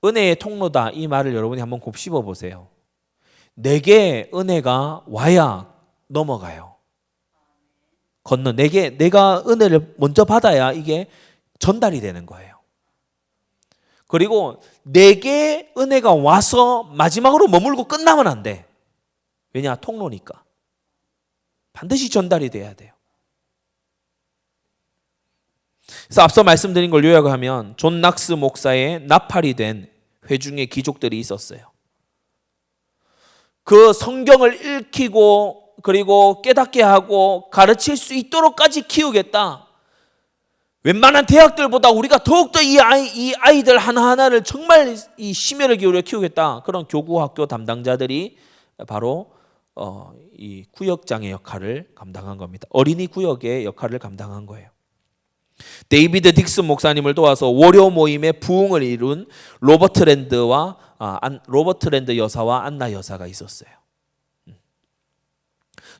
은혜의 통로다, 이 말을 여러분이 한번 곱씹어 보세요. 내게 은혜가 와야 넘어가요. 내가 은혜를 먼저 받아야 이게 전달이 되는 거예요. 그리고 내게 은혜가 와서 마지막으로 머물고 끝나면 안 돼. 왜냐? 통로니까. 반드시 전달이 돼야 돼요. 그래서 앞서 말씀드린 걸 요약하면 존 낙스 목사의 나팔이 된 회중의 귀족들이 있었어요. 그 성경을 읽히고 그리고 깨닫게 하고 가르칠 수 있도록까지 키우겠다. 웬만한 대학들보다 우리가 더욱더 이 아이들 하나하나를 정말 이 심혈을 기울여 키우겠다. 그런 교구학교 담당자들이 바로 이 구역장의 역할을 감당한 겁니다. 어린이 구역의 역할을 감당한 거예요. 데이비드 딕슨 목사님을 도와서 월요 모임의 부흥을 이룬 로버트 랜드 여사와 안나 여사가 있었어요.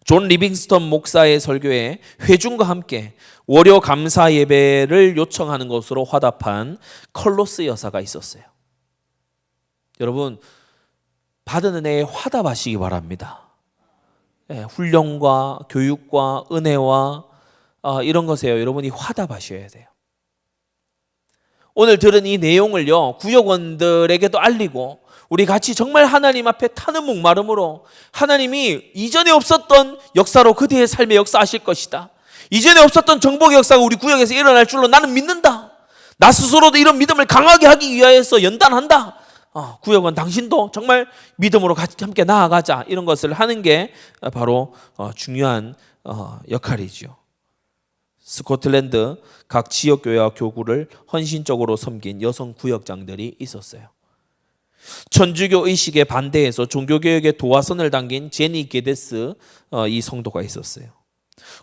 존 리빙스턴 목사의 설교에 회중과 함께 월요 감사 예배를 요청하는 것으로 화답한 컬로스 여사가 있었어요. 여러분, 받은 은혜에 화답하시기 바랍니다. 훈련과 교육과 은혜와 이런 것에요. 여러분이 화답하셔야 돼요. 오늘 들은 이 내용을요, 구역원들에게도 알리고 우리 같이 정말 하나님 앞에 타는 목마름으로 하나님이 이전에 없었던 역사로 그대의 삶에 역사하실 것이다. 이전에 없었던 정복의 역사가 우리 구역에서 일어날 줄로 나는 믿는다. 나 스스로도 이런 믿음을 강하게 하기 위하여서 연단한다. 구역원 당신도 정말 믿음으로 같이 함께 나아가자. 이런 것을 하는 게 바로 중요한 역할이죠. 스코틀랜드 각 지역교회와 교구를 헌신적으로 섬긴 여성 구역장들이 있었어요. 천주교 의식에 반대해서 종교개혁의 도화선을 당긴 제니 게데스 이 성도가 있었어요.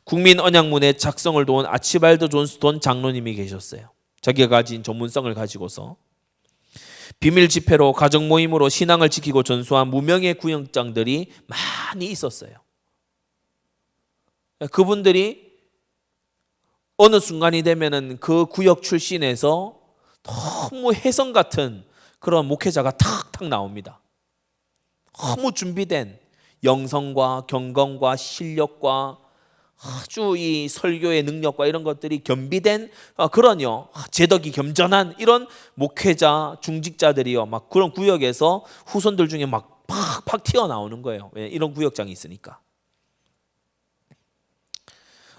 국민 언약문의 작성을 도운 아치발드 존스톤 장로님이 계셨어요. 자기가 가진 전문성을 가지고서 비밀 집회로 가정 모임으로 신앙을 지키고 전수한 무명의 구역장들이 많이 있었어요. 그분들이 어느 순간이 되면은 그 구역 출신에서 너무 혜성 같은 그런 목회자가 탁탁 나옵니다. 너무 준비된 영성과 경건과 실력과 아주 이 설교의 능력과 이런 것들이 겸비된 그런요 제덕이 겸전한 이런 목회자 중직자들이요 막 그런 구역에서 후손들 중에 막 팍팍 튀어나오는 거예요. 왜? 이런 구역장이 있으니까.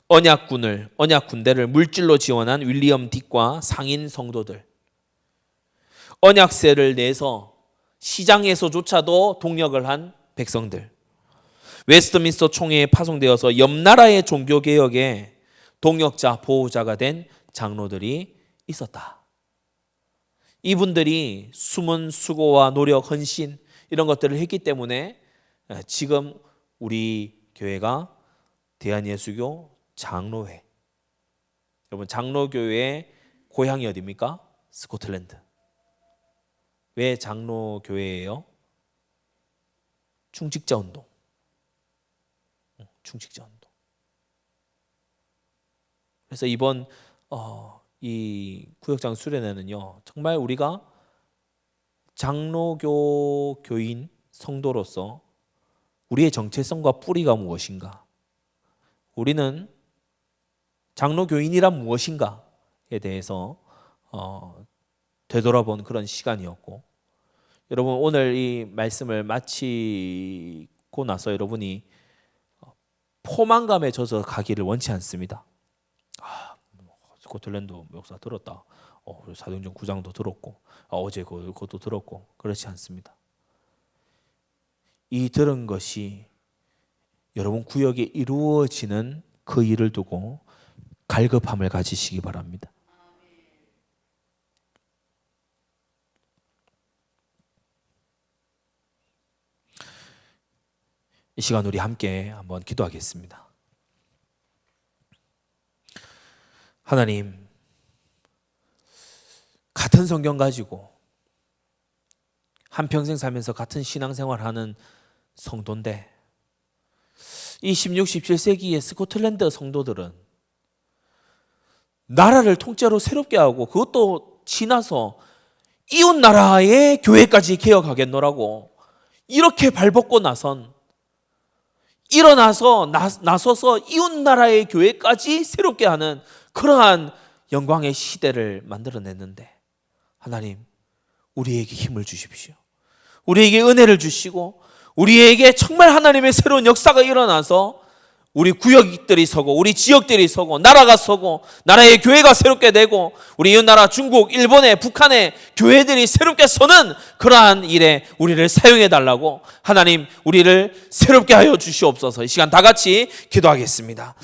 언약 군대를 물질로 지원한 윌리엄 딕과 상인 성도들, 언약세를 내서 시장에서조차도 동력을 한 백성들, 웨스트민스터 총회에 파송되어서 옆 나라의 종교개혁의 동역자, 보호자가 된 장로들이 있었다. 이분들이 숨은 수고와 노력, 헌신 이런 것들을 했기 때문에 지금 우리 교회가 대한예수교 장로회, 여러분 장로교회의 고향이 어디입니까? 스코틀랜드. 왜 장로교회예요? 충직자 운동. 충직자 운동. 그래서 이번 이 구역장 수련회는요 정말 우리가 장로교 교인 성도로서 우리의 정체성과 뿌리가 무엇인가, 우리는 장로교인이란 무엇인가에 대해서 되돌아본 그런 시간이었고, 여러분 오늘 이 말씀을 마치고 나서 여러분이 포만감에 젖어 가기를 원치 않습니다. 스코틀랜드 역사 들었다. 사도행전 9장도 들었고 어제 그것도 들었고, 그렇지 않습니다. 이 들은 것이 여러분 구역에 이루어지는 그 일을 두고 갈급함을 가지시기 바랍니다. 이 시간 우리 함께 한번 기도하겠습니다. 하나님, 같은 성경 가지고 한평생 살면서 같은 신앙생활하는 성도인데 이 16, 17세기의 스코틀랜드 성도들은 나라를 통째로 새롭게 하고 그것도 지나서 이웃 나라의 교회까지 개혁하겠노라고 이렇게 발벗고 나서서 이웃 나라의 교회까지 새롭게 하는 그러한 영광의 시대를 만들어냈는데, 하나님 우리에게 힘을 주십시오. 우리에게 은혜를 주시고 우리에게 정말 하나님의 새로운 역사가 일어나서 우리 구역들이 서고 우리 지역들이 서고 나라가 서고 나라의 교회가 새롭게 되고 우리 이웃나라 중국, 일본의, 북한의 교회들이 새롭게 서는 그러한 일에 우리를 사용해 달라고 하나님 우리를 새롭게 하여 주시옵소서. 이 시간 다 같이 기도하겠습니다.